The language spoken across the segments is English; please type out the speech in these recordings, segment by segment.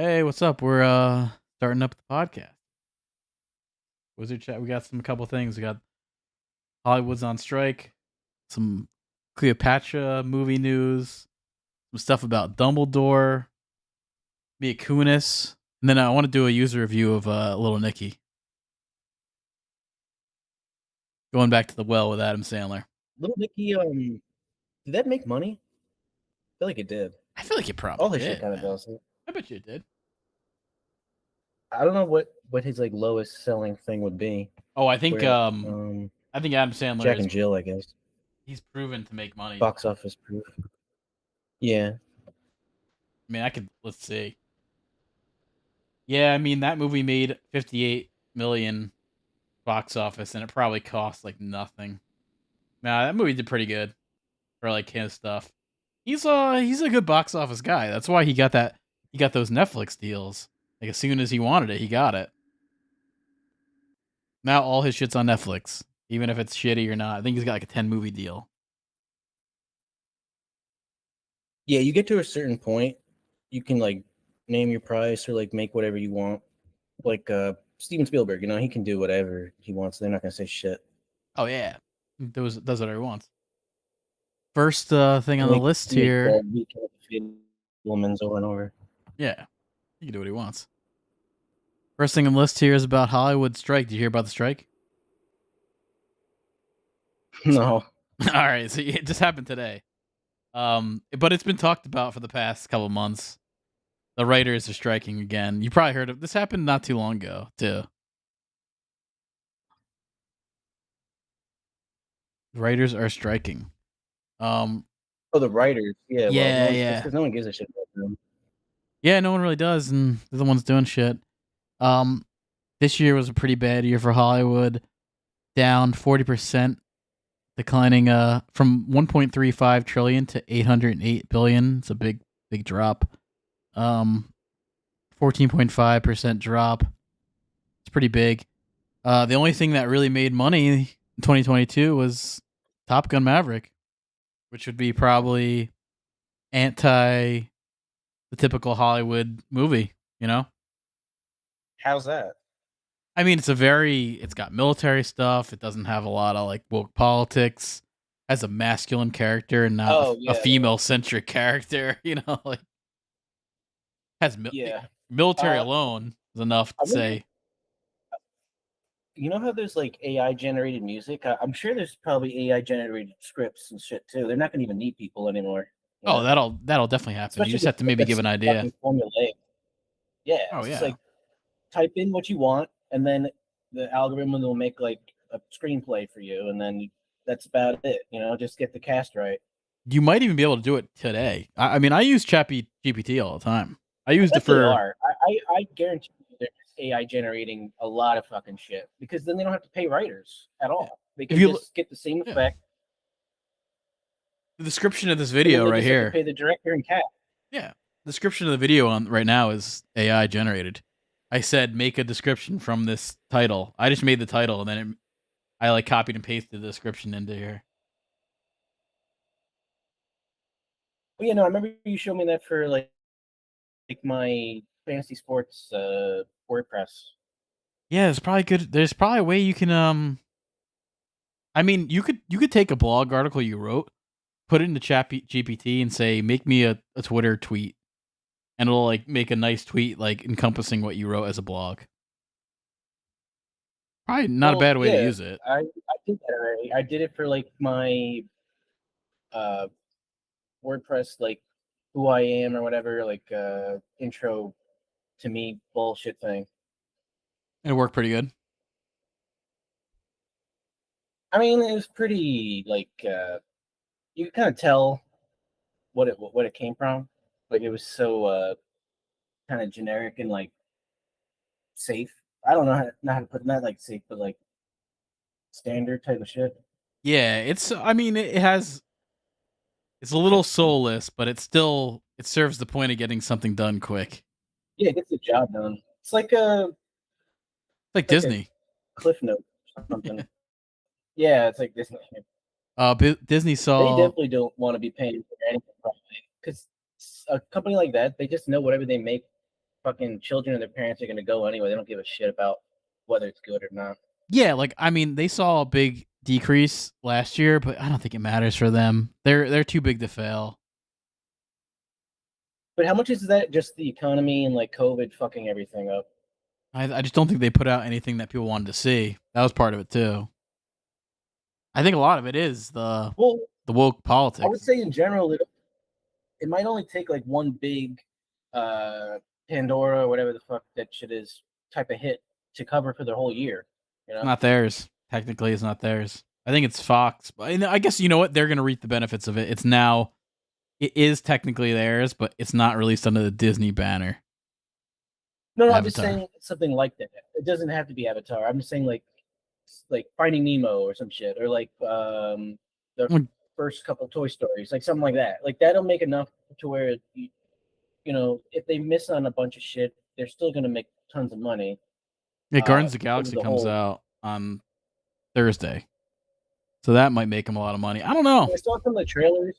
Hey, what's up? We're starting up the podcast. Wizard Chat. We got some couple things. We got Hollywood's on strike, some Cleopatra movie news, some stuff about Dumbledore, Mila Kunis, and then I want to do a user review of Little Nicky. Going back to the well with Adam Sandler. Little Nicky, did that make money? I feel like it did. I feel like it probably All his shit did, kind of man. does. I bet you it did. I don't know what his like lowest selling thing would be. Oh, I think Where I think Adam Sandler Jack is and Jill, I guess. he's proven to make money. Box office proof. Yeah. I mean, let's see. Yeah, I mean that movie made 58 million box office, and it probably cost like nothing. Nah, that movie did pretty good for like his stuff. He's a good box office guy. That's why he got that. He got those Netflix deals. Like as soon as he wanted it, he got it. Now all his shit's on Netflix, even if it's shitty or not. I think he's got like a 10 movie deal. Yeah, you get to a certain point, you can like name your price or like make whatever you want. Like Steven Spielberg, he can do whatever he wants. They're not gonna say shit. Oh yeah, does whatever he wants. First thing on the He list make here. Fablemans over and over. Yeah, he can do what he wants. First thing on the list here is about Hollywood strike. Did you hear about the strike? No. All right, so it just happened today. But it's been talked about for the past couple months. The writers are striking again. You probably heard of this. Happened not too long ago too. The writers are striking. Um, Oh, the writers. Yeah, well, yeah, it's yeah, because no one gives a shit about them. yeah. No one really does, and they're the ones doing shit. Um, this year was a pretty bad year for Hollywood. Down 40%, declining from 1.35 trillion to 808 billion. It's a big drop. 14.5% drop. It's pretty big. The only thing that really made money in 2022 was Top Gun Maverick, which would be probably anti the typical Hollywood movie, you know? How's that? I mean, it's got military stuff. It doesn't have a lot of like woke politics. Has a masculine character and not Oh a yeah, female centric character, like has yeah. military Uh, alone is enough I to wonder. say, You know how there's like AI generated music? I'm sure there's probably AI generated scripts and shit too. They're not gonna even need people anymore. You oh, know, that'll definitely happen. You especially just with have to stuff maybe give that's an so idea. fucking formulaic. Yeah, Oh it's just yeah. like type in what you want, and then the algorithm will make like a screenplay for you, and then that's about it. Just get the cast right. You might even be able to do it today. I mean, I use Chappy GPT all the time. I I used it bet they for are. I guarantee you there's AI generating a lot of fucking shit because then they don't have to pay writers at yeah. all. They If can you just get the same yeah, effect, the description of this and then video they right just have to here. pay the director and cast. Yeah, the description of the video on right now is AI generated. I said make a description from this title. I just made the title and then I like copied and pasted the description into here. Well, I remember you showed me that for like my fantasy sports WordPress. Yeah, it's probably good. There's probably a way you can I mean, you could take a blog article you wrote, put it into Chat GPT and say make me a Twitter tweet, and it'll like make a nice tweet like encompassing what you wrote as a blog. Probably not a Well, bad way to yeah, use it. I did that already. I did it for like my uh WordPress, like who I am or whatever, like intro to me bullshit thing. It worked pretty good. I mean, it was pretty like you could kind of tell what it came from. Like it was so kind of generic and like safe. I don't know how to put not like safe, but like standard type of shit. Yeah, it's. I mean, it's a little soulless, but it serves the point of getting something done quick. Yeah, it gets the job done. It's It's like like a Disney. cliff note or something. Yeah, it's like Disney. Disney They saw. definitely don't want to be paying for anything probably because a company like that, they just know whatever they make fucking children and their parents are gonna go anyway. They don't give a shit about whether it's good or not. Yeah, like I mean, they saw a big decrease last year, but I don't think it matters for them. They're too big to fail. But how much is that just the economy and like COVID fucking everything up? I just don't think they put out anything that people wanted to see. That was part of it too. I think a lot of it is Well, the woke I would politics. say in general, it might only take like one big uh Pandora or whatever the fuck that shit is type of hit to cover for the whole year. You It's know? not theirs. Technically, it's not theirs. I think it's Fox. But I guess you know what? They're going to reap the benefits of it. It's now, it is technically theirs, but it's not released under the Disney banner. No, no, I'm just Avatar. saying something like that. It doesn't have to be Avatar. I'm just saying like Finding Nemo or some shit, or like the Mm, first couple Toy Stories, like something like that. Like that'll make enough to where you know if they miss on a bunch of shit, they're still gonna make tons of money yeah, Guardians of the because of Galaxy the comes whole. out on Thursday. So that might make them a lot of money. I don't know. I saw some of the trailers.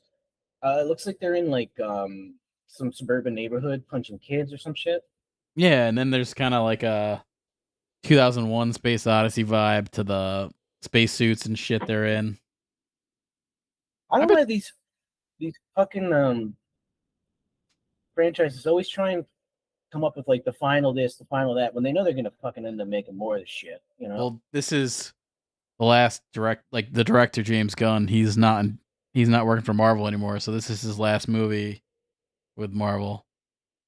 It looks like they're in like some suburban neighborhood punching kids or some shit. Yeah, and then there's kind of like a 2001 Space Odyssey vibe to the spacesuits and shit they're in. I I don't know bet. why these fucking franchises always try and come up with like the final this, the final that, when they know they're gonna fucking end up making more of this shit. You know? Well, this is the last like the director James Gunn. He's not working for Marvel anymore. So this is his last movie with Marvel.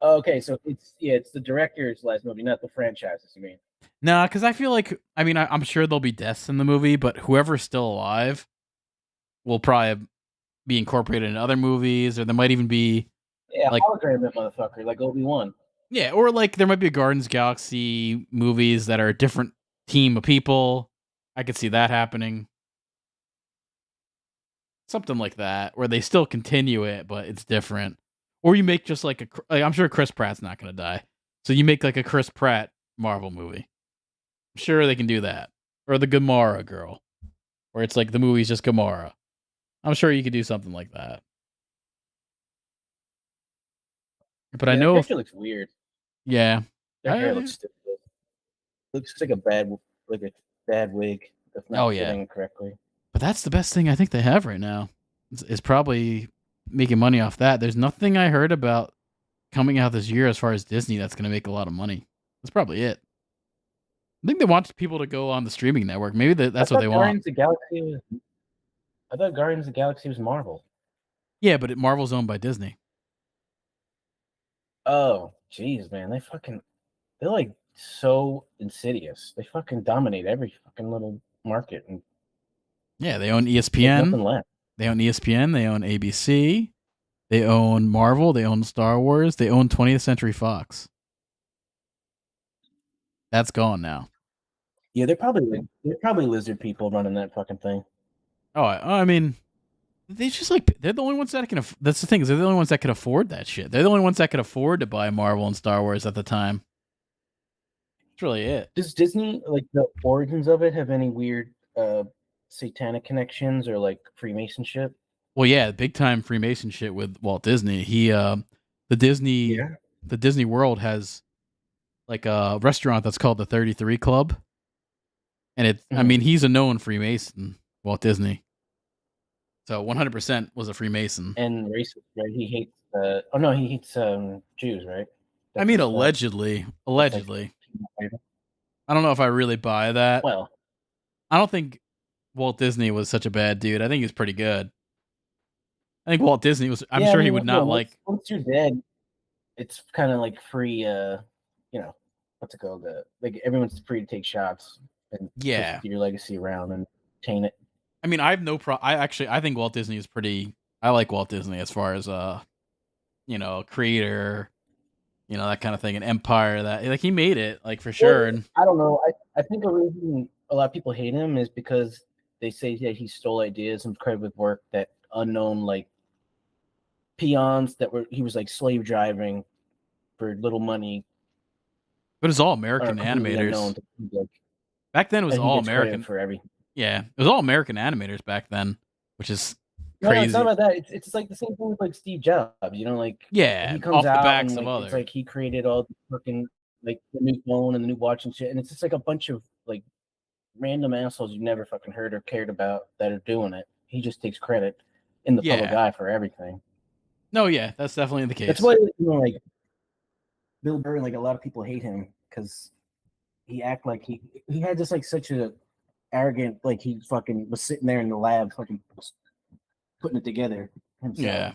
Okay, so it's the director's last movie, not the franchises. You mean? Nah, because I feel like I'm sure there'll be deaths in the movie, but whoever's still alive will probably be incorporated in other movies, or there might even be Yeah, like hologram that motherfucker, like Obi-Wan. yeah, or like there might be a Guardians Galaxy movies that are a different team of people. I could see that happening. Something like that, where they still continue it, but it's different. Or you make just like I'm sure Chris Pratt's not going to die, so you make like a Chris Pratt Marvel movie. I'm sure they can do that, or the Gamora girl, where it's like the movie's just Gamora. I'm sure you could do something like that. But I Yeah, the know if character looks weird. yeah, Their hair I looks stupid. Looks like a bad wig that's oh not yeah, fitting correctly. but that's the best thing I think they have right now. Is probably making money off that. There's nothing I heard about coming out this year as far as Disney that's going to make a lot of money. That's probably it. I think they want people to go on the streaming network. Maybe I that's what they thought want. Guardians of the Galaxy was Marvel. Yeah, but Marvel's owned by Disney. Oh, jeez, man, they're like so insidious. They fucking dominate every fucking little market and Yeah, they own make ESPN. nothing left. They own ESPN. They own ABC. They own Marvel. They own Star Wars. They own 20th Century Fox. That's gone now. Yeah, they're probably lizard people running that fucking thing. Oh, I mean, they just like they're the only ones that can. That's the thing is they're the only ones that could afford that shit. They're the only ones that could afford to buy Marvel and Star Wars at the time. That's really it. Does Disney like the origins of it have any weird satanic connections or like Freemasonship? Well, yeah, big time Freemason shit with Walt Disney. The Disney, Yeah. the Disney World has like a restaurant that's called the 33 Club, and I Hmm. mean, he's a known Freemason, Walt Disney. So 100% was a Freemason. And racist, right? He hates oh no, he hates Jews, right? I That's mean, his allegedly, that's like allegedly. I don't know if I really buy that. well, I don't think Walt Disney was such a bad dude. I think he was pretty good. I think Walt Disney was. I'm yeah, I sure he mean, would yeah, not like. once you're dead, it's kind of like free you know, what's it called? Like everyone's free to take shots and push Yeah, your legacy around and taint it. I mean, I have no pro. I think Walt Disney is pretty. I like Walt Disney as far as creator, that kind of thing, an empire that like he made it like for sure. Well, And I don't know. I think the reason a lot of people hate him is because they say that he stole ideas and credited with work that unknown like peons that were he was like slave driving for little money but it's all are American completely unknown animators. to like Back then it was and he all gets credit American. for everything. Yeah, it was all American animators back then, which is No, it's not crazy. about that. It's like the same thing with like Steve Jobs. You know, like Yeah, he comes off the out and backs of like it's other. like he created all the fucking like the new phone and the new watch and shit, and it's just like a bunch of like random assholes you never fucking heard or cared about that are doing it. He just takes credit in the public Yeah. eye for everything. No, yeah, that's definitely the That's case. why like Bill Burr, like a lot of people hate him because he act like he had just like such a arrogant like he fucking was sitting there in the lab fucking putting it together himself. Yeah.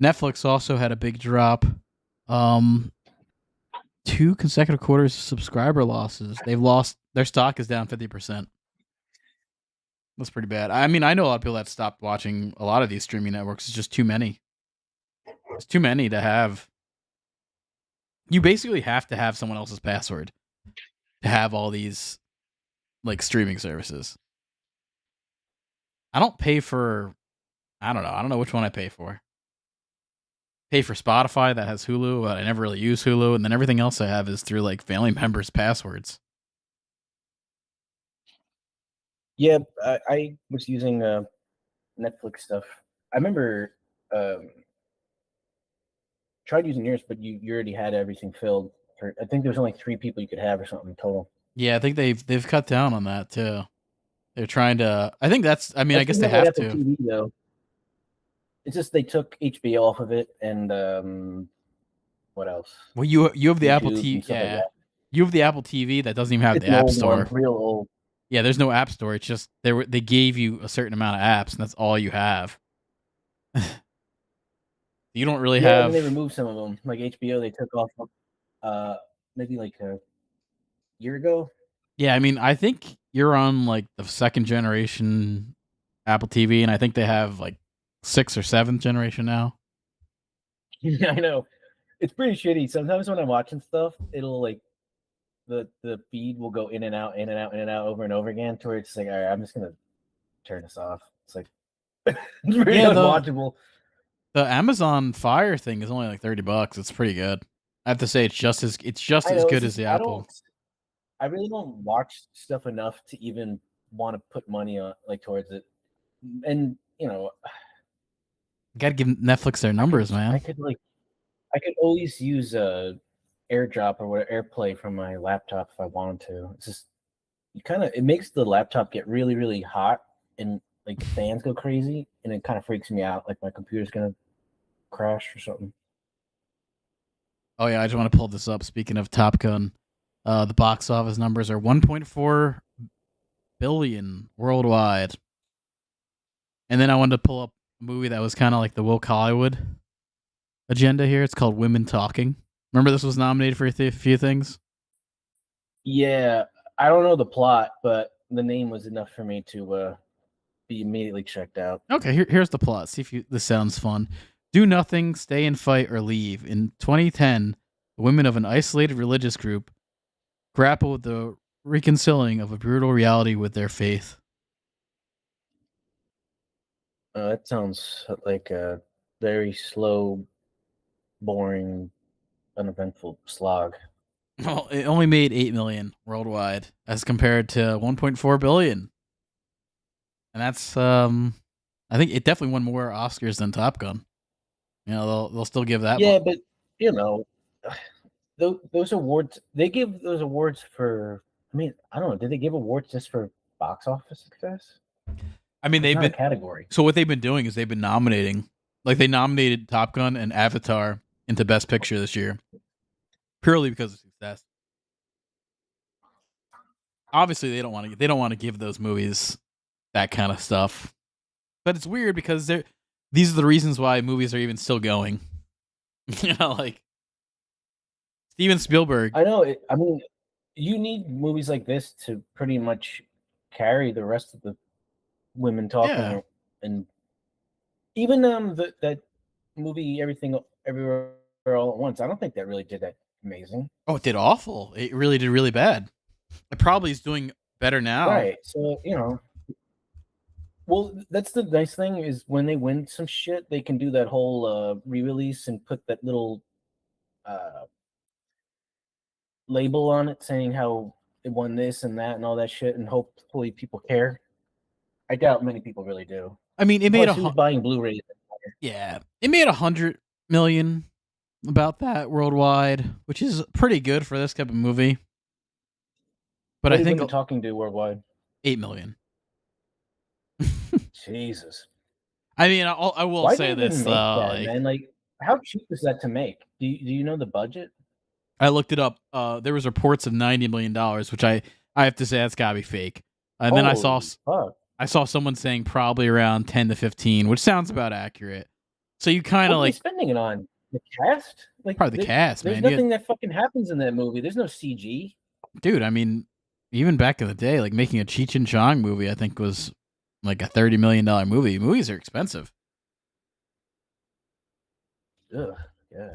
Netflix also had a big drop. Um, 2 consecutive quarters of subscriber losses. They've lost their stock is down 50%. That's pretty bad. I mean, I know a lot of people that stopped watching a lot of these streaming networks. It's just too many. It's too many to have. You basically have to have someone else's password to have all these like streaming services. I don't pay for. I don't know. I don't know which one I pay for. Pay for Spotify that has Hulu, but I never really use Hulu, and then everything else I have is through like family members' passwords. Yeah, I was using Netflix stuff. I remember um, tried using yours, but you already had everything filled. I think there was only 3 people you could have or something total. Yeah, I think they've cut down on that too. They're trying to. I think that's. I mean, I That's guess because they of that have Apple to. TV though. It's just they took HBO off of it and what else? Well, you have the Apple YouTube TV. and stuff like Yeah, that. you have the Apple TV that doesn't even have It's the an App old one, Store. real old. Yeah, there's no App Store. It's just they gave you a certain amount of apps, and that's all you have. You don't really Yeah, and then they have. removed some of them. Like HBO, they took off uh maybe like a year ago. Yeah, I mean, I think you're on like the second generation Apple TV, and I think they have like sixth or seventh generation now. Yeah, I know. It's pretty shitty. Sometimes when I'm watching stuff, it'll like the feed will go in and out, in and out, in and out over and over again to where it's like, all right, I'm just gonna turn this off. It's like it's pretty Yeah, unwatchable. the Amazon Fire thing is only like $30. It's pretty good. I have to say it's just I as know it's good as just the Apple. I really don't watch stuff enough to even want to put money on like towards it. And You got to give Netflix their numbers, I man. could like I could always use a AirDrop or what AirPlay from my laptop if I wanted to. It's just you kind of it makes the laptop get really really hot and like the fans go crazy and it kind of freaks me out like my computer's gonna crash or something. Oh yeah, I just want to pull this up. Speaking of Top Gun, the box office numbers are 1.4 billion worldwide. And then I wanted to pull up a movie that was kind of like the Woke Hollywood agenda here. It's called Women Talking. Remember this was nominated for a few things? Yeah, I don't know the plot, but the name was enough for me to be immediately checked out. Okay, here's the plot. See if this sounds fun. Do nothing, stay and fight, or leave. In 2010, the women of an isolated religious group grapple with the reconciling of a brutal reality with their faith. That sounds like a very slow, boring, uneventful slog. Well, it only made 8 million worldwide as compared to 1.4 billion. And that's I think it definitely won more Oscars than Top Gun. You know, they'll still give that Yeah, one. but you know, those awards they give those awards for. I mean, I don't know. Did they give awards just for box office success? I mean, It's they've not a been category. so what they've been doing is they've been nominating, like they nominated Top Gun and Avatar into Best Picture this year purely because of success. Obviously, they don't want to give those movies that kind of stuff, but it's weird because these are the reasons why movies are even still going. You know, like Steven Spielberg. I know. I mean, you need movies like this to pretty much carry the rest of the women Yeah. talking, and even that movie Everything Everywhere All at Once. I don't think that really did that amazing. Oh, it did awful. It really did really bad. It probably is doing better now. Right. So well, that's the nice thing is when they win some shit, they can do that whole re-release and put that little uh, label on it saying how it won this and that and all that shit, and hopefully people care. I doubt many people really do. I mean, it made Plus, who's buying Blu-rays? it made 100 million about that worldwide, which is pretty good for this type of movie. But What I did think Women Talking do worldwide? 8 million. Jesus. I mean, I will Why they say even this make though, that, like man? Like, how cheap is that to make? Do you know the budget? I looked it up. There was reports of $90 million, which I have to say that's gotta be fake. And then Holy fuck! I saw someone saying probably around 10 to 15, which sounds about accurate. So you kind What of are they like spending it on? The cast? Like, probably the cast, there's man. Yeah, nothing that fucking happens in that movie. There's no CG. dude. I mean, even back in the day, like making a Cheech and Chong movie, I think was like a $30 million movie. Movies are expensive. Ugh, yeah.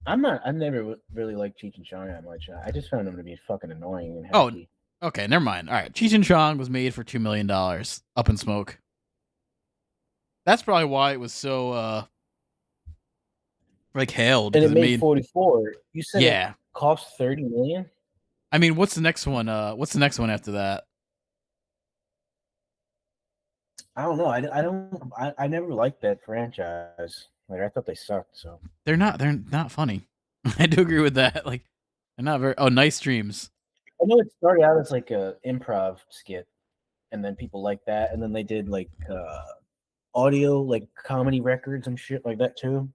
I'm not. I never really liked Cheech and Chong that much. I just found them to be fucking annoying and Oh, hacky. okay, never mind. All right, Cheech and Chong was made for $2 million. Up in smoke. That's probably why it was so like hailed And because it it made made 44. You said it yeah. cost 30 million? I mean, what's the next one? What's the next one after that? I don't know. I don't. I never liked that franchise. Like, I thought they sucked. So They're not funny. I do agree with that. Like they're not very. Oh, Nice Dreams. I know it started out as like a improv skit, and then people liked that, and then they did like audio, like comedy records and shit like that too.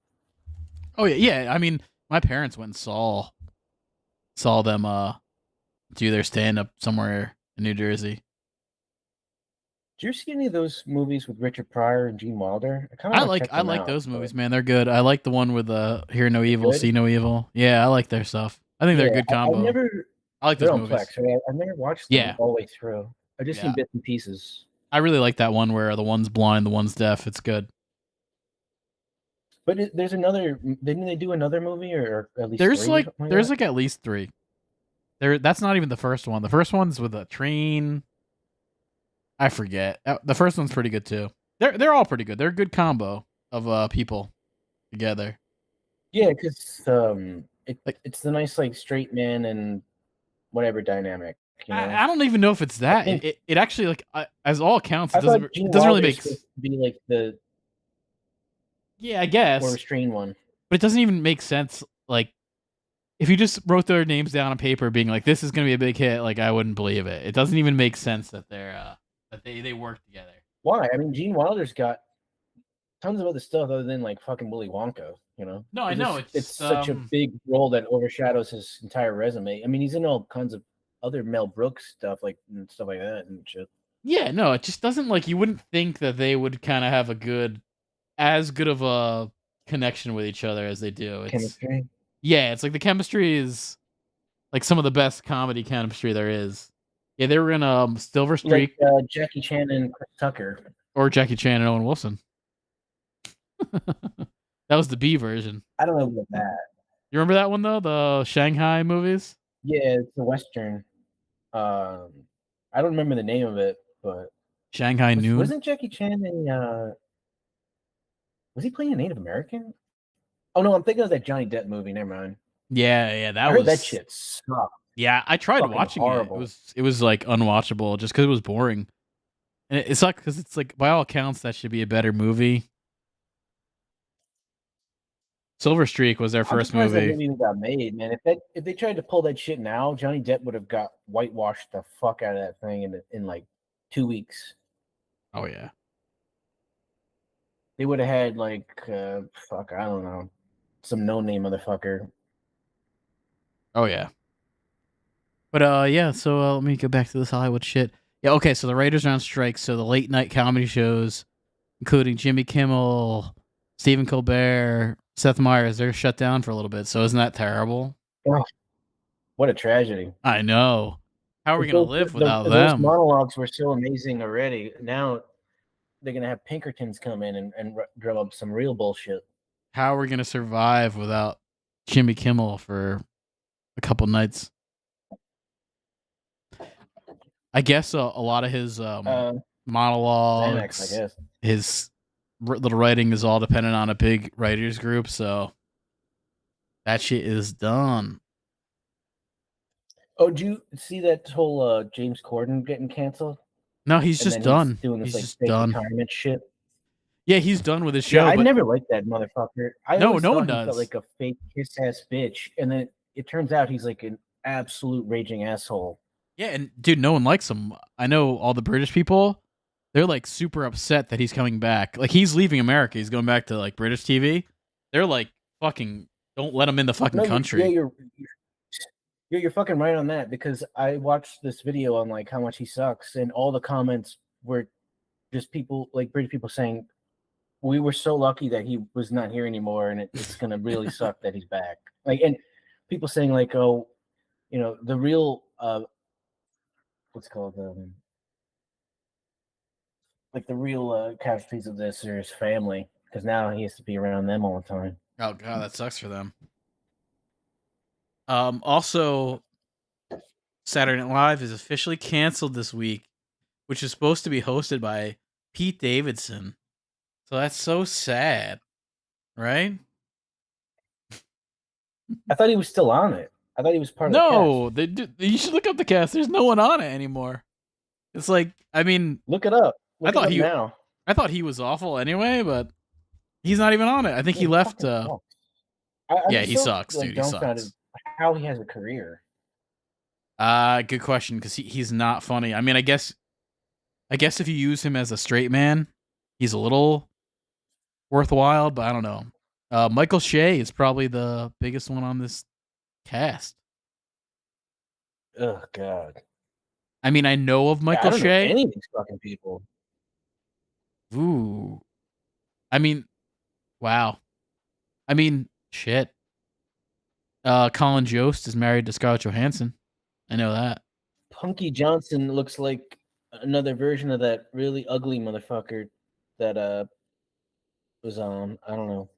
Oh yeah. I mean, my parents went and saw them do their stand up somewhere in New Jersey. Did you see any of those movies with Richard Pryor and Gene Wilder? I kind of want to check I them like out, those but movies, man. They're good. I like the one with Hear No they're Evil, good. See No Evil. Yeah, I like their stuff. I think they're a Yeah, good I've combo. never. I like They're those on movies. Plex, right? I've never watched them Yeah, all the way through. I've just seen yeah. bits and pieces. I really like that one where the one's blind, the one's deaf. It's good. But there's another. Didn't they do another movie or at least three or something like There's that? like at least three. That's not even the first one. The first one's with a train. I forget. The first one's pretty good too. They're all pretty good. They're a good combo of people together. Yeah, because Like it's the nice like straight man and whatever dynamic, you know. I don't even know if it's I that. think It actually like as all accounts, I thought Gene it doesn't really Wilder is make. supposed to be like the Yeah, I more guess, restrained one. but it doesn't even make sense. Like if you just wrote their names down on paper, being like this is gonna be a big hit, like I wouldn't believe it. It doesn't even make sense that they work together. Why? I mean, Gene Wilder's got tons of other stuff other than like fucking Willy Wonka. You know, No, I know it's it's such a big role that overshadows his entire resume. I mean, he's in all kinds of other Mel Brooks stuff, like and stuff like that and shit. yeah, no, it just doesn't like you wouldn't think that they would kind of have as good of a connection with each other as they do. Chemistry, It's like the chemistry is like some of the best comedy chemistry there is. Yeah, they were in Silver like Streak Jackie Chan and Chris Tucker. or Jackie Chan and Owen Wilson. That was the B version. I don't know about that. You remember that one though? The Shanghai movies? Yeah, it's a western. Um, I don't remember the name of it, but Shanghai Noon? wasn't Jackie Chan a was he playing a Native American? Oh no, I'm thinking of that Johnny Depp movie. Never mind. Yeah, I that heard that was shit sucked. yeah, I tried Fucking watching it. horrible. It was like unwatchable just cuz it was boring. And it sucked cuz it's like by all accounts that should be a better movie. Silver Streak was their I'm first surprised that movie. movie even got made, man. If they tried to pull that shit now, Johnny Depp would have got whitewashed the fuck out of that thing in like 2 weeks. Oh yeah. They would have had like fuck, I don't know, some no name motherfucker. Oh yeah. But yeah, so let me go back to this Hollywood shit. Yeah, okay, so the writers are on strike, so the late night comedy shows, including Jimmy Kimmel, Stephen Colbert, Seth Meyers, they're shut down for a little bit. So isn't that terrible? Oh, what a tragedy. I know. How are we gonna live without Those them? monologues were so amazing already. Now they're gonna have Pinkertons come in and drum up some real bullshit. How are we gonna survive without Jimmy Kimmel for a couple nights? I guess a lot of his Xanax, I monologues, guess. his little writing is all dependent on a big writers group. So that shit is done. Oh, did you see that whole James Corden getting canceled? No, he's and just then he's done. doing this He's like just fake done. retirement shit. Yeah, he's done with his Yeah, show, I but never liked that motherfucker. I no, always no one thought he felt does. like a fake kiss ass bitch, and then it turns out he's like an absolute raging asshole. Yeah, and dude, no one likes him. I know all the British people, they're like super upset that he's coming back. Like he's leaving America. He's going back to like British TV. They're like fucking don't let him in the fucking No, country. you're fucking right on that because I watched this video on like how much he sucks, and all the comments were just people like British people saying we were so lucky that he was not here anymore, and it's gonna really suck that he's back. Like, and people saying like, oh, the real what's it called like the real casualties of this are his family because now he has to be around them all the time. Oh god, that sucks for them. Also Saturday Night Live is officially canceled this week, which is supposed to be hosted by Pete Davidson. So that's so sad, right? I thought he was still on it. I thought he was part of the cast. No, they do, you should look up the cast. There's no one on it anymore. It's like, I mean, Look it up. I Look it thought up he now. I thought he was awful anyway, but he's not even on it. I think Yeah, he he left. fucking sucks. I'm Yeah, just he so sucks, like dude. He dumbfounded sucks. how he has a career. Good question because he's not funny. I mean, I guess if you use him as a straight man, he's a little worthwhile, but I don't know. Michael Shea is probably the biggest one on this cast. Oh God. I mean, I know of Yeah, I Michael don't know Shea. any of these fucking people. Ooh, I mean, wow. I mean, shit. Colin Jost is married to Scarlett Johansson. I know that. Punky Johnson looks like another version of that really ugly motherfucker that was on. I don't know.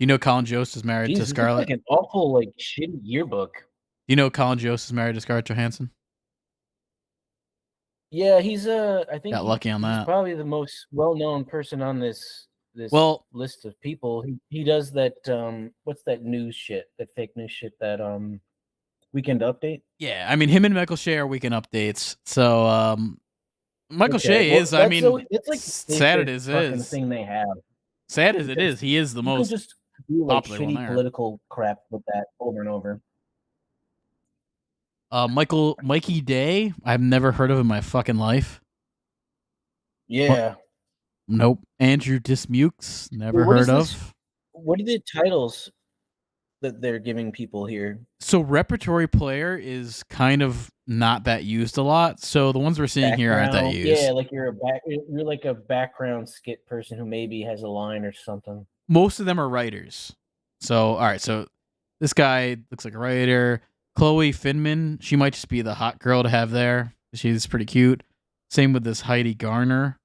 You know Colin Jost is married to Jeez, this looks Scarlett. like an awful like shitty yearbook. You know Colin Jost is married to Scarlett Johansson. Yeah, I think Got lucky on he's that. probably the most well-known person on this Well, list of people. He does that what's that news shit, that fake news shit, that Weekend Update. yeah. I mean, him and Michael Shea are weekend updates. So, Michael Okay, Shea well is. I mean, that's like the sad safest as it fucking is. thing they have Sad as it because is, he is the you can most just do like popular one shitty there. political crap with that over and over. Mikey Day. I've never heard of in my fucking life. What? Yeah. Nope. Andrew Dismukes. Well, Never what heard is this? of. What are the titles that they're giving people here? So repertory player is kind of not that used a lot. So the ones we're seeing here aren't that Background. Yeah, used. like you're like a background skit person who maybe has a line or something. Most of them are writers. So all right. So this guy looks like a writer. Chloe Finman. She might just be the hot girl to have there. She's pretty cute. Same with this Heidi Garner.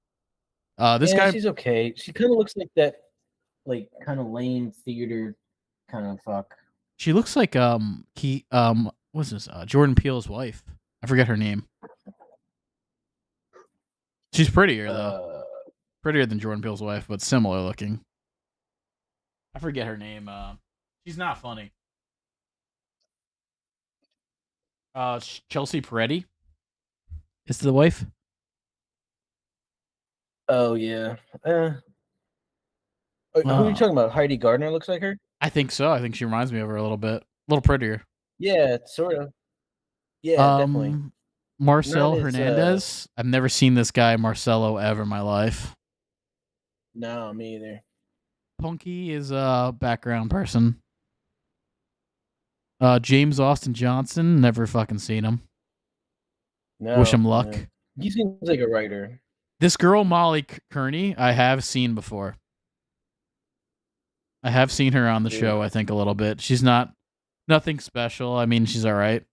This Yeah, guy. she's okay. She kind of looks like that, like kind of lame theater kind of fuck. She looks like what's this? Jordan Peele's wife. I forget her name. She's prettier though. Uh, Prettier than Jordan Peele's wife, but similar looking. I forget her name. She's not funny. Chelsea Peretti is the wife. oh yeah. Who are you Uh, talking about? Heidi Gardner looks like her. I think so. I think she reminds me of her a little bit. A little prettier. Yeah, sort of. Yeah, definitely. Um, Not Marcel as Hernandez. I've never seen this guy Marcelo ever in my life. no, me either. Punky is a background person. James Austin Johnson. Never fucking seen him. Wish No, him no. luck. He seems like a writer. This girl Molly Kearney, I have seen before. I have seen her on the Really. show. I think a little bit. She's not nothing special. I mean, she's all right.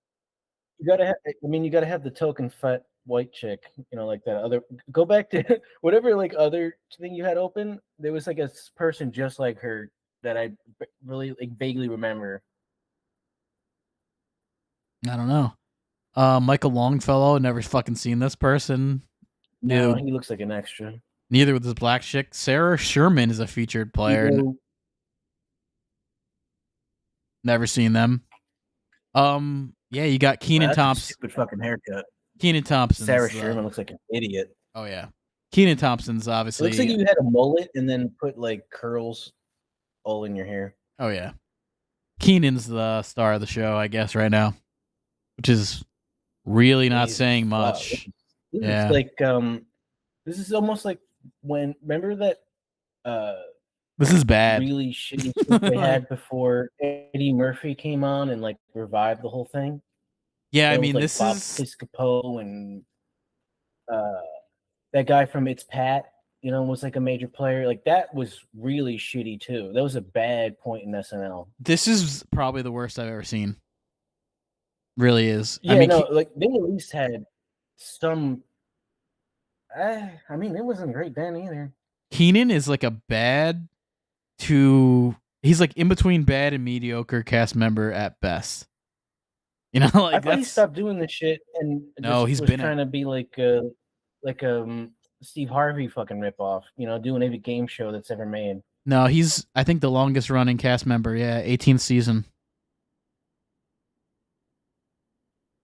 You gotta have, I mean, you gotta have the token fat white chick, like that other. Go back to whatever like other thing you had open. There was like a person just like her that I really like vaguely remember. I don't know. Michael Longfellow. Never fucking seen this person, No, dude. he looks like an extra. Neither with this black chick. Sarah Sherman is a featured player. Ego. Never seen them. Yeah, you got Wow, Keenan that's a Thompson. stupid fucking haircut. Kenan Sarah Thompson's Sherman the. looks like an idiot. Oh yeah, Kenan Thompson's It looks like obviously. you had a mullet and then put like curls all in your hair. Oh yeah, Keenan's the star of the show, I guess, right now, which is really not saying Jesus, wow. much. This is Yeah, like this is almost like when remember that uh this is bad. really shitty shit they Like, had before Eddie Murphy came on and like revived the whole thing. yeah, I It was mean, like this Bob is Piscopo and uh that guy from It's Pat, was like a major player. Like that was really shitty too. That was a bad point in SNL. this is probably the worst I've ever seen. Really is. I Yeah, mean, no, like they at least had some. I mean, it wasn't great then either. Keenan is like a bad to. He's like in between bad and mediocre cast member at best. I Like thought he that's stopped doing this shit and no. just He's was been it. trying to be like Steve Harvey fucking ripoff. Doing every game show that's ever made. No, he's I think the longest running cast member. Yeah, 18th season.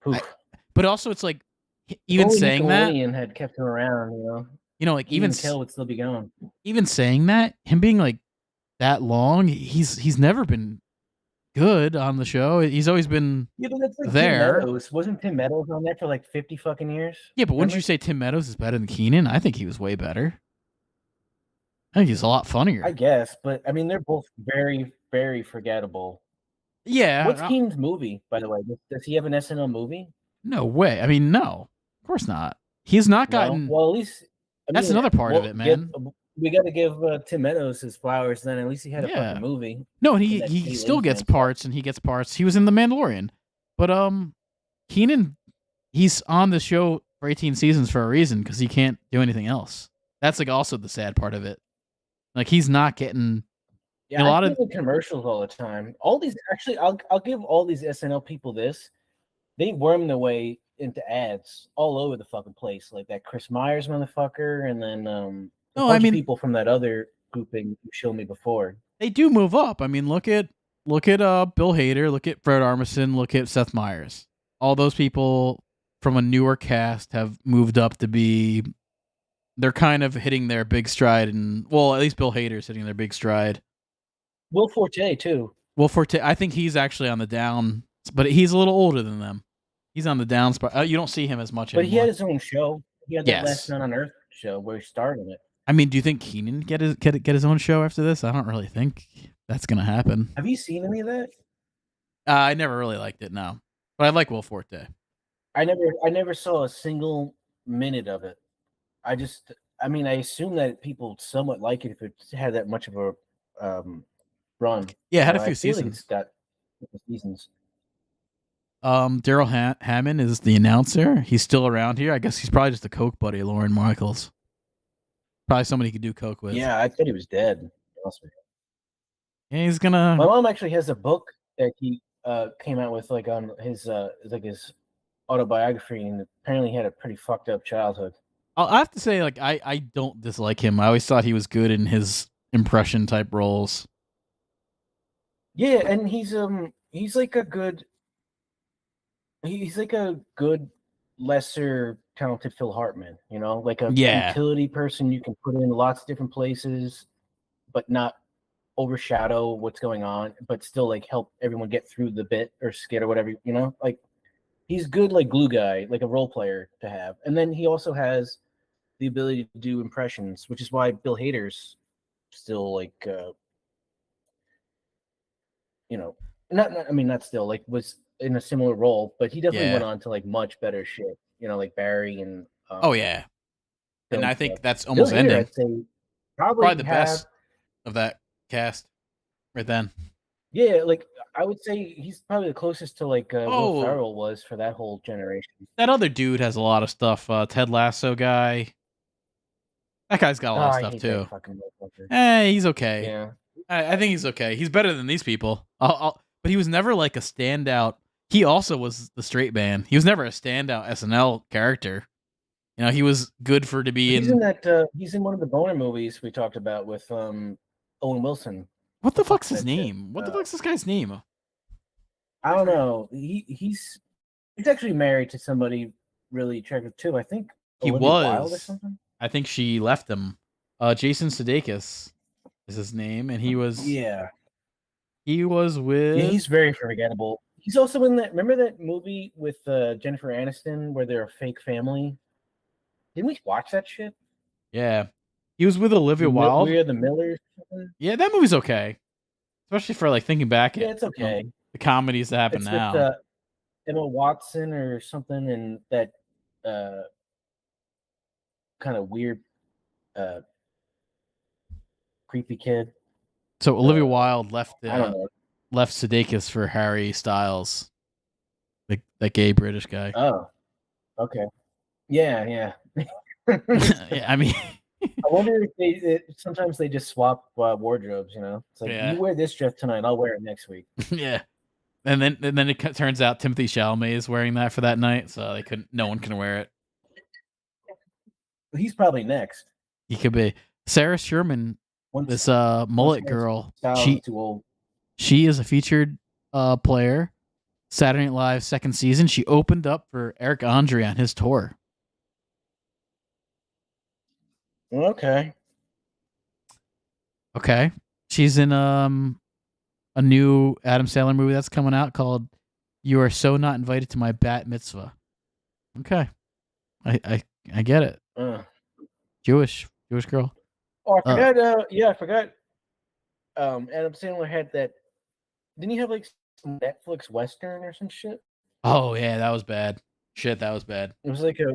I, Poof. but also it's like If even only saying that, Nickelodeon had kept him around. like Key and Kel would still be going. even saying that, him being like that long, he's never been good on the show. He's always been Yeah, but that's like Tim there. Meadows. Wasn't Tim Meadows on there for like 50 fucking years? Yeah, but wouldn't you Remember? say Tim Meadows is better than Keenan? I think he was way better. I think he's a lot I funnier. guess, but I mean, they're both very, very forgettable. What's Yeah, Keen's movie, by the way? Does he have an SNL movie? no way. I mean, no, of course not. He's not No. gotten. Well, at least I That's mean, another part of well, it, man. we got to give Tim Meadows his flowers. Then at least he had a fucking Yeah. movie No, and in he that he Eddie still gets Lady's stuff. parts, and he gets parts. He was in the Mandalorian, but Keenan, he's on the show for 18 seasons for a reason because he can't do anything else. That's like also the sad part of it. Like he's not getting Yeah, a I lot see of. the commercials all the time. All these actually, I'll give all these SNL people this. They worm their way into ads all over the fucking place, like that Chris Myers motherfucker, and then a No, I bunch of mean people from that other grouping you showed me before. they do move up. I mean look at Bill Hader, look at Fred Armisen, look at Seth Meyers. All those people from a newer cast have moved up to be. They're kind of hitting their big stride, and well, at least Bill Hader's hitting their big stride. Will Forte too, Well, I think he's actually on the down, but he's a little older than them. He's on the down spot. You don't see him as much but he had anymore. his own show. He had that Last Yes. Man on Earth show where he starred in it. I mean, do you think Keenan get his own show after this? I don't really think that's gonna happen. Have you seen any of that? I never really liked it, no, but I like Will Forte. I never saw a single minute of it. I mean, I assume that people somewhat like it if it had that much of a run. Yeah, it had a I few feel like it's seasons. got seasons. Daryl Hammond is the announcer. He's still around here. I guess he's probably just a coke buddy of Lauren Michaels. Probably somebody he could do coke with. Yeah, I thought he was dead. Honestly. Yeah, he's My gonna. mom actually has a book that he came out with, like on his autobiography, and apparently he had a pretty fucked up childhood. I have to say, like, I don't dislike him. I always thought he was good in his impression type roles. Yeah, and he's like a good lesser talented Phil Hartman, like a Yeah. utility person you can put in lots of different places, but not overshadow what's going on, but still like help everyone get through the bit or skit or whatever, like he's good, like glue guy, like a role player to have. And then he also has the ability to do impressions, which is why Bill Hader's still like not still like was in a similar role, but he definitely went Yeah. on to like much better shit, like Barry and Oh yeah. And film I stuff. think that's Bill almost Hader, ending. I'd say Probably probably the have. best of that cast right then. Yeah, like I would say he's probably the closest to like Will Oh, Ferrell was for that whole generation. that other dude has a lot of stuff. Ted Lasso guy. That guy's got a Oh, lot of I stuff hate that too. fucking motherfucker. He's okay. Yeah. I think he's okay. He's better than these people. But he was never like a standout. He also was the straight man. He was never a standout SNL character. He was good for to be He's in in. that he's in one of the Boner movies we talked about with Owen Wilson. What the fuck's Fuck's his that shit? name? What the fuck's this guy's name? I don't know. He's actually married to somebody really attractive too. I think He Olivia Wilde or was. something. I think she left him. Jason Sudeikis is his name, and Yeah, he was yeah, with. he's very forgettable. He's also in that. Remember that movie with Jennifer Aniston where they're a fake family? Didn't we watch that shit? Yeah, he was with Olivia We Wilde. are the Millers. Or something? Yeah, that movie's okay, especially for like thinking back Yeah, at it's okay. the comedies that happen It's with now. Emma Watson or something, and that uh, kind of weird, uh, creepy kid. So Olivia Wilde I don't know. left Sudeikis for Harry Styles, that gay British guy. Oh, okay. Yeah, yeah. Yeah, I mean, I wonder if sometimes they just swap wardrobes. You know, it's like yeah, you wear this dress tonight, I'll wear it next week. yeah. And then it turns out Timothy Chalamet is wearing that for that night, so they couldn't. No one can wear it. He's probably next. He could be Sarah Sherman, Once this once mullet girl. Styles is too old. She is a featured player. Saturday Night Live second season. She opened up for Eric Andre on his tour. Okay. Okay, she's in a new Adam Sandler movie that's coming out called "You Are So Not Invited to My Bat Mitzvah." Okay, I get it. Jewish girl. Oh, I forgot. Yeah, I forgot. Adam Sandler had that. Didn't he have like some Netflix Western or some shit? Oh yeah, that was bad. Shit, that was bad. It was like a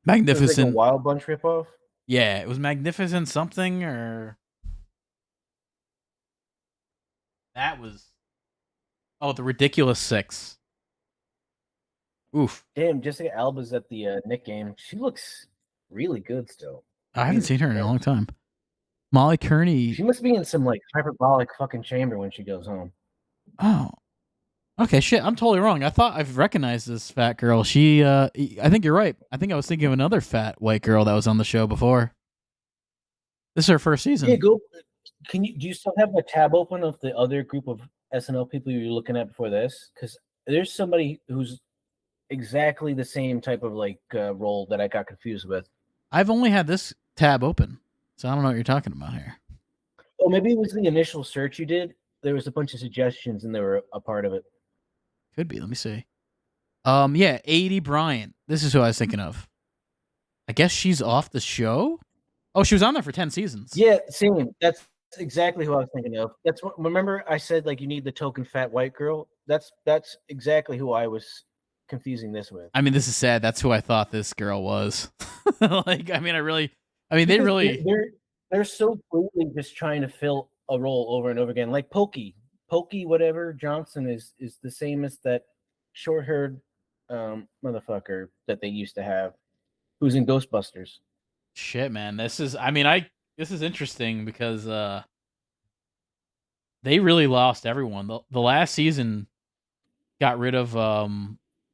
Magnificent. Wild Bunch ripoff. Yeah, it was Magnificent something or that was. Oh, the Ridiculous Six. Oof. Damn, Jessica Alba's at the Nick game. She looks really good still. I haven't seen her in a long time. Molly Kearney. She must be in some like hyperbolic fucking chamber when she goes home. Oh. Okay, shit. I'm totally wrong. I thought I've recognized this fat girl. She I think you're right. I think I was thinking of another fat white girl that was on the show before. This is her first season. Yeah, go. Do you still have a tab open of the other group of SNL people you were looking at before this? Because there's somebody who's exactly the same type of like role that I got confused with. I've only had this tab open, so I don't know what you're talking about here. Oh, maybe it was the initial search you did. There was a bunch of suggestions, and they were a part of it. Could be. Let me see. Yeah, 80 Bryant. This is who I was thinking of. I guess she's off the show. Oh, she was on there for 10 seasons. Yeah, same. That's exactly who I was thinking of. That's what. Remember, I said like you need the token fat white girl. That's exactly who I was confusing this with. I mean, this is sad. That's who I thought this girl was. Like, I mean, they really. They're so clearly just trying to fill a role over and over again. Like Pokey, whatever Johnson is the same as that short-haired motherfucker that they used to have, who's in Ghostbusters. Shit, man. This is. I mean, this is interesting because they really lost everyone. The last season got rid of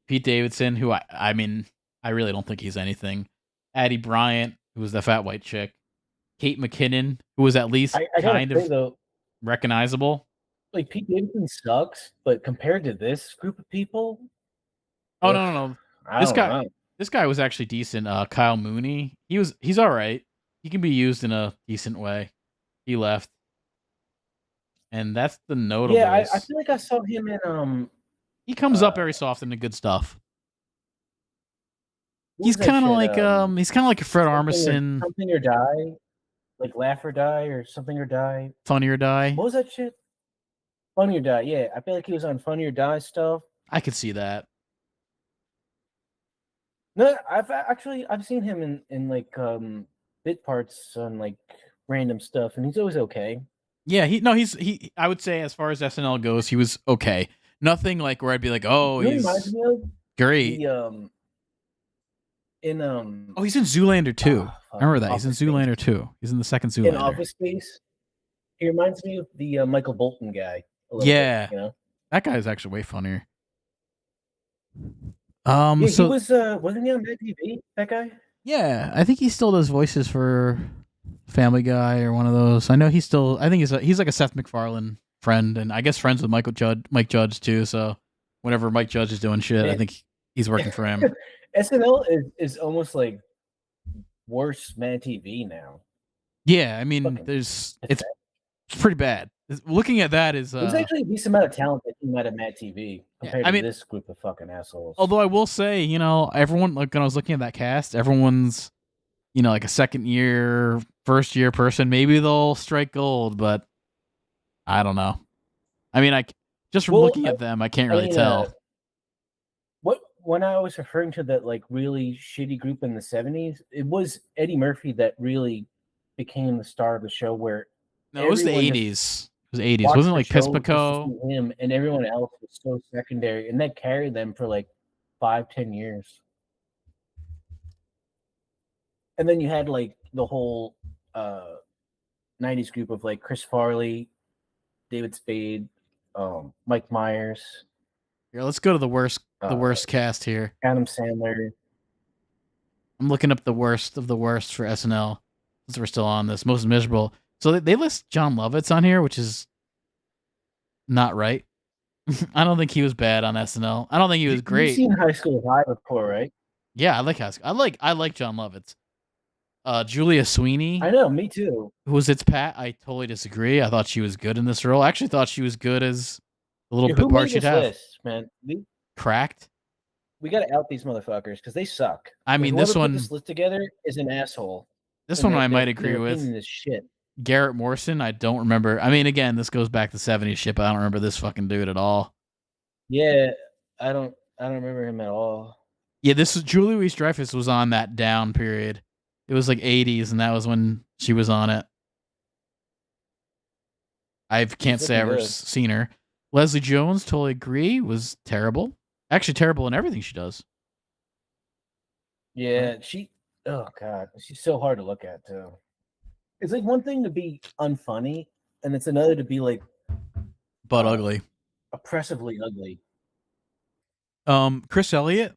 Pete Davidson, who I mean, I really don't think he's anything. Addie Bryant, who was the fat white chick. Kate McKinnon, who was at least kind of recognizable. Like Pete Davidson sucks, but compared to this group of people, oh no, this guy was actually decent. Kyle Mooney, he's all right. He can be used in a decent way. He left, and that's the notable. Yeah, I feel like I saw him in He comes up very soft into good stuff. He's kind of like a Fred Armisen. Something or Die. Like Laugh or Die or Something or Die. Funny or Die. What was that shit? Funny or Die, yeah. I feel like he was on Funny or Die stuff. I could see that. No, I've seen him in like bit parts on like random stuff, and he's always okay. Yeah, he I would say as far as SNL goes, he was okay. Nothing like where I'd be like, oh, he's great. Oh, he's in Zoolander 2. Remember that? He's in Zoolander 2. He's in the second Zoolander. In Office Space. He reminds me of the Michael Bolton guy. Yeah. Bit, you know? That guy is actually way funnier. Yeah, he was wasn't he on Mad TV, that guy? Yeah, I think he still does voices for Family Guy or one of those. I know he's like a Seth MacFarlane friend, and I guess friends with Mike Judge too, so whenever Mike Judge is doing shit, I think he's working for him. SNL is almost like worse Mad TV now. Yeah, I mean, Fucking it's pathetic. pretty bad. Looking at that is There's actually a decent amount of talent that came out of Mad TV yeah. compared I to mean, this group of fucking assholes. although I will say, everyone like when I was looking at that cast, everyone's like a second year, first year person. Maybe they'll strike gold, but I don't know. I mean, just from Well, looking at them, I can't I really mean, tell. what when I was referring to that like really shitty group in the '70s, it was Eddie Murphy that really became the star of the show, where No, it was the everyone just '80s. It was '80s. watched Wasn't it the like show just to Pismico? see him, and everyone else was so secondary, and that carried them for like 5-10 years. And then you had like the whole uh '90s group of like Chris Farley, David Spade, Mike Myers, Here, let's go to the uh, worst cast here. Adam Sandler. I'm looking up the worst of the worst for SNL since we're still on this. Most miserable. So they list John Lovitz on here, which is not right. I don't think he was bad on SNL. I don't think he was You've great. seen High School High before, right? Yeah, I like Haskell. I like John Lovitz. Julia Sweeney, I know, me too. who was its Pat. I totally disagree. I thought she was good in this role. I actually thought she was good as the little bit Who part made she'd this have. list, man? Cracked. We got to out these motherfuckers because they suck. I Like mean, whoever put this list together is an asshole, this and one I might agree their with. opinion is shit. Garrett Morrison, I don't remember. I mean, again, this goes back to '70s shit, but I don't remember this fucking dude at all. Yeah, I don't remember him at all. Yeah, this is Julie Louis Dreyfus was on that down period. It was like '80s, and that was when she was on it. I can't She's say I looking ever good. seen her. Leslie Jones, totally agree, was terrible. Actually, terrible in everything she does. Yeah, oh god, she's so hard to look at too. It's like one thing to be unfunny, and it's another to be like But uh ugly. oppressively ugly. Chris Elliott,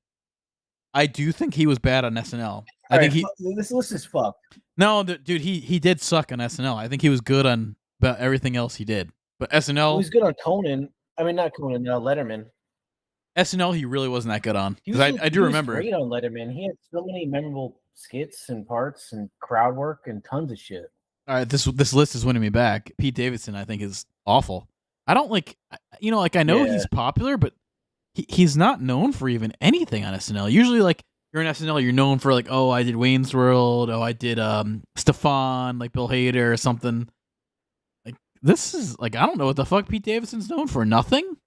I do think he was bad on SNL. I All think right, he this list is fucked. no, dude, he did suck on SNL. I think he was good on about everything else he did. But Well, SNL, he's good on Conan. I mean, not Conan, Letterman. SNL, he really wasn't that good on because I do He was remember. great on Letterman. He had so many memorable skits and parts and crowd work and tons of shit. All right, this list is winning me back. Pete Davidson, I think, is awful. I don't like, like I know Yeah, he's popular, but he's not known for even anything on SNL. Usually, like you're in SNL, you're known for like, oh, I did Wayne's World, oh, I did Stefan, like Bill Hader or something. Like this is like I don't know what the fuck Pete Davidson's known for. Nothing.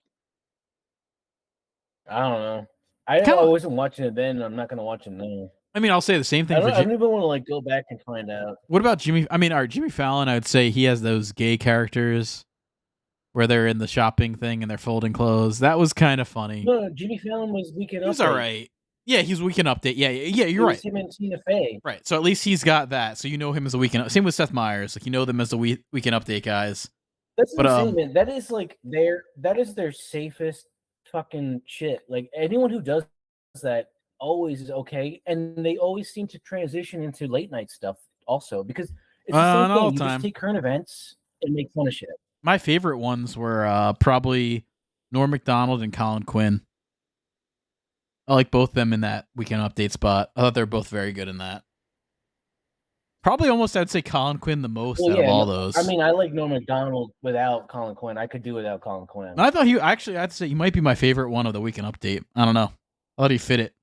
I don't know. I Kind of. wasn't watching it then. And I'm not gonna watch it now. I mean, I'll say the same I thing for don't. I don't even want to like go back and find out. What about Jimmy? I mean, our Jimmy Fallon, I would say he has those gay characters where they're in the shopping thing and they're folding clothes. That was kind of funny. No, Jimmy Fallon was Weekend He was Update. all right. Yeah, he's Weekend Update. Yeah, you're It right. was him and Tina Fey. Right. So at least he's got that. So you know him as a Weekend. Same with Seth Meyers. Like you know them as the Weekend Update guys. That's But what I'm saying, man. That is like their safest fucking shit. Like anyone who does that always is okay, and they always seem to transition into late night stuff also because it's the same not all thing. the You just time. take current events and make fun of shit. My favorite ones were probably Norm Macdonald and Colin Quinn. I like both them in that Weekend Update spot. I thought they're both very good in that. Probably almost I'd say Colin Quinn the most Well, out of yeah, all no, those. I mean, I like Norm Macdonald without Colin Quinn. I could do without Colin Quinn. And I thought he actually I'd say he might be my favorite one of the Weekend Update. I don't know. I thought he fit it.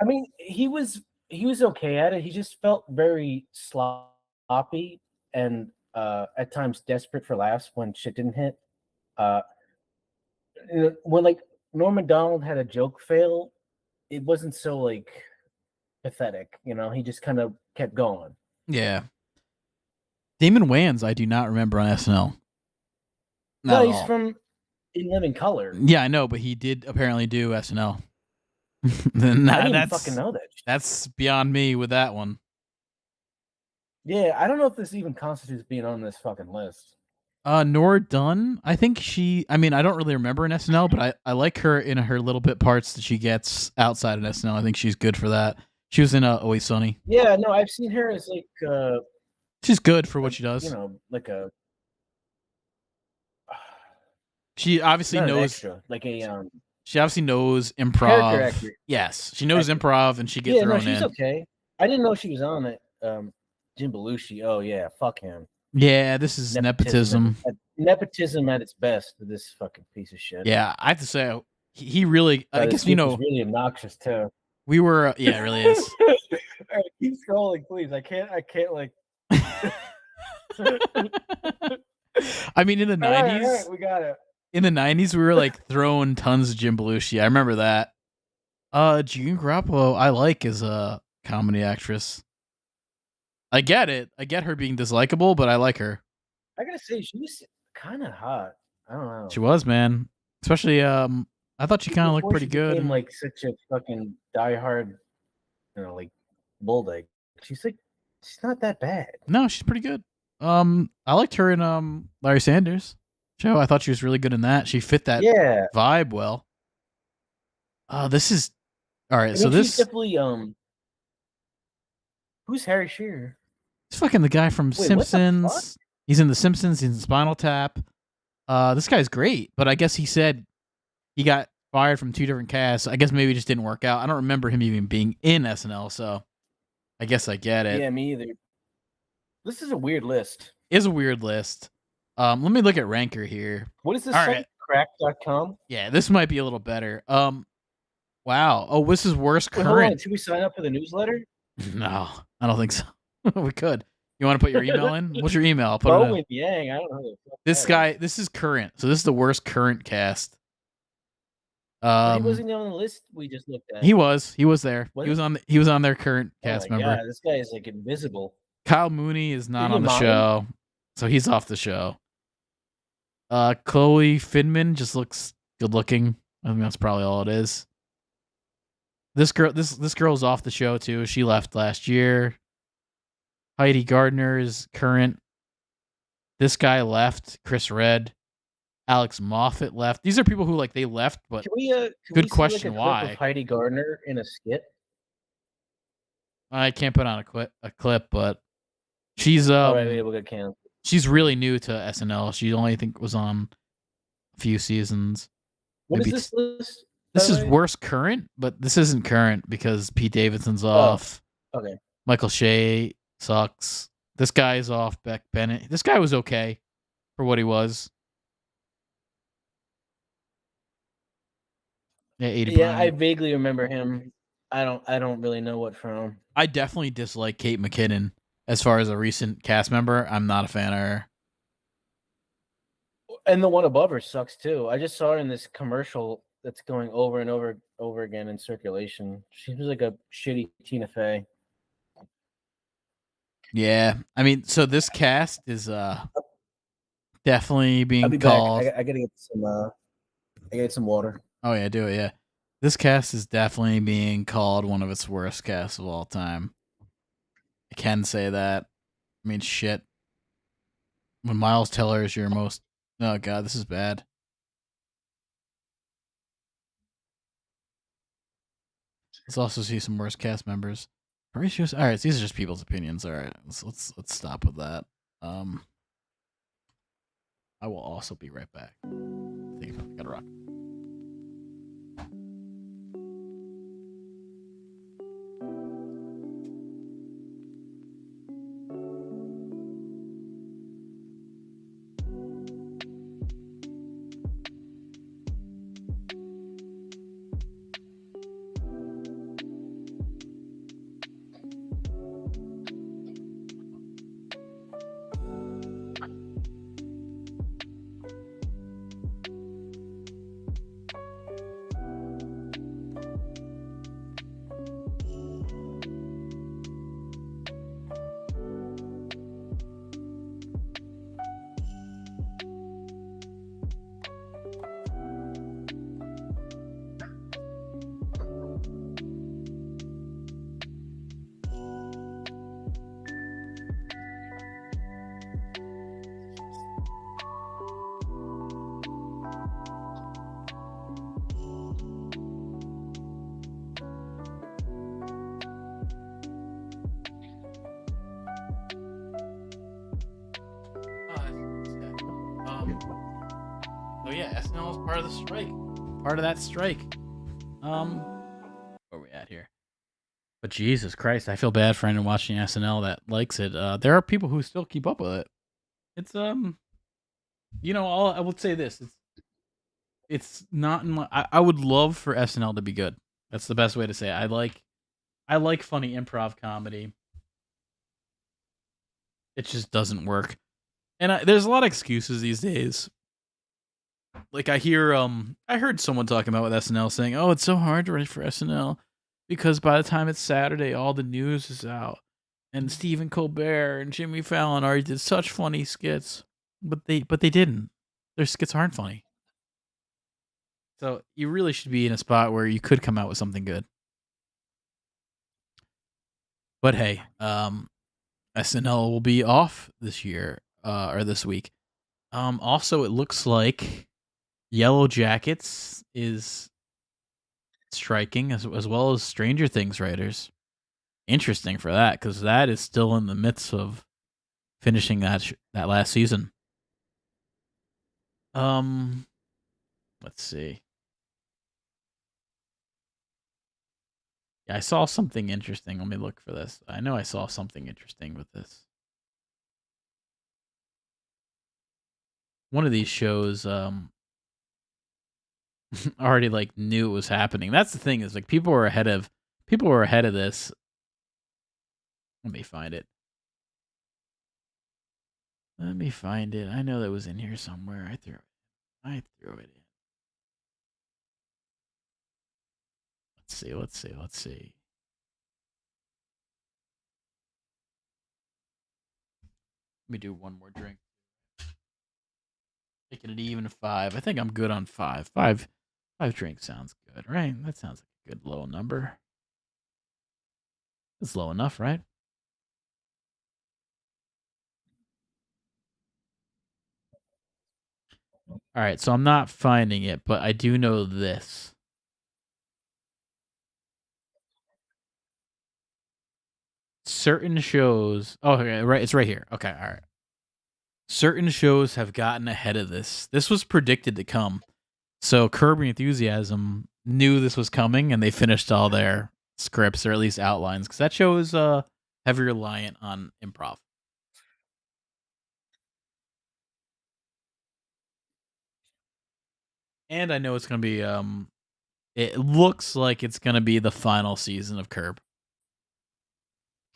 I mean, he was okay at it. He just felt very sloppy and at times desperate for laughs when shit didn't hit. Uh, when like Norm Macdonald had a joke fail, it wasn't so like pathetic. He just kind of kept going. Yeah. Damon Wayans, I do not remember on SNL. Not No, at he's all. from In Living Color. Yeah, I know, but he did apparently do SNL. I didn't even fucking know that. That's beyond me with that one. Yeah, I don't know if this even constitutes being on this fucking list. Nora Dunn, I think I mean, I don't really remember in SNL, but I like her in her little bit parts that she gets outside of SNL. I think she's good for that. She was in Always Sunny. Yeah, no, I've seen her as like She's good for what she does. like a She obviously not an knows extra, like a She obviously knows Character improv. actor. Yes, she knows Actor. improv, and she get Yeah, no, thrown she's in. okay. I didn't know she was on it. Jim Belushi. Oh yeah, fuck him. Yeah, this is nepotism. Nepotism at its best. This fucking piece of shit. Yeah, I have to say, he really. I This guess kid was really obnoxious too. we were. Yeah, it really is. All right, keep scrolling, please. I can't like. I mean, in the '90s, all right, we got it. In the '90s, we were like throwing tons of Jim Belushi. I remember that. Jean Garoppolo, I like as a comedy actress. I get it. I get her being dislikable, but I like her. I gotta say, she was kind of hot. I don't know. She was, man. Especially, I thought she kind of looked pretty good. Became like such a fucking diehard, like bulldog. She's not that bad. No, she's pretty good. I liked her in Larry Sanders show. I thought she was really good in that. She fit that vibe well. This is all right. So this she's definitely who's Harry Shearer? It's fucking the guy from Simpsons. He's in The Simpsons. He's in Spinal Tap. This guy's great, but I guess he said he got fired from 2 different casts. I guess maybe it just didn't work out. I don't remember him even being in SNL, so I guess I get it. Yeah, me either. This is a weird list. It is a weird list. Let me look at Ranker here. What is this site? Crack.com? Yeah, this might be a little better. Wow. Oh, this is worst current. Hold on. Should we sign up for the newsletter? No, I don't think so. We could. You want to put your email in? What's your email? I'll put it in. Yang. I don't know. This guy, this is current. So this is the worst current cast. He wasn't on the list we just looked at. He was there. What? He was on their current cast member. God, this guy is like invisible. Kyle Mooney is not on the show, so he's off the show. Chloe Finman just looks good looking. I think that's probably all it is. This girl's off the show too. She left last year. Heidi Gardner is current. This guy left. Chris Redd. Alex Moffat left. These are people who they left, but good question why. Heidi Gardner in a skit. I can't put on a clip, but she's we'll get canceled. She's really new to SNL. She only was on a few seasons. What is this list? This is worst current, but this isn't current because Pete Davidson's off. Okay. Michael Shea sucks. This guy's off. Beck Bennett. This guy was okay for what he was. Yeah, 80. Yeah, I vaguely remember him. I don't really know what from. I definitely dislike Kate McKinnon as far as a recent cast member. I'm not a fan of her. And the one above her sucks too. I just saw her in this commercial that's going over and over again in circulation. She was like a shitty Tina Fey. Yeah, I mean, so this cast is definitely being called. I gotta get some water. Oh yeah, do it. Yeah, this cast is definitely being called one of its worst casts of all time. I can say that. I mean, shit. When Miles Teller is your most. Oh god, this is bad. Let's also see some worst cast members. All right, these are just people's opinions. All right, let's stop with that. I will also be right back. I think I gotta rock. Oh yeah, SNL is part of the strike. part of that strike. Where are we at here? But Jesus Christ, I feel bad for anyone watching SNL that likes it. There are people who still keep up with it. It's I would say this. It's not in my. I would love for SNL to be good. That's the best way to say it. I like funny improv comedy. It just doesn't work. And there's a lot of excuses these days. Like I heard someone talking about with SNL saying, "Oh, it's so hard to write for SNL because by the time it's Saturday, all the news is out, and Stephen Colbert and Jimmy Fallon already did such funny skits, but they didn't. Their skits aren't funny. So you really should be in a spot where you could come out with something good. But hey, SNL will be off this year or this week. Also, it looks like Yellow Jackets is striking as well as Stranger Things writers. Interesting for that because that is still in the midst of finishing that last season. Um, let's see. Yeah, I saw something interesting. Let me look for this. I know I saw something interesting with this. One of these shows already like knew it was happening. That's the thing is like people were ahead of this. Let me find it. Let me find it. I know that was in here somewhere. I threw it in. Let's see. Let me do one more drink. Making it even 5. I think I'm good on 5. Five drinks sounds good, right? That sounds like a good low number. It's low enough, right? All right, so I'm not finding it, but I do know this. Certain shows. Oh, okay, right. It's right here. Okay, all right. Certain shows have gotten ahead of this. This was predicted to come. So Curb Your Enthusiasm knew this was coming, and they finished all their scripts or at least outlines because that show is heavy reliant on improv. And I know it's gonna be. It looks like it's gonna be the final season of Curb.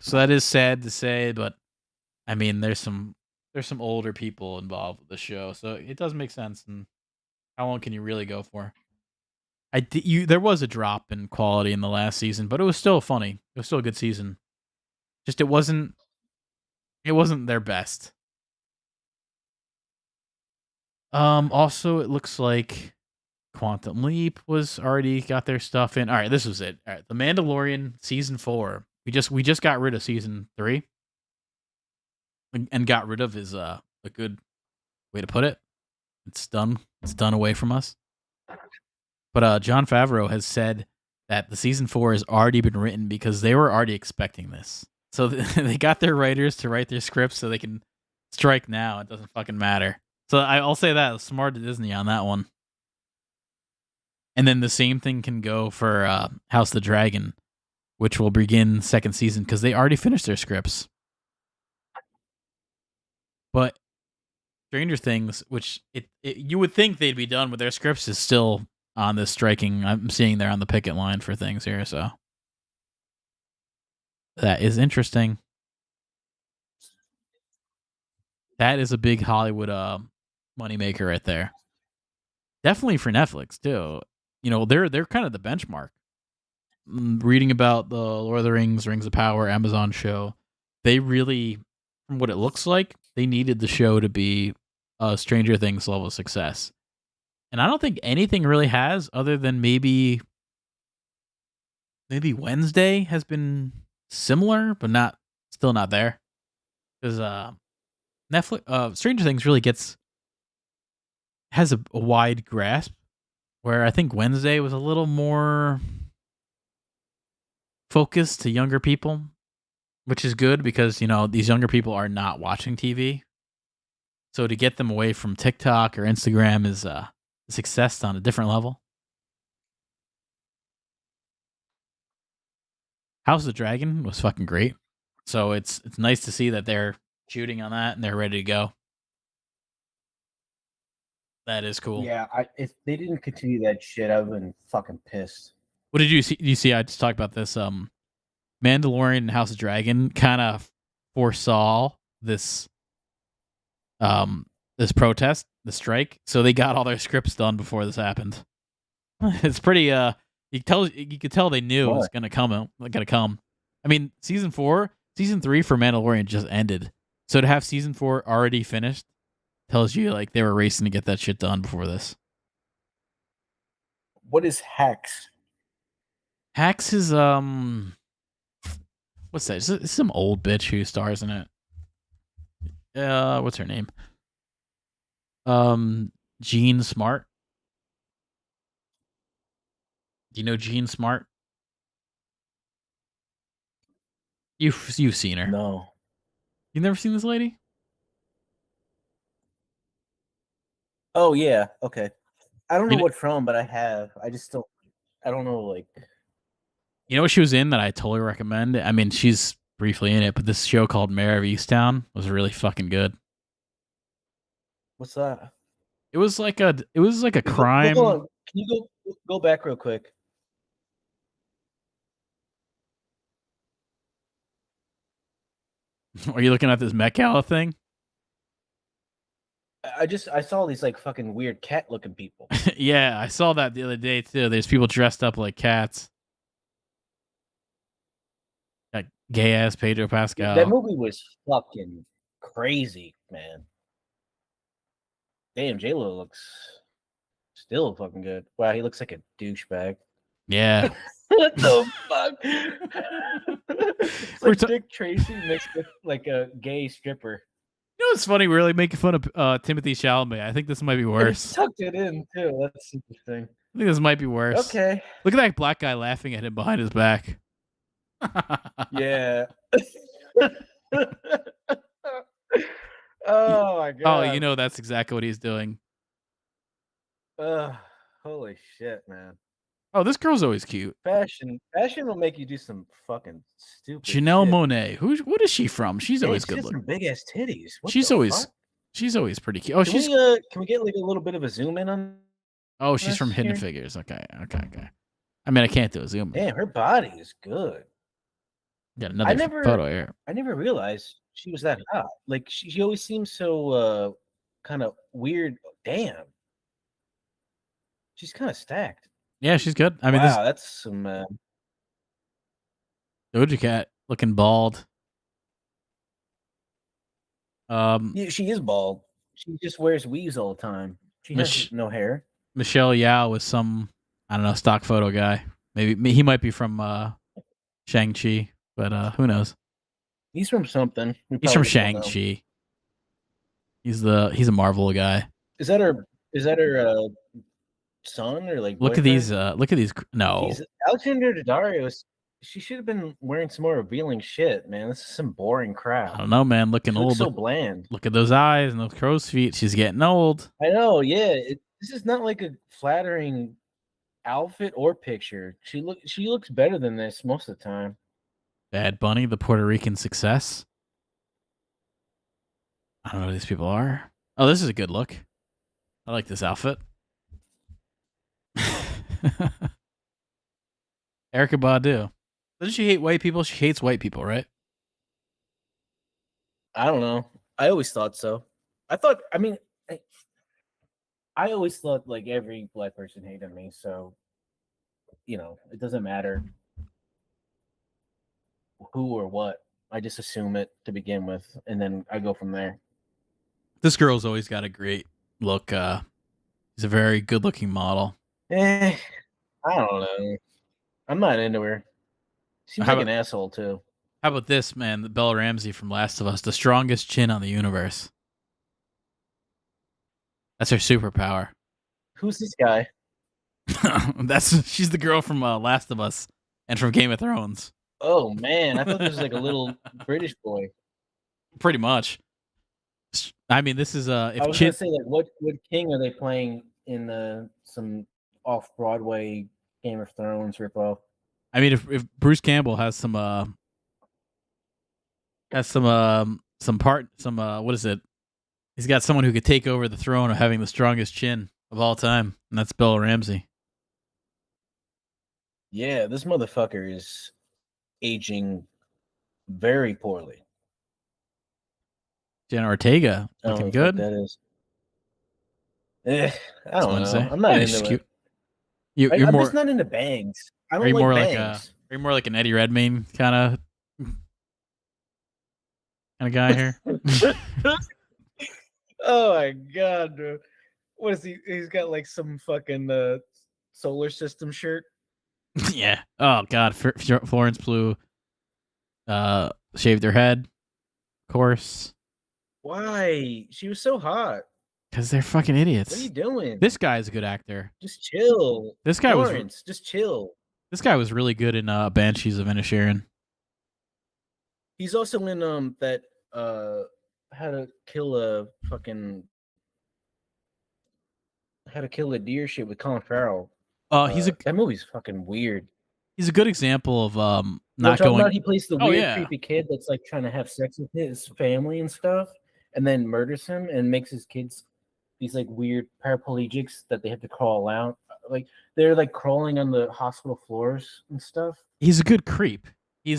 So that is sad to say, but I mean, there's some older people involved with the show, so it does make sense. And how long can you really go for? There was a drop in quality in the last season, but it was still funny. It was still a good season. Just it wasn't their best. Also it looks like Quantum Leap was already got their stuff in. All right, this was it. All right, The Mandalorian season 4. We just got rid of season 3 and got rid of is a good way to put it. It's done. It's done away from us. But John Favreau has said that the season 4 has already been written because they were already expecting this. So they got their writers to write their scripts so they can strike now. It doesn't fucking matter. So I'll say that smart to Disney on that one. And then the same thing can go for House of the Dragon, which will begin second season because they already finished their scripts. But Stranger Things, which you would think they'd be done with their scripts, is still on this striking. I'm seeing they're on the picket line for things here, so that is interesting. That is a big Hollywood moneymaker right there. Definitely for Netflix too. They're kind of the benchmark. Reading about the Lord of the Rings, Rings of Power, Amazon show, they really, from what it looks like, they needed the show to be a Stranger Things level of success. And I don't think anything really has, other than maybe Wednesday has been similar, but still not there. Because Netflix, Stranger Things really has a wide grasp, where I think Wednesday was a little more focused to younger people, which is good because these younger people are not watching TV. So to get them away from TikTok or Instagram is a success on a different level. House of the Dragon was fucking great. So it's nice to see that they're shooting on that and they're ready to go. That is cool. Yeah, if they didn't continue that shit, I've been fucking pissed. What did you see? You see, I just talked about this. Mandalorian and House of Dragon kind of foresaw this protest, the strike, so they got all their scripts done before this happened. It's pretty you could tell they knew it Why? was gonna come. I mean, season 3 for Mandalorian just ended. So to have season 4 already finished tells you like they were racing to get that shit done before this. What is Hex? Hax is what's that? It's some old bitch who stars in it. What's her name? Jean Smart. Do you know Jean Smart? You've seen her. No. You've never seen this lady? Oh yeah. Okay. I don't know You know, what from, but I have. I just don't. I don't know. Like, you know what she was in that I totally recommend? I mean, she's briefly in it, but this show called Mayor of Easttown was really fucking good. what's that? It was like a Hold crime. on. Can you go back real quick? Are you looking at this Met Gala thing? I saw these like fucking weird cat looking people. Yeah, I saw that the other day too. There's people dressed up like cats. Like gay ass Pedro That Pascal. movie was fucking crazy, man. Damn, J-Lo looks still fucking good. Wow, he looks like a douchebag. Yeah. What the fuck? It's We're like ta- Dick Tracy mixed with like a gay stripper. You know what's funny? We're like making fun of Timothy Chalamet. I think this might be And he worse. tucked it in too. That's interesting. I think this might be worse. Okay. Look at that black guy laughing at him behind his back. Yeah. Oh my Oh, you god. know that's exactly what he's doing. Ugh, holy shit, man. Oh, this girl's always cute. Fashion will make you do some fucking stupid Janelle shit. Monáe. What is she from? She's Damn, always she's good got some looking. big ass titties. What She's the always fuck? she's always pretty cute. Oh, Can we get like a little bit of a zoom in on she's from this Hidden here? Figures. Okay. I mean, I can't do a zoom in. Damn, her body is good. Got I another never photo here. I never realized she was that hot. Like she always seems so kind of weird. Damn. She's kind of stacked. Yeah, she's good. I mean, this Wow, that's some Doja Cat looking bald. yeah, she is bald. She just wears weaves all the time. She has Mich- no hair. Michelle Yao was some, I don't know, stock photo guy. Maybe he might be from Shang-Chi, but who knows? He's from something. We He's from probably just don't know. Shang-Chi. He's a Marvel guy. Is that her son or like Look at boyfriend? these. No. Jeez, Alexander Daddario she should have been wearing some more revealing shit, man. This is some boring crap. I don't know, man. Looking She looks old. so bland. Look at those eyes and those crow's feet. She's getting old. I know, yeah. This is not like a flattering outfit or picture. She looks better than this most of the time. Bad Bunny, the Puerto Rican success. I don't know who these people are. Oh, this is a good look. I like this outfit. Erica Badu. Doesn't she hate white people? She hates white people, right? I don't know. I always thought so. I mean, I always thought like every black person hated me, so it doesn't matter who or what. I just assume it to begin with, and then I go from there. This girl's always got a great look. She's a very good-looking model. I don't know. I'm not into her. Seems How like about, an asshole too. how about this, man? Bella Ramsey from Last of Us, the strongest chin on the universe. That's her superpower. Who's this guy? She's the girl from Last of Us and from Game of Thrones. Oh man, I thought this was like a little British boy. Pretty much. I mean, this is I was gonna say like what king are they playing in some off Broadway Game of Thrones ripoff? I mean, if Bruce Campbell has some what is it? He's got someone who could take over the throne of having the strongest chin of all time, and that's Bella Ramsey. Yeah, this motherfucker is aging very poorly. Jenna Ortega I don't know looking what the fuck good. that is. I It's don't know. Wednesday. I'm not Yeah, she's into it. cute. You're I'm just more. not into bangs. I Are don't you like more like bangs. an Eddie Redmayne kind of guy here? Oh my god, bro. What is he? He's got like some fucking solar system shirt. Yeah. Oh God, Florence Pugh shaved her head, of course, Why? She was so hot. because they're fucking What are you idiots. doing? This guy's a good actor. Just chill. This guy was Florence, just chill. this guy was really good in Banshees of Inisherin. He's also in that how to kill a fucking how to kill a deer shit with Colin Farrell. He's That movie's fucking weird. a good example of You know what I'm not talking going. about? He plays the Oh weird, yeah, creepy kid that's like trying to have sex with his family and stuff, and then murders him and makes his kids these like weird paraplegics that they have to crawl out. Like they're like crawling on the hospital floors and stuff. he's a good creep. He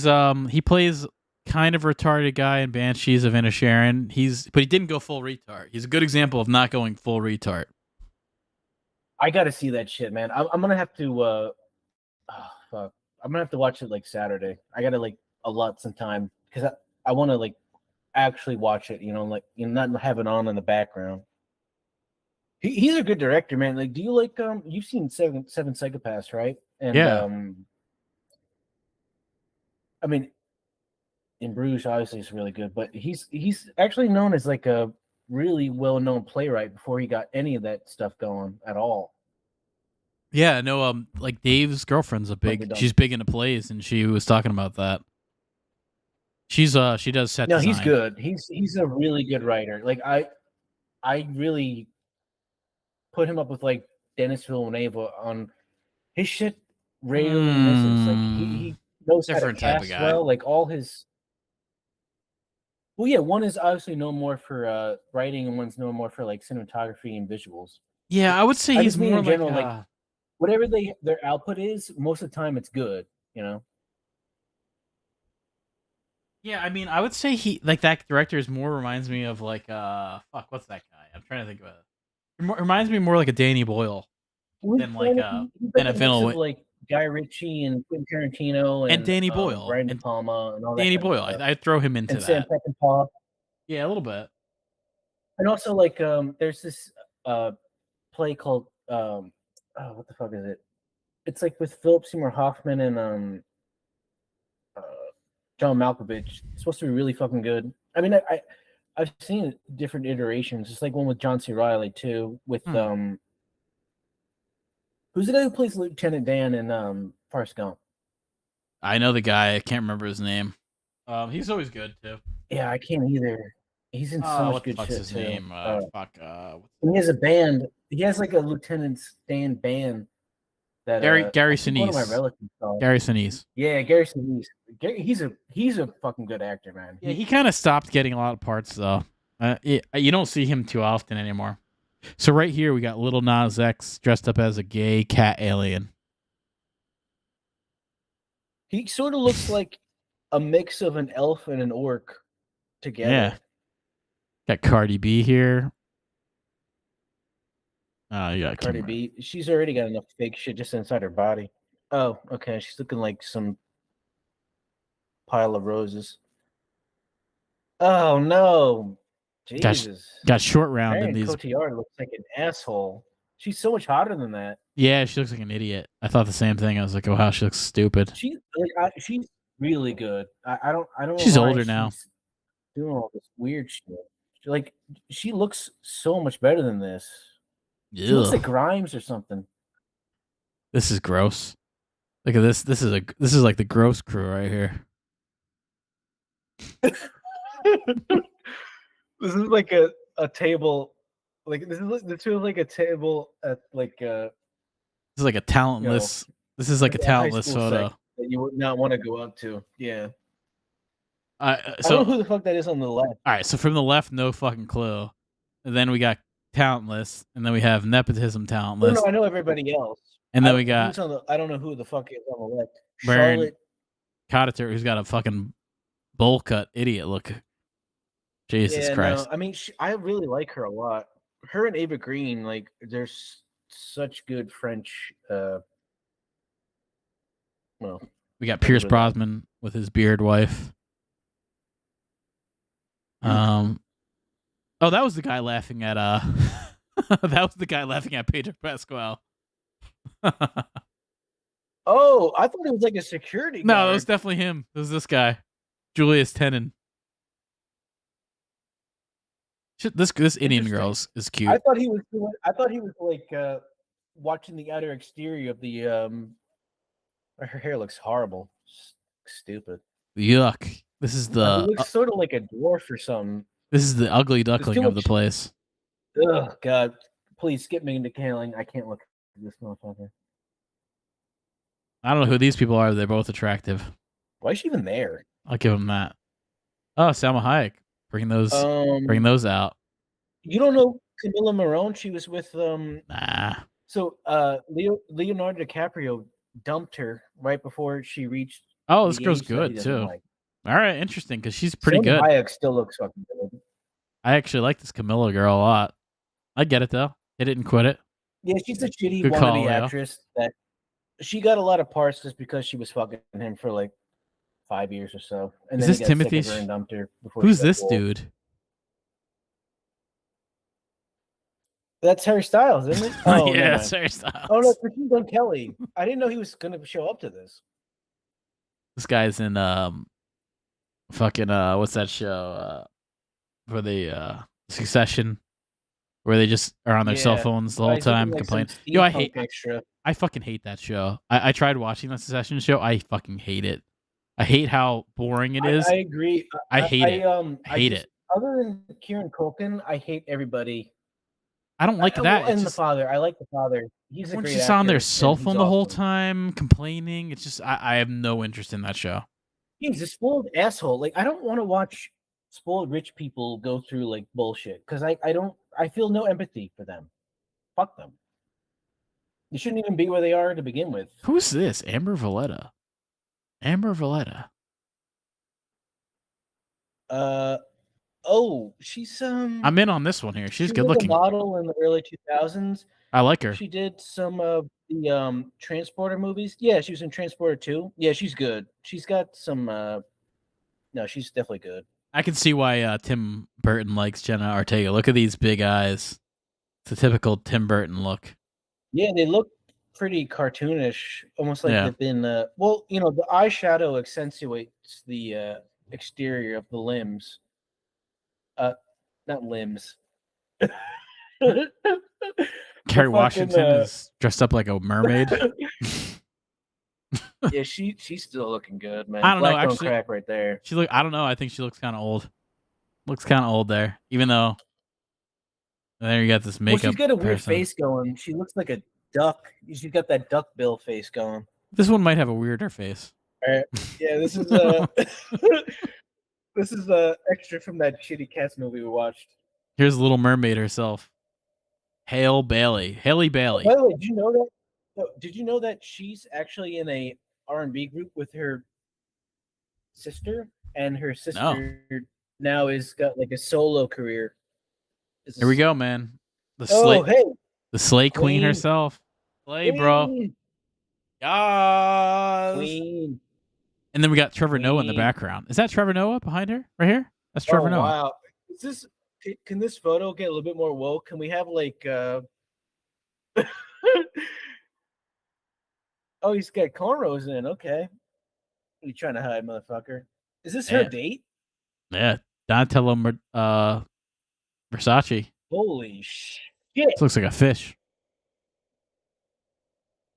plays kind of retarded guy in Banshees of Inisherin. But he didn't go full retard. He's a good example of not going full retard. I gotta see that shit, man. I'm gonna have to. Fuck. I'm gonna have to watch it like Saturday. I gotta like allot some time because I want to like actually watch it. Like not have it on in the background. He's a good director, man. Like, do you like You've seen Seven Psychopaths, right? And Yeah, I mean, in Bruges, obviously, is really good, but he's actually known as like a really well known playwright before he got any of that stuff going at all. yeah. No, like Dave's girlfriend's she's big into plays, and she was talking about that. She does set No, he's design. good. He's a really good writer. Like I really put him up with like Dennis Villeneuve on his shit. Rarely misses. Like he knows how to Different type of cast guy. well. Like all his. Well, yeah, one is obviously known more for writing, and one's known more for like cinematography and visuals. Yeah, I would say I he's just mean more in like general, like whatever their output is, most of the time it's good. You know. yeah, I mean, I would say he like that director is more reminds me of like fuck, what's that guy? I'm trying to think of it. Reminds me more like a Danny Boyle than like He's than like a a mix of Villain like Guy Ritchie and Quentin Tarantino and and Danny Boyle Brian De and Palma and all that Danny kind of Boyle. stuff. I'd throw him into And Sam that. Peckinpah. Yeah, a little bit. And also like there's this play called what the fuck is it? It's like with Philip Seymour Hoffman and uh, John Malkovich. It's supposed to be really fucking good. I mean, I've seen different iterations. It's like one with John C. Reilly too. With who's the guy who plays Lieutenant Dan in Forrest Gump? I know the guy. I can't remember his name. He's always good too. Yeah, I can't either. He's in so much What the good fuck's shit his too. name? And he has a band. He has like a Lieutenant Dan band that Gary I think one of my Sinise. relatives saw. Gary Sinise. Yeah, Gary Sinise. He's a fucking good actor, man. Yeah, he kind of stopped getting a lot of parts though. You don't see him too often anymore. So right here we got Little Nas X dressed up as a gay cat alien. He sort of looks like a mix of an elf and an orc together. Yeah. Got Cardi B here. Oh, yeah, Cardi B. She's already got enough fake shit just inside her body. Oh, okay. She's looking like some pile of roses. Oh no. Jesus. Got short round in Marion these. Cotillard looks like an asshole. She's so much hotter than that. Yeah, she looks like an idiot. I thought the same thing. I was like, oh wow, she looks stupid. She's really good. I don't know. She's why older now. Doing all this weird shit. Like she looks so much better than this. She looks like Grimes or something. This is gross. Look at this. This is like the gross crew right here. This is like a table. Like this feels like a table at like This is like a talentless. This is like a talentless photo. that you would not want to go up to. Yeah. I So don't know who the fuck that is on the left. all right, so from the left, no fucking clue. And then we got talentless, and then we have nepotism No, talentless, I know everybody else. and then we got I don't know who the fuck is on the left. Baron Charlotte. Cottator, who's got a fucking bowl cut idiot look. Jesus Yeah, no. Christ. I mean, I really like her a lot. Her and Ava Green, like, there's such good French. Well, We got I'll leave Pierce it at that. Brosnan with his beard wife. Oh, that was the guy laughing at that was the guy laughing at Pedro Pascal. Oh, I thought it was like a security No, guard. that was definitely him. It was this guy, Julius Tenen. This Indian girl is cute. I thought he was like watching the outer exterior of the her hair looks horrible. Stupid. Yuck. This is He the looks sort of like a dwarf or something. this is the ugly duckling of the much- place. Oh God. Please skip me into Kaling. I can't look at this motherfucker. I don't know who these people are. They're both attractive. Why is she even there? I'll give them that. Oh, Salma Hayek. Bring those out. You don't know Camilla Morone? She was with Nah. So Leonardo DiCaprio dumped her right before she reached. Oh, this girl's good too. Like. All right, interesting, because she's pretty Salma good. Hayek still looks fucking good. I actually like this Camilla girl a lot. I get it though. Hit it and quit it. Yeah, she's a shitty Good wannabe call, Leo. actress that she got a lot of parts just because she was fucking him for like 5 years or so. And Is then this he got Timothy? sick of her and dumped her before Who's she got this old. dude? That's Harry Styles, isn't it? Oh, yeah, never that's mind. Harry Styles. Oh, no, it's Machine Gun Kelly. I didn't know he was going to show up to this. This guy's in fucking what's that show? For the Succession, where they just are on their cell phones the whole time complaining. Yo, I fucking hate that show. I tried watching the Succession show. I fucking hate it. I hate how boring it is. I agree. I hate it. I hate it. Other than Kieran Culkin, I hate everybody. I don't like that. And the father. I like the father. He's a great just actor, on their cell phone the whole awesome. time complaining. It's just I have no interest in that show. He's a spoiled asshole. Like, I don't want to watch spoiled rich people go through like bullshit because I feel no empathy for them. Fuck them. They shouldn't even be where they are to begin with. Who's this? Amber Valletta. Amber Valletta. Oh, she's I'm in on this one here. She's good was looking. a model in the early 2000s. I like her. She did some of the Transporter movies. Yeah, she was in Transporter 2. Yeah, she's good. She's got some no, she's definitely good. I can see why Tim Burton likes Jenna Ortega. Look at these big eyes. It's a typical Tim Burton look. Yeah, they look pretty cartoonish, almost like they've been well, you know, the eyeshadow accentuates the exterior of the limbs. Not limbs. Carrie Washington is dressed up like a mermaid. Yeah, she's still looking good, man. I don't know. Actually, crack right there. I don't know. I think she looks kind of old. Looks kind of old there, even though. And there you got this makeup. Well, she's got a weird person. face going. She looks like a duck. She's got that duck bill face going. This one might have a weirder face. All right. Yeah, this is this is extra from that shitty Cats movie we watched. Here's Little Mermaid herself, Halle Bailey. By the way, did you know that? Did you know that she's actually in a R&B group with her sister, and her sister now is got like a solo career. Here we go, man. The Slay Queen herself. Slay, bro. Yes. Queen. And then we got Trevor Noah in the background. Is that Trevor Noah behind her? Right here? That's Trevor Noah. Wow. Is this? Can this photo get a little bit more woke? Can we have like? Oh, he's got cornrows in. Okay. What are you trying to hide, motherfucker? Is this her date? Yeah, Donatello Versace. Holy shit! This looks like a fish.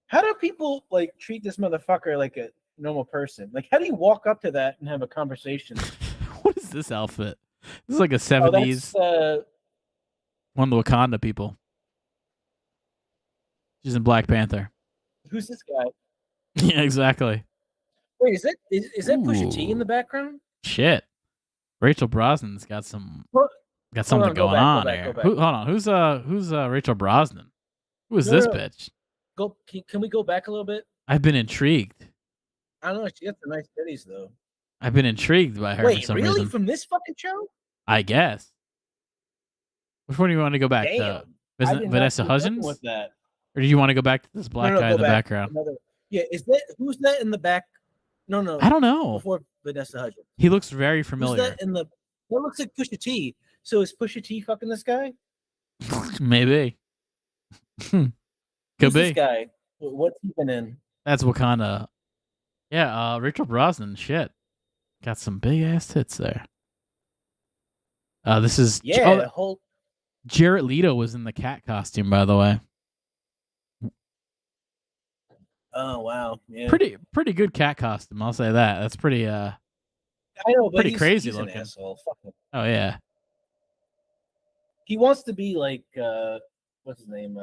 How do people like treat this motherfucker like a normal person? Like, how do you walk up to that and have a conversation? What is this outfit? This is like a 70s. One of the Wakanda people. She's in Black Panther. Who's this guy? Yeah, exactly. Wait, is that Pusha T in the Ooh, background? shit. Rachel Brosnan's Hold, got hold something on, go going back, go on back, go here. back. Hold on, who's Rachel Brosnan? Who is No, no, this no. bitch? Go. Can we go back a little bit? I've been intrigued. I don't know. She got some nice titties though. I've been intrigued by her for Wait, some really? reason. From this fucking show? I guess. Which one do you want to go back to? Damn, I did not Vanessa see nothing with Hudgens, that. or do you want to go back to this No, black no, guy in go the back. background? Another. Yeah, is that who's that in the back? No, I no, don't know. before Vanessa Hudgens. He looks very Who's that familiar. in the? That looks like Pusha T. So is Pusha T fucking this guy? Maybe. Could Who's this be. guy? What's he been in? That's Wakanda. Yeah, Rachel Brosnan. Shit, got some big ass tits there. This is Yeah, whole. Jared Leto was in the cat costume, by the way. Oh wow, yeah. Pretty good cat costume. I'll say that. That's I know, but pretty he's crazy an looking. asshole. Fuck him. Oh yeah, He wants to be like what's his name?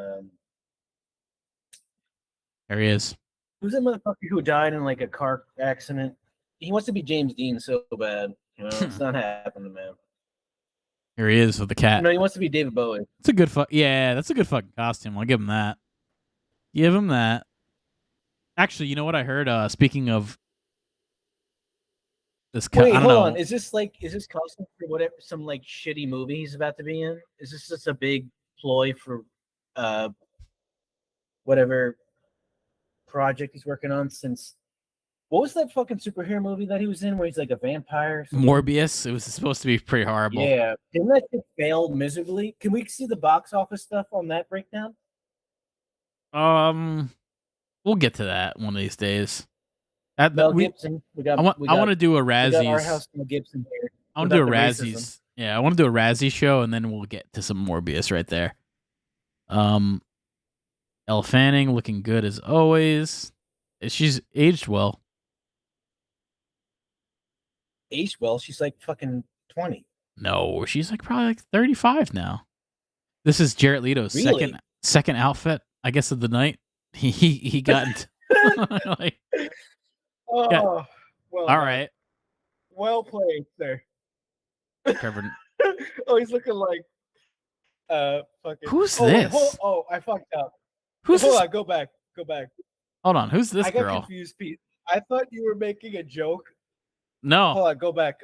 there he is. Who's that motherfucker who died in like a car accident? He wants to be James Dean so bad. You know, it's not happening, man. Here he is with the cat. No, he wants to be David Bowie. It's a good yeah, that's a good fucking costume. I'll give him that. Give him that. Actually, you know what I heard? Speaking of this, Wait, I don't hold on. know. Is this costume for whatever some like shitty movie he's about to be in? Is this just a big ploy for uh whatever project he's working on since what was that fucking superhero movie that he was in where he's like a vampire or something? Morbius. It was supposed to be pretty horrible. Yeah. Didn't that shit fail miserably? Can we see the box office stuff on that breakdown? We'll get to that one of these days. Mel Gibson. I want to do a we got our Razzies. house Mel Gibson here. I want to do a Without the racism. Razzies. Yeah, I want to do a Razzie show, and then we'll get to some Morbius right there. Elle Fanning looking good as always. She's aged well. Aged well, she's like fucking 20. No, she's like probably like 35 now. This is Jared Leto's Really? second outfit, I guess, of the night. He got into, like, Oh, yeah. well All done. right. Well played, sir. Trevor. Oh, he's looking like fucking. Who's Wait, this? I fucked up. Who's Hold this? on, go back. Hold on, who's this I got girl? confused, Pete. I thought you were making a joke. No, Hold on, go back.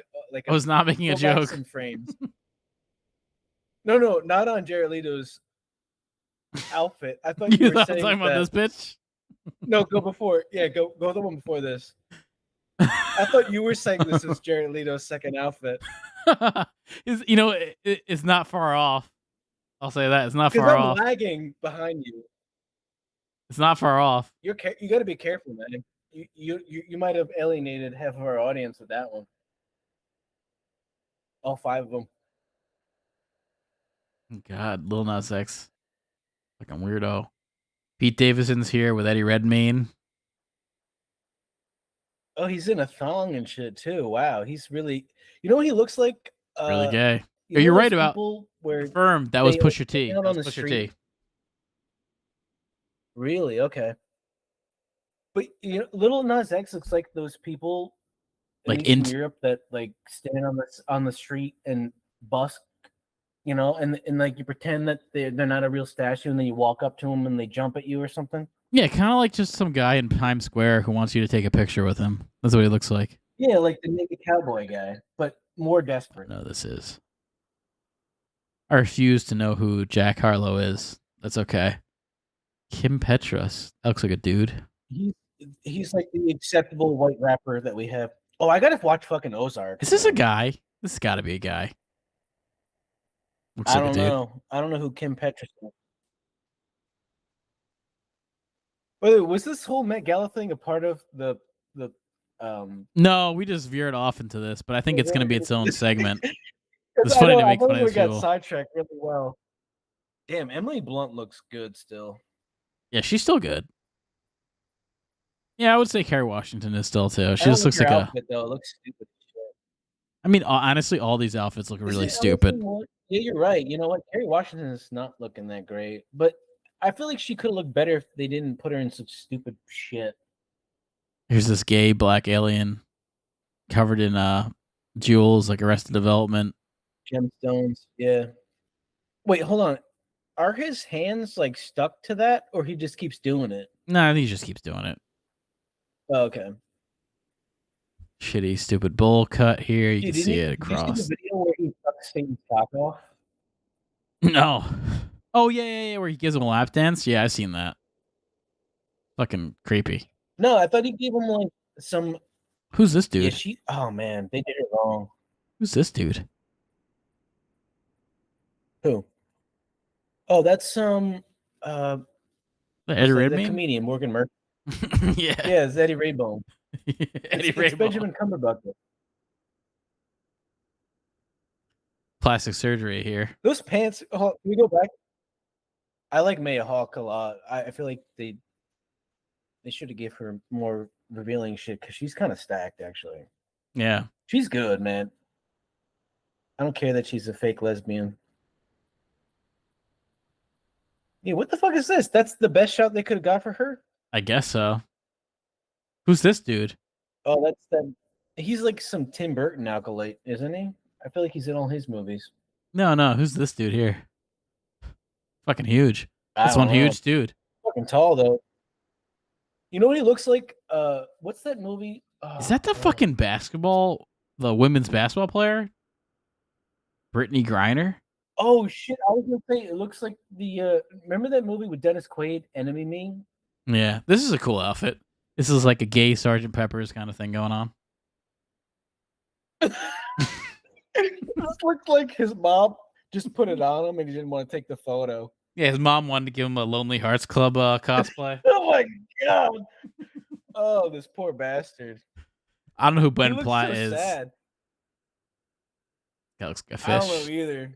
I was not making a go back joke. some frames. No, not on Jared Leto's outfit. I thought you You were thought saying talking about this bitch? No, go before. Yeah, go the one before this. I thought you were saying this is Jared Leto's second outfit. It's not far off. I'll say that it's not Because far I'm off. lagging behind you. It's not far off. You got to be careful, man. You might have alienated half of our audience with that one. All 5 of them. God, Lil Nas X, fucking weirdo. Pete Davidson's here with Eddie Redmayne. Oh, he's in a thong and shit too. Wow, he's really. You know what he looks like? Really gay. You're right about. where Confirmed. That was they Pusha T. out That on was the Pusha street. T. Really? Okay. But Little Nas X looks like those people Like in Europe that like stand on the street and busk, and like you pretend that they're not a real statue, and then you walk up to them and they jump at you or something. Yeah, kind of like just some guy in Times Square who wants you to take a picture with him. That's what he looks like. Yeah, like the naked cowboy guy, but more desperate. No, this is. I refuse to know who Jack Harlow is. That's okay. Kim Petras. That looks like a dude. He's like the acceptable white rapper that we have. Oh, I gotta watch fucking Ozark. Is this a guy? This has got to be a guy. Looks I like don't a dude. know. I don't know who Kim Petras is. By the way, was this whole Met Gala thing a part of the No, we just veered off into this, but I think it's going to be its own segment. It's I funny know, to make I fun of we these got people. sidetracked really well. Damn, Emily Blunt looks good still. Yeah, she's still good. Yeah, I would say Kerry Washington is still too. She just looks like outfit, though. It looks stupid. I mean, honestly, all these outfits look really stupid. Yeah, you're right. You know what? Kerry Washington is not looking that great, but I feel like she could have looked better if they didn't put her in such stupid shit. Here's this gay black alien covered in jewels, like Arrested Development. Gemstones. Yeah. Wait, hold on. Are his hands like stuck to that, or he just keeps doing it? No, I think he just keeps doing it. Oh, okay. Shitty, stupid bowl cut here. You Dude, can see it did you see the across. video where he sucks Satan's cock off? No. Oh yeah, where he gives him a lap dance. Yeah, I've seen that. Fucking creepy. No, I thought he gave him like some. Who's this Yeah, dude? Oh man, they did it wrong. Who's this dude? Who? Oh, that's some. Eddie What's that? The Redmayne? comedian Morgan Murphy. Yeah. Yeah, it's Eddie Raybone. Eddie It's Raybone. Benjamin Cumberbatch. Plastic surgery here. Those pants. Oh, can we go back? I like Maya Hawke a lot. I feel like they should have gave her more revealing shit because she's kind of stacked actually. Yeah. She's good, man. I don't care that she's a fake lesbian. Yeah, what the fuck is this? That's the best shot they could have got for her? I guess so. Who's this dude? Oh, that's that. He's like some Tim Burton acolyte, isn't he? I feel like he's in all his movies. No. Who's this dude here? Fucking huge. I That's don't one know. huge dude. Fucking tall though. You know what he looks like? What's that movie? Is that the fucking the women's basketball player? Brittany Griner? Oh shit! I was gonna say it looks like the. Remember that movie with Dennis Quaid, Enemy Me? Yeah. This is a cool outfit. This is like a gay Sergeant Pepper's kind of thing going on. This looks like his mom just put it on him and he didn't want to take the photo. Yeah, his mom wanted to give him a Lonely Hearts Club cosplay. Oh my god! Oh, this poor bastard. I don't know who He Ben looks Platt so is. sad. That looks like a I don't know fish. either.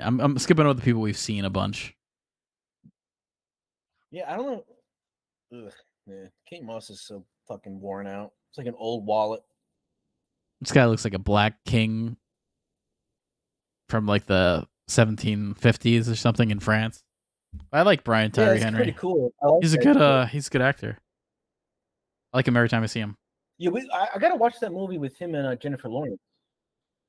I'm skipping over the people we've seen a bunch. Yeah, I don't know. Ugh, man. Kate Moss is so fucking worn out. It's like an old wallet. This guy looks like a black king from like the 1750s or something in France. I like Brian Yeah, Tyree it's Henry. pretty cool. I like He's a that good shit. he's a good actor. I like him every time I see him. Yeah, I gotta watch that movie with him and Jennifer Lawrence.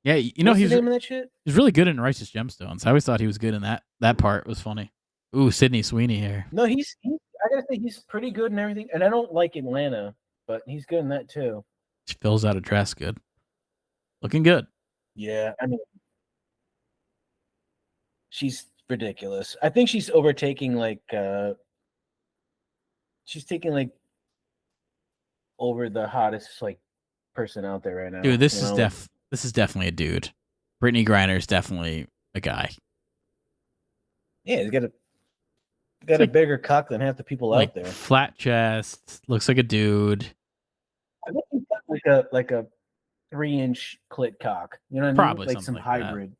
Yeah, you know What's the name of that shit? he's really good in Righteous Gemstones. I always thought he was good in that part. Was funny. Ooh, Sydney Sweeney here. No, he's I gotta say he's pretty good in everything. And I don't like Atlanta, but he's good in that too. She fills out a dress good. Looking good. Yeah, I mean, she's ridiculous. I think she's overtaking like she's taking like over the hottest like person out there right now. Dude, this is definitely a dude. Brittany Griner is definitely a guy. Yeah, he's got a bigger cock than half the people out there. Flat chest, looks like a dude. I think he's got like a 3-inch clit cock. You know what I mean? Probably Like something some like hybrid. that.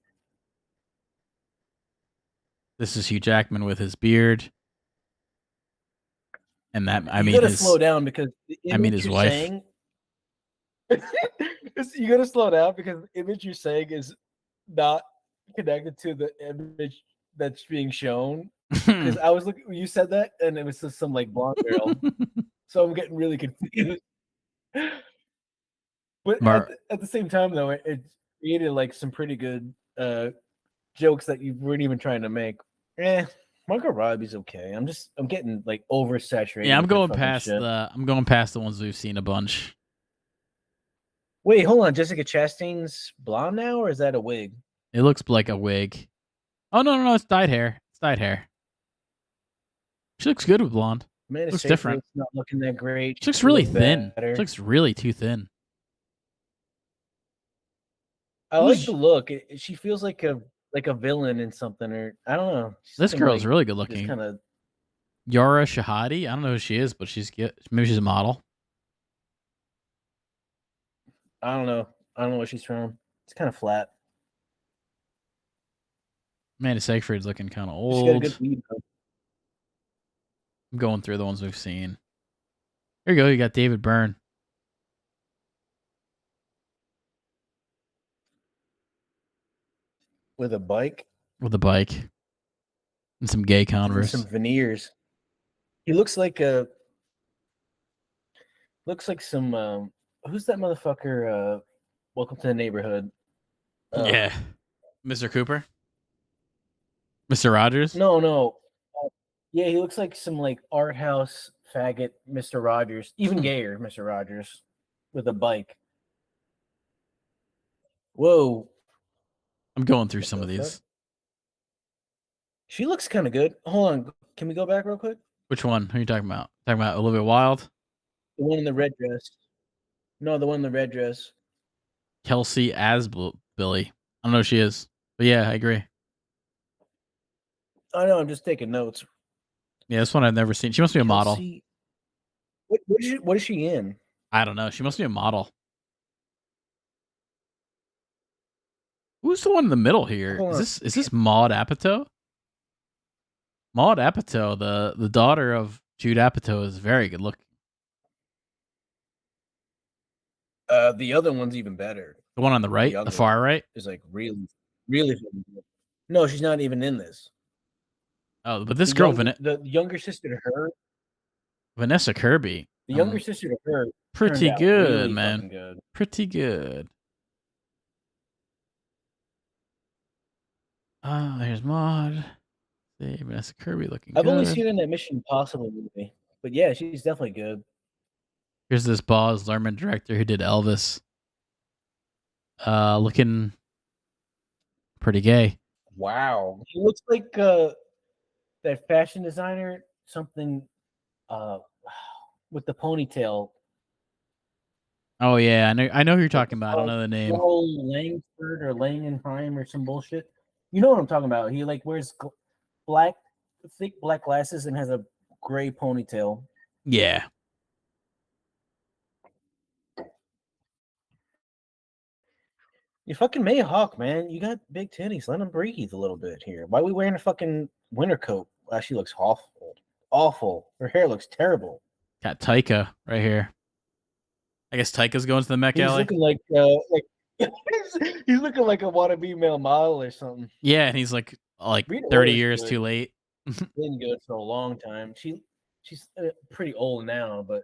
This is Hugh Jackman with his beard. And that You gotta slow down because his wife. saying, you gotta slow down because the image you're saying is not connected to the image that's being shown. Because I was looking, you said that, and it was just some like blonde girl. So I'm getting really confused. But at the same time, though, it created like some pretty good jokes that you weren't even trying to make. Margot Robbie's okay. I'm getting like oversaturated. Yeah, I'm going past the ones we've seen a bunch. Wait, hold on. Jessica Chastain's blonde now, or is that a wig? It looks like a wig. Oh no, it's dyed hair. It's dyed hair. She looks good with blonde. Amanda Looks different. Not looking that great. She looks really thin. Better. She looks really too thin. I like the look. She feels like a villain in something, or I don't know. This girl's really good looking. Kinda... Yara Shahadi. I don't know who she is, but she's good. Maybe she's a model. I don't know where she's from. It's kind of flat. Amanda Seyfried's looking kind of old. She's got a good lead, though. I'm going through the ones we've seen. Here you go. You got David Byrne. With a bike? With a bike. And some gay Converse. And some veneers. He looks like a some who's that motherfucker? Welcome to the Neighborhood. Ugh. Yeah, Mr. Cooper, Mr. Rogers. No, no. Yeah, he looks like some like art house faggot Mr. Rogers, even gayer Mr. Rogers with a bike. Whoa. I'm going through What some the of fuck? these. She looks kind of good. Hold on. Can we go back real quick? Which one? Who are you talking about? Talking about Olivia Wilde, The one in the red dress. No, the one in the red dress. Kelsey Billy. I don't know who she is, but yeah, I agree. I know, I'm just taking notes. Yeah, this one I've never seen. She must be a model. Kelsey. What is she in? I don't know. She must be a model. Who's the one in the middle here? Hold on. Is this Maud Apatow? Maud Apatow, the daughter of Jude Apatow, is very good looking. The other one's even better. The one on the right, the younger far right. is like really, really fucking good. No, she's not even in this. Oh, but this girl, The younger sister to her, Vanessa Kirby, the younger sister to her turned pretty out good, really man. fucking good. Pretty good. There's Maud. See, Vanessa Kirby looking I've only good. seen her in that Mission Impossible movie, but yeah, she's definitely good. Here's this Baz Luhrmann director who did Elvis. Looking pretty gay. Wow, he looks like that fashion designer, something uh, with the ponytail. Oh yeah, I know who you're Like talking about. I don't know the name. Carl Langford or Langenheim or some bullshit. You know what I'm talking about? He like wears black, thick black glasses and has a gray ponytail. Yeah. You fucking May Hawk, man. You got big titties. Let them breathe a little bit here. Why are we wearing a fucking winter coat? Wow, she looks awful. Awful. Her hair looks terrible. Got Taika right here. I guess Taika's going to the Met He's Gala. looking like he's looking like a wannabe male model or something. Yeah, and he's like Rita 30 Ora's years good. too late. Been good for a long time. She's pretty old now, but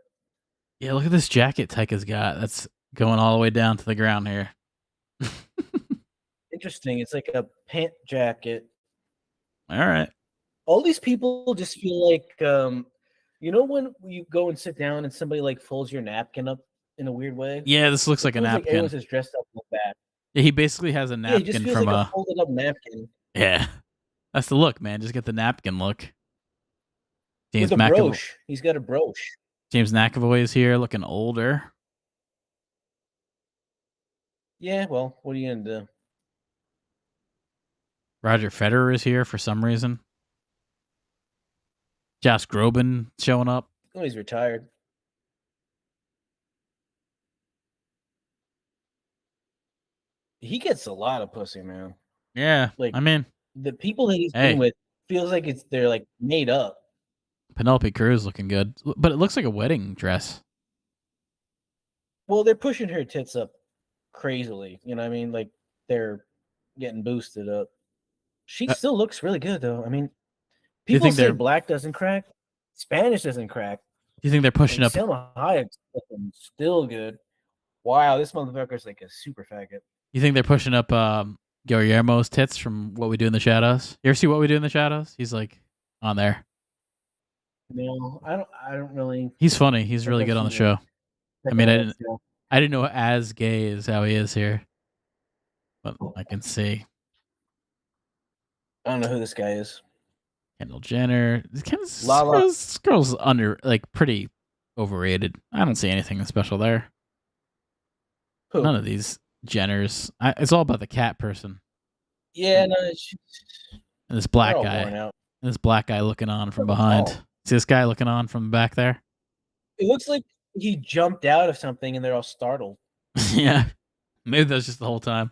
Yeah, look at this jacket Taika's got. That's going all the way down to the ground here. interesting. It's like a pant jacket. All right. All these people just feel like you know when you go and sit down and somebody like folds your napkin up in a weird way? Yeah, this looks It like a feels like napkin. everyone's just dressed up like that. Yeah, he basically has a Yeah, it just napkin feels from like a a. folded up napkin Yeah, that's the look, man. Just get the napkin look. with James a McAvoy. brooch. He's got a brooch. James McAvoy is here, looking older. Yeah, well, what are you gonna do? Roger Federer is here for some reason. Josh Groban showing up. Oh, he's retired. He gets a lot of pussy, man. Yeah, Like I mean, the people that he's been hey, with feels like they're like made up. Penelope Cruz looking good, but it looks like a wedding dress. Well, they're pushing her tits up crazily. You know what I mean? Like they're getting boosted up. She Do still looks really good though. I mean, you people think say they're? Do black doesn't crack, Spanish doesn't crack, you think they're pushing and up? Selma Hayek's still good. Wow, this motherfucker's like a super faggot. You think they're pushing up Guillermo's tits from What We Do in the Shadows? You ever see What We Do in the Shadows? He's like on there. No, I don't. I don't really He's funny. He's think really I've good on the seen him. show. I Check mean, out that show. I didn't know as gay as how he is here, but I can see I don't know who this guy is. Kendall Jenner. This Lala. girl's under like pretty overrated. I don't see anything special there. Who? None of these Jenners. It's all about the cat person Yeah, no, and this they're black all guy. worn out. And this black guy looking on from They're behind. tall. See this guy looking on from the back there? It looks like he jumped out of something and they're all startled. Yeah. Maybe that's just the whole time.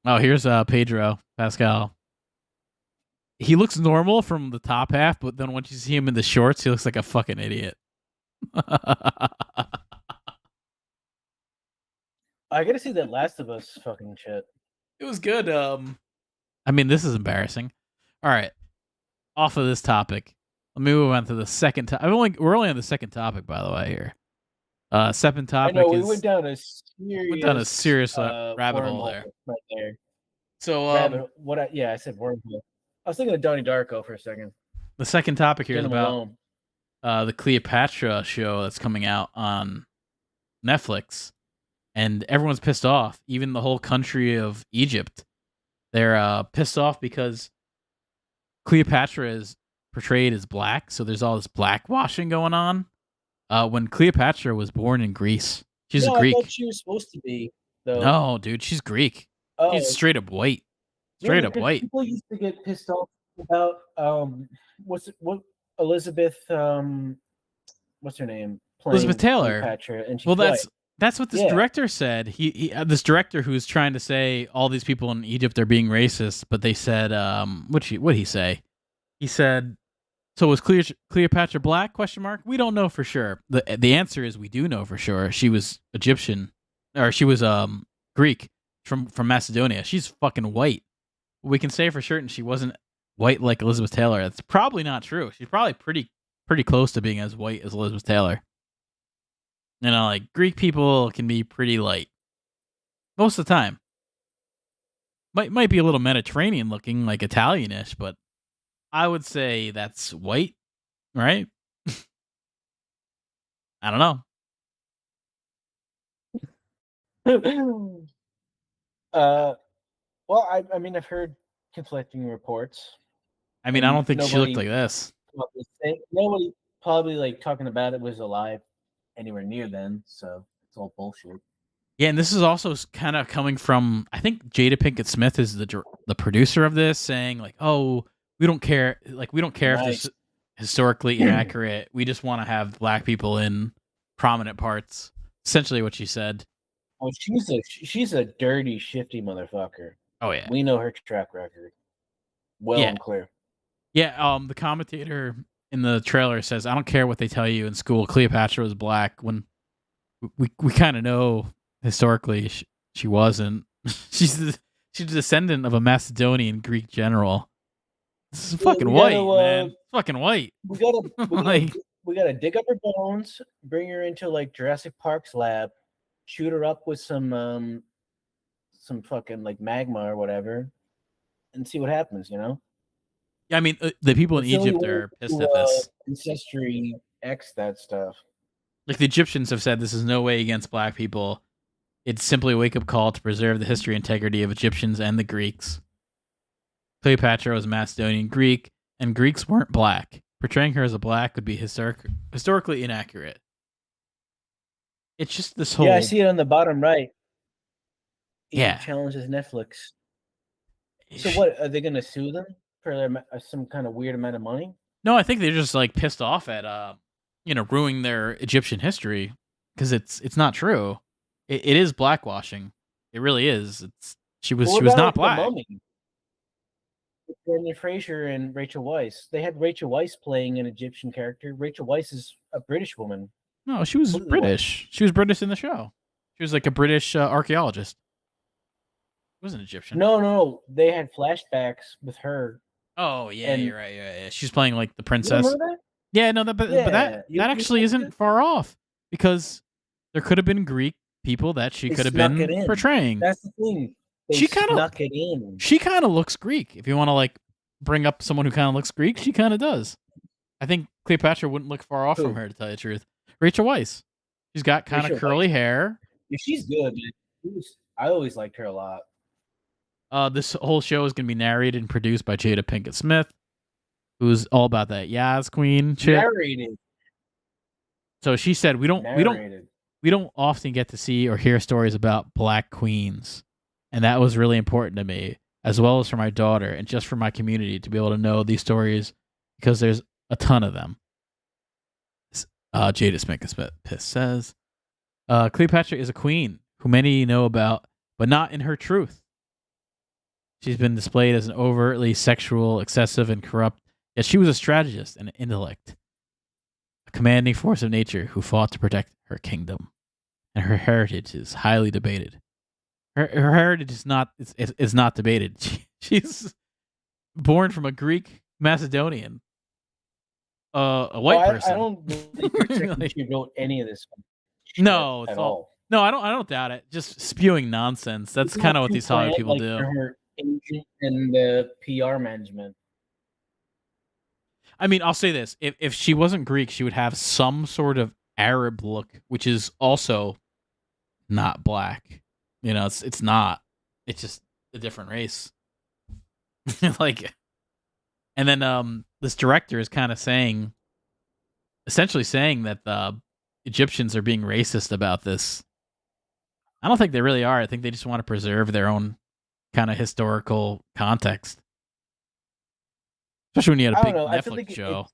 Oh, here's Pedro Pascal. He looks normal from the top half, but then once you see him in the shorts, he looks like a fucking idiot. I gotta see that Last of Us fucking shit. It was good. I mean, this is embarrassing. All right. off of this topic. Let me move on to the second topic. We're only on the second topic, by the way. Here, second I know topic we is went down a serious rabbit hole wormhole there. right there. So, I said wormhole. I was thinking of Donnie Darko for a second. the second topic here is Get him about alone. the Cleopatra show that's coming out on Netflix, and everyone's pissed off. Even the whole country of Egypt, they're pissed off because Cleopatra is portrayed as black, so there's all this blackwashing going on. When Cleopatra was born in Greece, she's a No, I thought Greek. she was supposed to be though. No, dude, she's Greek. She's Oh, straight up white. yeah, Straight up because white. people used to get pissed off about what Elizabeth what's her name Elizabeth playing Taylor. Cleopatra, and she's Well, white. that's what this Yeah. director said. This director who's trying to say all these people in Egypt are being racist, but they said what he say? He said, so was Cleopatra black? Question mark. We don't know for sure. The answer is we do know for sure. She was Egyptian, or she was Greek from Macedonia. She's fucking white. We can say for certain she wasn't white like Elizabeth Taylor. That's probably not true. She's probably pretty close to being as white as Elizabeth Taylor. You know, like Greek people can be pretty light most of the time. Might be a little Mediterranean looking, like Italianish, but I would say that's white, right? I don't know. Well, I mean, I've heard conflicting reports, I mean, I and don't think she looked like this. nobody probably like talking about it was alive anywhere near then, so it's all bullshit. Yeah, and this is also kind of coming from, I think Jada Pinkett Smith is the producer of this, saying like, "Oh, we don't care. Like, we don't care if this Nice. is historically inaccurate. We just want to have black people in prominent parts." Essentially, what she said. Oh, she's a dirty, shifty motherfucker. Oh yeah, We know her track record well yeah, and clear. yeah. The commentator in the trailer says, "I don't care what they tell you in school. Cleopatra was black." When we kind of know historically she wasn't. she's a descendant of a Macedonian Greek general. This is Yeah, fucking white, man. It's fucking white. We gotta, Like, we gotta dig up her bones, bring her into like Jurassic Park's lab, shoot her up with some fucking like magma or whatever, and see what happens. You know, yeah, I mean, the people in it's the only Egypt way are pissed to at this. ancestry X that stuff. Like the Egyptians have said, this is no way against black people. It's simply a wake up call to preserve the history and integrity of Egyptians and the Greeks. Cleopatra was Macedonian Greek, and Greeks weren't black. Portraying her as a black would be historically inaccurate. It's just this whole. Yeah, I see it on the bottom right. Yeah. Challenges Netflix. So what are they going to sue them for some kind of weird amount of money? No, I think they're just like pissed off at ruining their Egyptian history because it's not true. It is blackwashing. It really is. She was not black. The Mummy? Brendan Fraser and Rachel Weisz. They had Rachel Weisz playing an Egyptian character. Rachel Weisz is a British woman. No, she was British. She was British in the show. She was like a British archaeologist. She wasn't Egyptian. No. They had flashbacks with her. Oh yeah, you're right. Yeah. She's playing like the princess. You remember that? Yeah, no, but that actually isn't far off because there could have been Greek people that she could have been portraying. That's the thing. She snuck it in. She kind of looks Greek. If you want to like bring up someone who kind of looks Greek, she kind of does. I think Cleopatra wouldn't look far off from her, to tell you the truth. Rachel Weisz. She's got kind of curly hair. Yeah, she's good. I always liked her a lot. This whole show is going to be narrated and produced by Jada Pinkett Smith, who's all about that Yaz Queen shit. Narrated. So she said we don't often get to see or hear stories about black queens. And that was really important to me, as well as for my daughter and just for my community to be able to know these stories because there's a ton of them. Jada Pinkett Smith says, Cleopatra is a queen who many know about, but not in her truth. She's been displayed as an overtly sexual, excessive, and corrupt, yet she was a strategist and an intellect, a commanding force of nature who fought to protect her kingdom. And her heritage is highly debated. Her heritage is not debated. She's born from a Greek Macedonian, a Oh, white I person. don't believe for a second Like, she wrote any of this shit no, at it's all. all. No, I don't doubt it. Just spewing nonsense. It's That's all kind of what these Hollywood pre-planned, people like do. for her agent and the PR management. I mean, I'll say this: if she wasn't Greek, she would have some sort of Arab look, which is also not black. It's not. It's just a different race. Like, and then this director is kind of essentially saying that the Egyptians are being racist about this. I don't think they really are. I think they just want to preserve their own kind of historical context, especially when you had a I don't big know. I feel Netflix like show.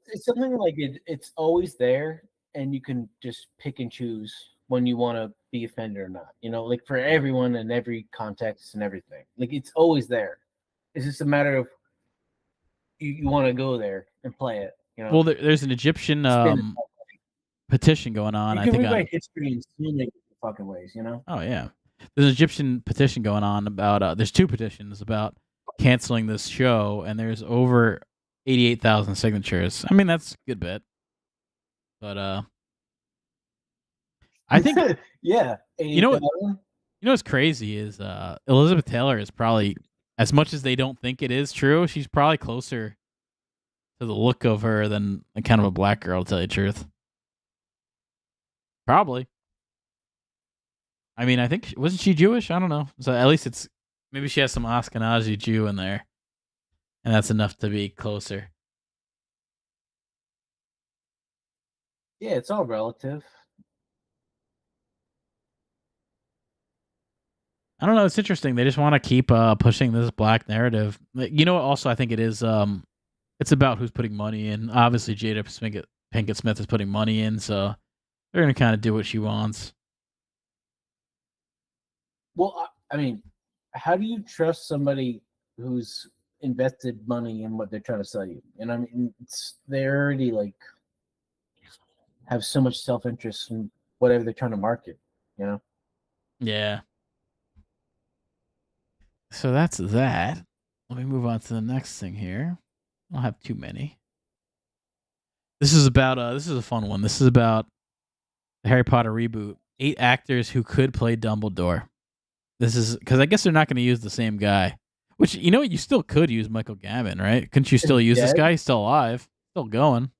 it's something like it's always there, and you can just pick and choose when you want to be offended or not. Like for everyone in every context and everything. Like it's always there. It's just a matter of you want to go there and play it. Well, there's an Egyptian Spin it. petition going on. You I can think on. rewrite history in so many fucking ways. Oh yeah, there's an Egyptian petition going on about. There's two petitions about canceling this show, and there's over 88,000 signatures. I mean, that's a good bit, but I think Yeah, you know what 80,000. what's crazy is Elizabeth Taylor is probably, as much as they don't think it is true, she's probably closer to the look of her than a kind of a black girl. To tell you the truth, probably. I mean, I think wasn't she Jewish? I don't know. So at least it's maybe she has some Ashkenazi Jew in there, and that's enough to be closer. Yeah, it's all relative. I don't know. It's interesting. They just want to keep pushing this black narrative. You know what? Also, I think it is. It's about who's putting money in. Obviously, Pinkett Smith is putting money in, so they're gonna kind of do what she wants. Well, I mean, how do you trust somebody who's invested money in what they're trying to sell you? And I mean, they already like have so much self interest in whatever they're trying to market. You know? Yeah. So that's that. Let me move on to the next thing here. I don't have too many. This is about this is a fun one. This is about the Harry Potter reboot. 8 actors who could play Dumbledore. This is because I guess they're not going to use the same guy. Which you still could use Michael Gambon, right? Couldn't you Is still he use this dead? guy? He's still alive, still going.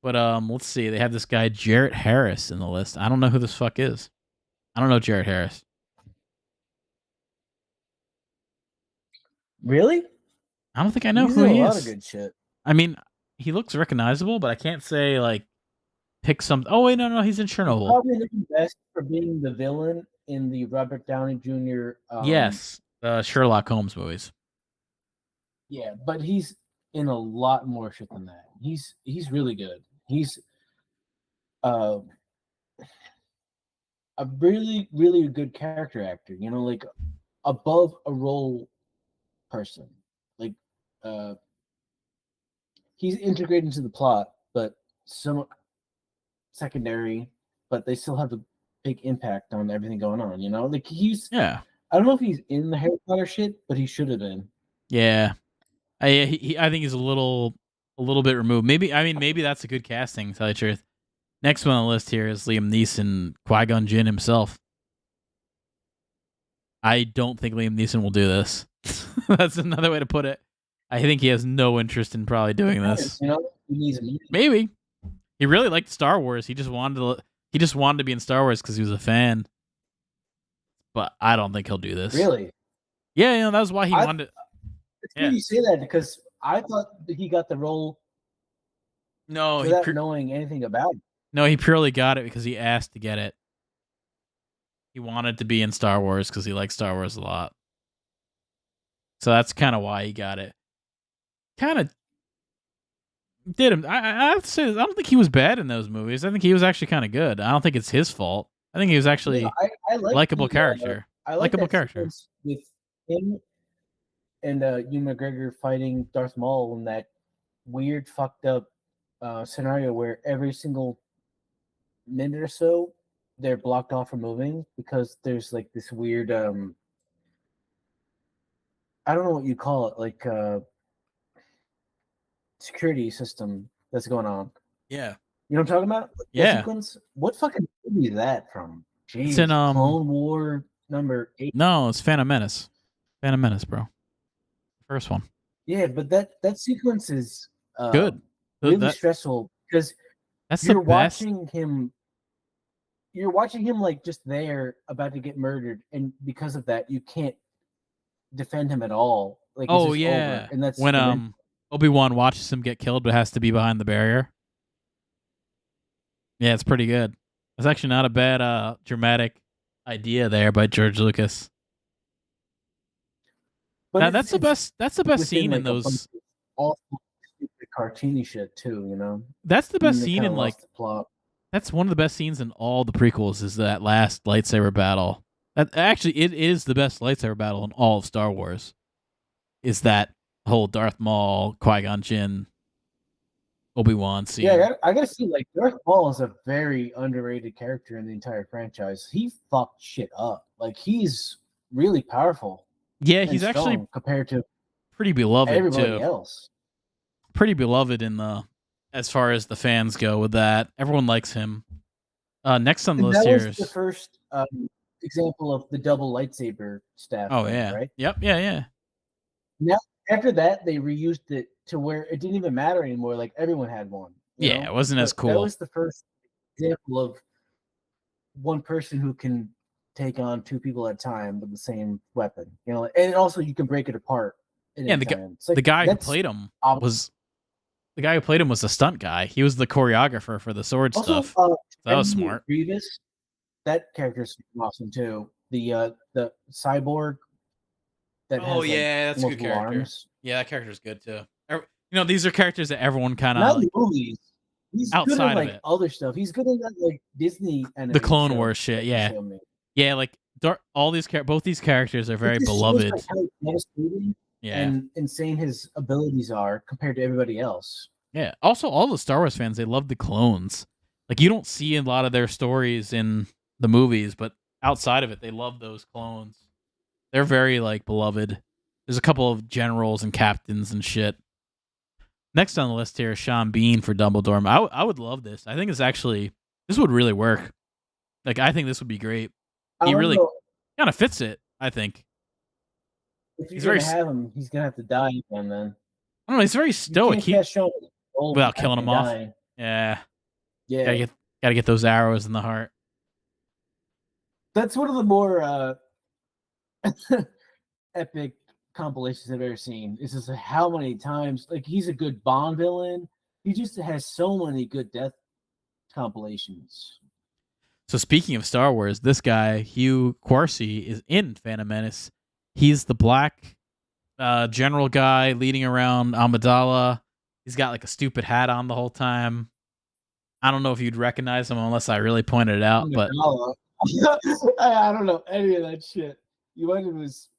But let's see. They have this guy Jarrett Harris in the list. I don't know who this fuck is. I don't know Jarrett Harris. Really? I don't think I know He's who in a he lot of is. good shit. I mean, he looks recognizable, but I can't say like pick some. Oh wait, no, he's in He's Chernobyl. probably looking best for being the villain in the Robert Downey Jr. Yes, Sherlock Holmes movies. Yeah, but he's in a lot more shit than that. He's really good. He's uh, a really really good character actor. Like above a role person. Like uh, he's integrated into the plot, but somewhat secondary. But they still have a big impact on everything going on. Like he's. Yeah, I don't know if he's in the Harry Potter shit, but he should have been. yeah. I think he's a little bit removed. Maybe that's a good casting. To tell you the truth. Next one on the list here is Liam Neeson, Qui-Gon Jinn himself. I don't think Liam Neeson will do this. That's another way to put it. I think he has no interest in probably doing this. He needs a meeting. Maybe he really liked Star Wars. He just wanted to be in Star Wars because he was a fan. But I don't think he'll do this. Really? Yeah, that was why he I wanted. It's Yeah. funny you say that because I thought that he got the role No, without knowing anything about it. he purely got it because he asked to get it. He wanted to be in Star Wars because he likes Star Wars a lot. So that's kind of why he got it. Kind of did him. I have to say, I don't think he was bad in those movies. I think he was actually kind of good. I don't think it's his fault. I think he was Yeah, actually I like likable character. I like Likable that character. sequence with him and Ewan McGregor fighting Darth Maul in that weird fucked up scenario where every single minute or so they're blocked off from moving because there's like this weird I don't know what you call it, like security system that's going on. Yeah. You know what I'm talking about? That Yeah. sequence. What fucking movie is that from? It's in Jeez, Clone War #8. no, it's Phantom Menace. Phantom Menace, bro. First one. Yeah, but that sequence is Good. really That stressful because that's the you're best. watching him. You're watching him like just there, about to get murdered, and because of that, you can't defend him at all. Like it's Oh just over, yeah. and that's When the Obi-Wan watches him get killed but has to be behind the barrier. Yeah, it's pretty good. It's actually not a bad dramatic idea there by George Lucas. but Now it's that's the best within scene in like a bunch those of awful, stupid, cartoony shit too. You know, that's the and best then they scene kind in of like lost the plot. that's one of the best scenes in all the prequels is that last lightsaber battle. That actually it is the best lightsaber battle in all of Star Wars. Is that whole Darth Maul, Qui-Gon Jinn, Obi-Wan Yeah, scene. I gotta see. Like Darth Maul is a very underrated character in the entire franchise. He fucked shit up. Like he's really powerful Yeah, and he's actually strong compared to pretty beloved everybody too. else. Pretty beloved in the as far as the fans go with that. Everyone likes him. Next on the And list that here was the is first example of the double lightsaber staff oh thing, yeah. right? Yep, yeah, yeah. Now, after that, they reused it to where it didn't even matter anymore. Like everyone had one, you Yeah, know. it wasn't as But that cool. was the first example of one person who can take on two people at a time with the same weapon, you know. And also, you can break it apart at Yeah, any and time. It's the like guy who that's played him ob- was the guy who played him was the stunt guy. He was the choreographer for the sword also stuff. That was General smart. Grievous. That character's awesome too. The cyborg that Oh has like yeah, that's a good multiple character. arms. Yeah, that character's good too. These are characters that everyone kind Not of in like movies. He's good in outside of like it. other stuff. He's good in that like Disney The animated Clone show Wars shit. that you Yeah, showed me. yeah. Like all these both these characters are It very just shows like beloved. how devastating Yeah, and insane his abilities are compared to everybody else. yeah. Also, all the Star Wars fans they love the clones. Like you don't see a lot of their stories in the movies, but outside of it, they love those clones. They're very like beloved. There's a couple of generals and captains and shit. Next on the list here is Sean Bean for Dumbledore. I would love this. I think it's actually this would really work. Like I think this would be great. I He don't really know kind of fits it. I think if he's you're very. gonna have him, he's gonna have to die again. Then I don't know. He's very you stoic. can't He cast Sean old without killing after him off. dying. Yeah, gotta Yeah, get gotta get those arrows in the heart. that's one of the more epic compilations I've ever seen. It's just like how many times like he's a good Bond villain. He just has so many good death compilations. So speaking of Star Wars, this guy Hugh Quarcy is in Phantom Menace. He's the black general guy leading around Amidala. He's got like a stupid hat on the whole time. I don't know if you'd recognize him unless I really pointed it out, but Amidala. I don't know any of that shit. You might have was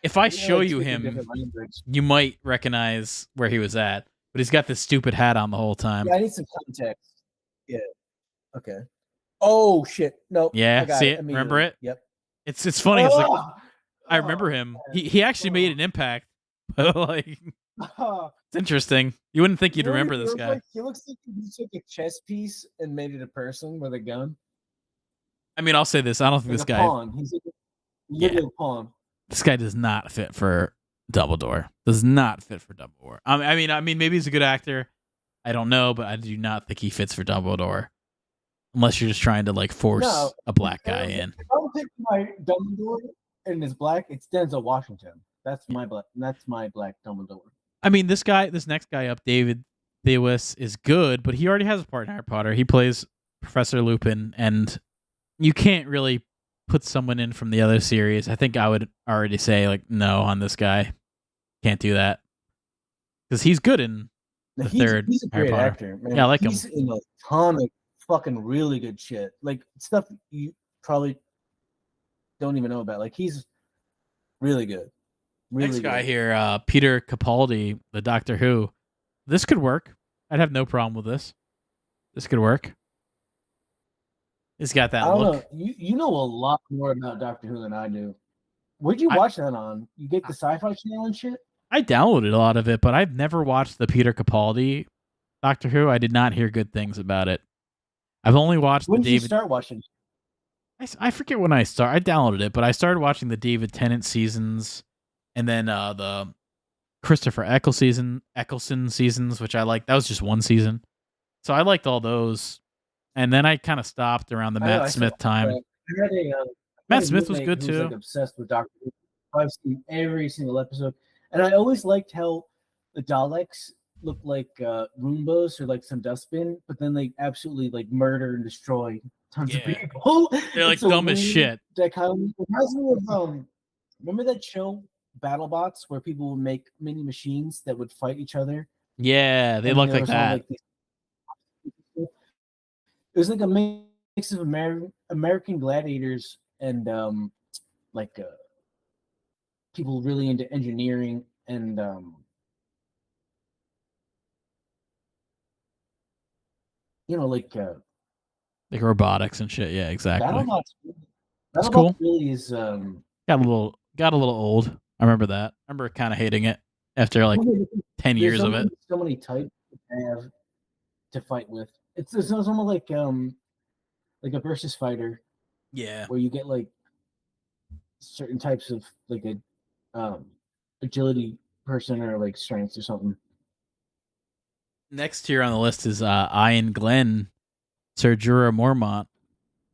if I you're show like you speaking him, different language. you might recognize where he was at. But he's got this stupid hat on the whole time. Yeah, I need some context. Yeah. Okay. Oh shit. Nope. I Yeah, got see it it? Remember immediately. it? Yep. It's funny. It's like Oh, I remember him. man. He actually made Oh. an impact. But like it's interesting. You wouldn't think You you'd know what remember he this looks guy. like? He looks like he took a chess piece and made it a person with a gun. I mean, I'll say this. I don't think Like this a guy. pawn. He's like Yeah, literally a pawn. this guy does not fit for Dumbledore. Does not fit for Dumbledore. I mean, maybe he's a good actor. I don't know, but I do not think he fits for Dumbledore. Unless you're just trying to like No, force a black guy in. if I'm picking my Dumbledore and it's black, it's Denzel Washington. That's my black Dumbledore. I mean, this next guy up, David Thewlis, is good, but he already has a part in Harry Potter. He plays Professor Lupin, and you can't really put someone in from the other series. I think I would already say like no on this guy. Can't do that because he's good in Now, the third he's a Harry great Potter. actor, man. Yeah, I like him. He's in a ton of fucking really good shit, like stuff you probably don't even know about. Like he's really good, Next really guy good. here, Peter Capaldi, the Doctor Who. This could work. I'd have no problem with this. This could work. He's got I that don't look. know. You know a lot more about Doctor Who than I do. Where'd you I watch that on? You get the Sci-Fi Channel and shit. I downloaded a lot of it, but I've never watched the Peter Capaldi Doctor Who. I did not hear good things about it. I've only watched the When did you David. start watching? I forget when I started. I downloaded it, but I started watching the David Tennant seasons, and then the Christopher Eccleston seasons, which I liked. That was just one season, so I liked all those. And then I kind of stopped around the I know. Matt I saw. Smith time. I had Matt a Smith was roommate good who was like too. obsessed with Doctor Who. I've seen every single episode, and I always liked how the Daleks look like Roombas or like some dustbin, but then they absolutely like murder and destroy tons of Yeah, people. they're like It's a dumb as weird shit. dichotomy. It reminds me of remember that show BattleBots where people would make mini machines that would fight each other, Yeah, they and then look there like was all that. like these. It was like a mix of American gladiators and like people really into engineering and like Like robotics and shit. Yeah, exactly. BattleBots. It's BattleBots cool. really is. Got a little old. I remember that. I remember kind of hating it after like 10 There's years of it. so many types to have to fight with. It's almost like a versus fighter Yeah. where you get like certain types of like a agility person or like strengths or something. Next here on the list is Ian Glenn, Ser Jorah Mormont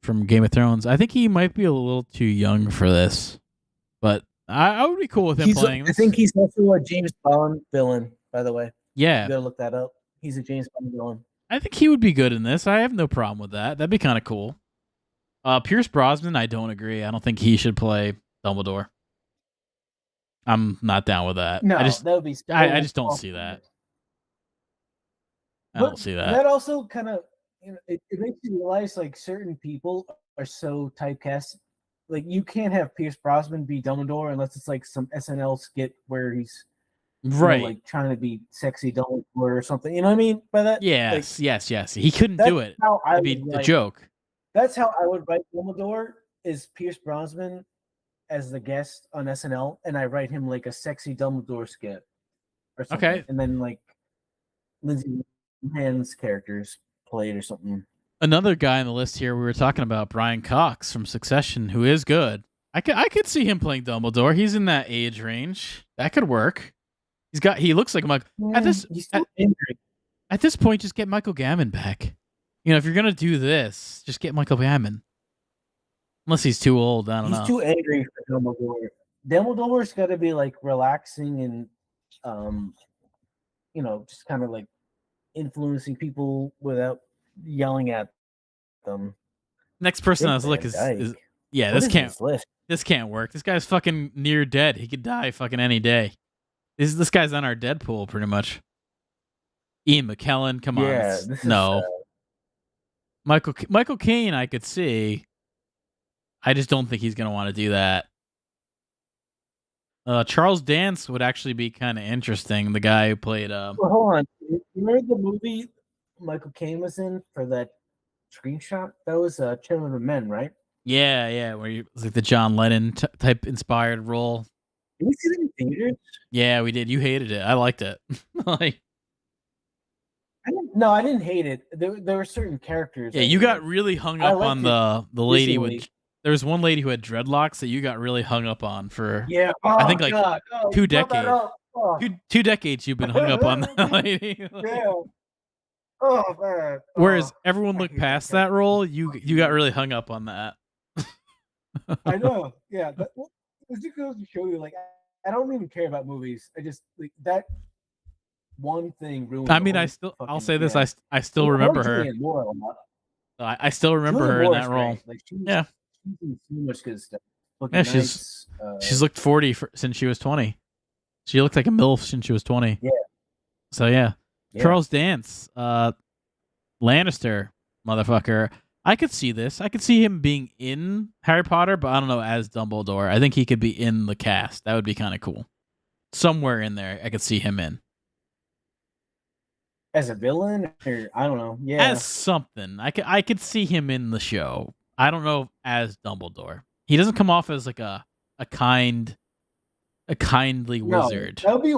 from Game of Thrones. I think he might be a little too young for this, but I would be cool with him playing I this. think he's also a James Bond villain, by the way. Yeah, You gotta look that up. He's a James Bond villain. I think he would be good in this. I have no problem with that. That'd be kind of cool. Pierce Brosnan, I don't agree. I don't think he should play Dumbledore. I'm not down with that. No, I just, that would be I so just don't see that. awkward. I But don't see that. that also kind of it makes you realize like certain people are so typecast. Like you can't have Pierce Brosnan be Dumbledore unless it's like some SNL skit where he's Right. like trying to be sexy Dumbledore or something. You know what I mean by that? Like, Yes. He couldn't that's do it. how I It'd be would a write. joke. That's how I would write Dumbledore is Pierce Brosnan as the guest on SNL, and I write him like a sexy Dumbledore skit or something, Okay. and then like Lindsay Lohan's characters played or something. Another guy on the list here, we were talking about Brian Cox from Succession, who is good. I could see him playing Dumbledore. He's in that age range. That could work. He looks like Michael. He's still angry. At this point, just get Michael Gambon back. If you're gonna do this, just get Michael Gambon. Unless he's too old, I don't know. He's too angry for Dumbledore. Dumbledore's got to be like relaxing and, just kind of like influencing people without yelling at them. Next person I was Dick looking Van is Dyke. yeah. What This is can't this list? this can't work. This guy's fucking near dead. He could die fucking any day. This guy's on our Deadpool pretty much. Ian McKellen, come on. Yeah, No. Michael Caine, I could see. I just don't think he's gonna want to do that. Charles Dance would actually be kind of interesting. The guy who played. Well, hold on. You remember the movie Michael Caine was in for that screenshot? That was Children of Men, right? Yeah, where it was like the John Lennon type inspired role. Did we see that in theaters? Yeah, we did. You hated it. I liked it. Like, I didn't hate it. There were certain characters. yeah, you got really hung up on the lady recently. with. There was one lady who had dreadlocks that you got really hung up on for. Yeah. I think like God. 2 you brought that decades. up. Oh, Two decades you've been hung up on that lady. yeah. Oh man. Whereas Oh, everyone I looked hate past that that role, you got really hung up on that. I know. Yeah. It just goes to show you, like, I don't even care about movies. I just like that one thing ruined. I mean, I'll say this. I still remember her. I still remember her in that role. Like, Yeah. She's in so much good stuff. Yeah, she's looked 40 since she was 20. She looked like a MILF since she was 20. Yeah. So yeah. Charles Dance, Lannister, motherfucker. I could see this. I could see him being in Harry Potter, but I don't know, as Dumbledore. I think he could be in the cast. That would be kind of cool. Somewhere in there, I could see him in. As a villain, or I don't know. Yeah. As something. I could see him in the show. I don't know as Dumbledore. He doesn't come off as like a a kindly No, wizard. that would be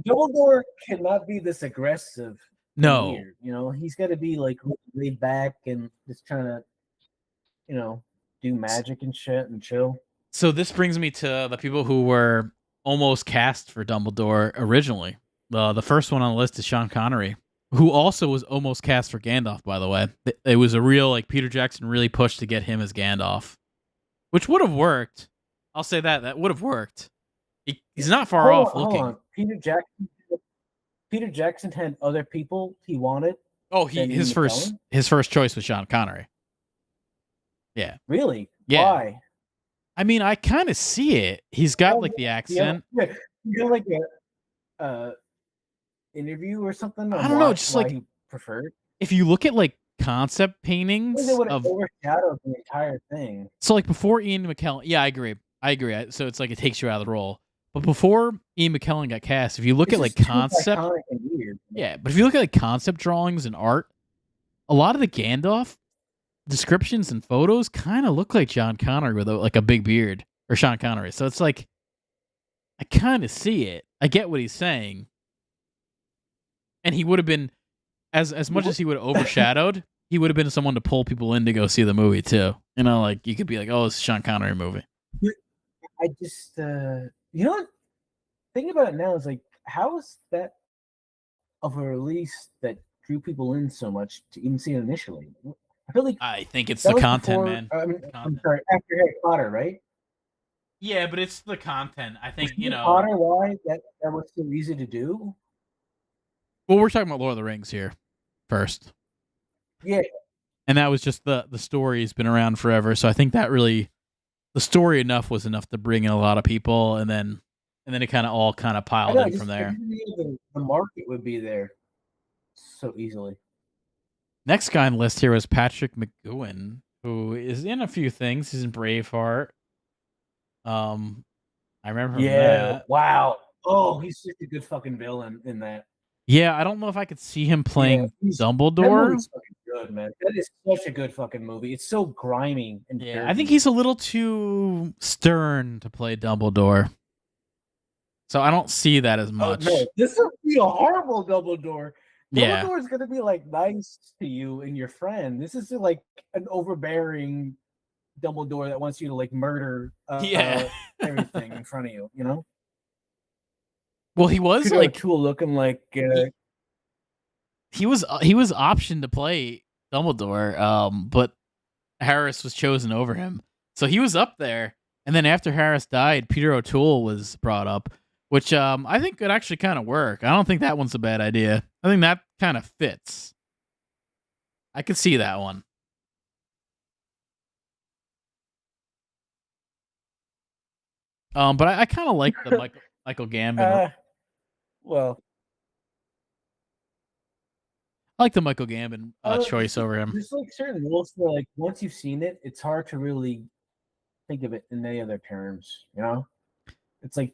Dumbledore cannot be this aggressive and No. weird. You know, he's got to be like laid back and just trying to, you know, do magic and shit and chill. So this brings me to the people who were almost cast for Dumbledore originally. The first one on the list is Sean Connery, who also was almost cast for Gandalf. By the way, it was a real like Peter Jackson really pushed to get him as Gandalf, which would have worked. I'll say that would have worked. He's not far off Hold looking. on. Peter Jackson had other people he wanted Oh, than Ian McKellen. his first choice was Sean Connery. Yeah, Really? yeah. Why? I mean, I kind of see it. He's got like the accent. You have like a interview or something I on don't know, just why like he preferred. if you look at like concept I think they paintings would have of overshadowed the entire thing. so like before Ian McKellen, yeah, I agree. So it's like it takes you out of the role. But before Ian McKellen got cast, if you look It's at like just too concept, iconic and weird. yeah, but if you look at like concept drawings and art, a lot of the Gandalf descriptions and photos kind of look like John Connery with like a big beard or Sean Connery. So it's like I kind of see it. I get what he's saying, and he would have been as much as he would have overshadowed. He would have been someone to pull people in to go see the movie too. You know, like you could be like, "Oh, it's a Sean Connery movie." I just, you know what? Thinking about it now is like, how is that of a release that drew people in so much to even see it initially? I feel like I think it's that the was content, before. man. I mean, The I'm content. sorry, after Harry Potter, right? Yeah, but it's the content. I Was think Harry Potter why that was so easy to do? Well, we're talking about Lord of the Rings here first, Yeah, and that was just the story's been around forever. So I think that really the story was enough to bring in a lot of people, and then it kind of all kind of I piled know. in from I there. just knew the market would be there so easily. Next guy on the list here was Patrick McGowan, who is in a few things. He's in Braveheart. Um, I remember from Yeah. that. Wow. Oh, he's such a good fucking villain in that. Yeah, I don't know if I could see him Yeah, playing that Dumbledore. movie's fucking good, man. That is such a good fucking movie. It's so grimy and Yeah, I think dirty. he's a little too stern to play Dumbledore. So I don't see that as Oh no, much. this would be a horrible Dumbledore. Yeah. Dumbledore is gonna be like nice to you and your friend. This is like an overbearing Dumbledore that wants you to like murder Yeah. everything in front of you. You know, Well, he was Peter like O'Toole looking like he was optioned to play Dumbledore, but Harris was chosen over him. So he was up there. And then after Harris died, Peter O'Toole was brought up, which I think could actually kind of work. I don't think that one's a bad idea. I think that kind of fits. I could see that one. But I kind of like the Michael Gambon. well, I like the Michael Gambon choice over him. there's like certain rules where like once you've seen it, it's hard to really think of it in any other terms. You know, it's like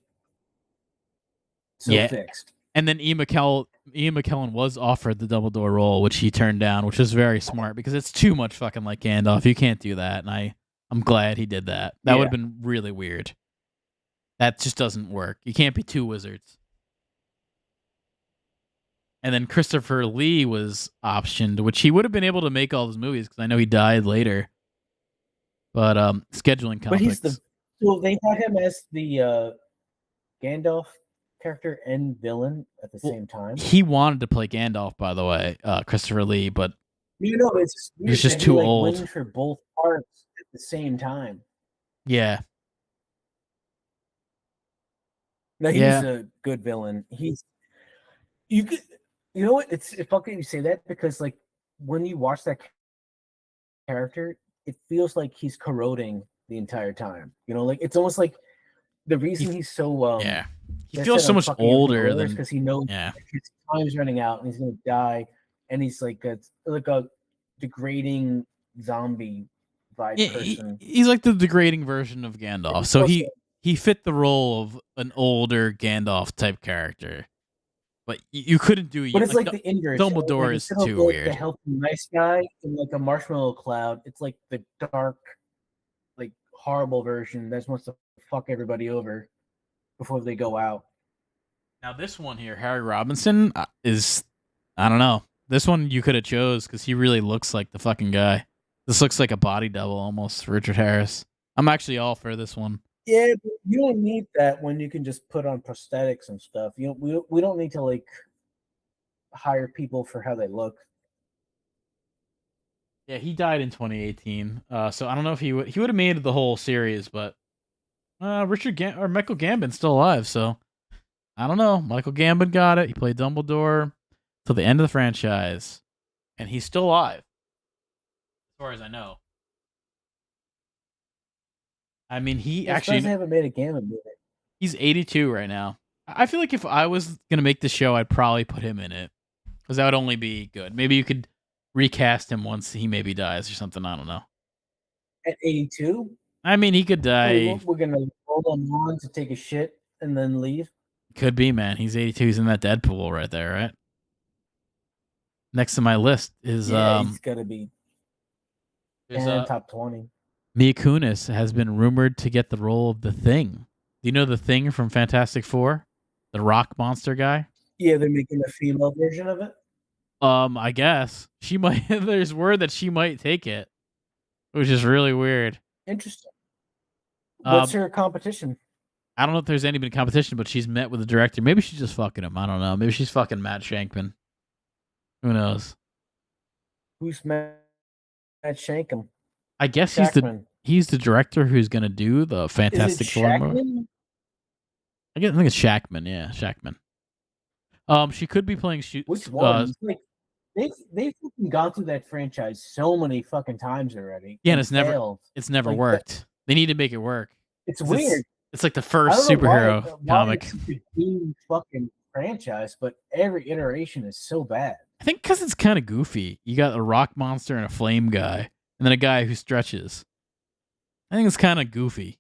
so Yeah, fixed. and then Ian McKellen was offered the Dumbledore role, which he turned down, which was very smart because it's too much fucking like Gandalf. You can't do that, and I'm glad he did that. That would Yeah. have been really weird. That just doesn't work. You can't be two wizards. And then Christopher Lee was optioned, which he would have been able to make all those movies because I know he died later. But scheduling conflicts. But he's so they had him as the Gandalf character and villain at the same time. He wanted to play Gandalf, by the way, Christopher Lee, but You know, it's just he was just too old. went for both parts at the same time. Yeah. No, he's a good villain. You know what? It's fucking you say that because like when you watch that character, it feels like he's corroding the entire time. You know, like it's almost like the reason he's so he feels so much older than because he knows his time's running out and he's gonna die, and he's like a degrading zombie vibe person. He's like the degrading version of Gandalf. So he fit the role of an older Gandalf type character. But you couldn't do But it's like the inverse. Dumbledore like, is too weird. The healthy nice guy in like a marshmallow cloud. It's like the dark, like horrible version that wants to fuck everybody over before they go out. Now this one here, Harry Robinson, is I don't know. This one you could have chose because he really looks like the fucking guy. This looks like a body double almost for Richard Harris. I'm actually all for this one. Yeah, but you don't need that when you can just put on prosthetics and stuff. You know, we don't need to like hire people for how they look. Yeah, he died in 2018. So I don't know if he would have made the whole series, but or Michael Gambon's still alive, so I don't know. Michael Gambon got it. He played Dumbledore till the end of the franchise, and he's still alive, as far as I know. I mean, he I'm surprised they actually haven't made a Gammon movie. he's 82 right now. I feel like if I was gonna make the show, I'd probably put him in it because that would only be good. Maybe you could recast him once he maybe dies or something. I don't know. At 82, I mean, he could die. we're gonna roll him on to take a shit and then leave. Could be, man. He's 82. He's in that Deadpool right there, right? Next to my list is Yeah, he's gotta be there's in top 20. Mila Kunis has been rumored to get the role of the Thing. Do you know the Thing from Fantastic Four, the rock monster guy? Yeah, they're making a female version of it. I guess she might. There's word that she might take it, which is really weird. Interesting. What's Um, her competition? I don't know if there's any competition, but she's met with the director. Maybe she's just fucking him. I don't know. Maybe she's fucking Matt Shankman. Who knows? Who's Matt Shankum? I guess Shackman. he's the director who's gonna do the Is it Fantastic Four movie. Shackman? I think it's Shackman. Yeah, Shackman. She could be playing. Which one? Like, they've fucking gone through that franchise so many fucking times already. Yeah, and it's failed. never Like, worked. They need to make it work. It's weird. It's like the I first don't know superhero why comic. it's such a doomed fucking franchise, but every iteration is so bad. I think because it's kind of goofy. You got a rock monster and a flame guy, and then a guy who stretches. I think it's kind of goofy.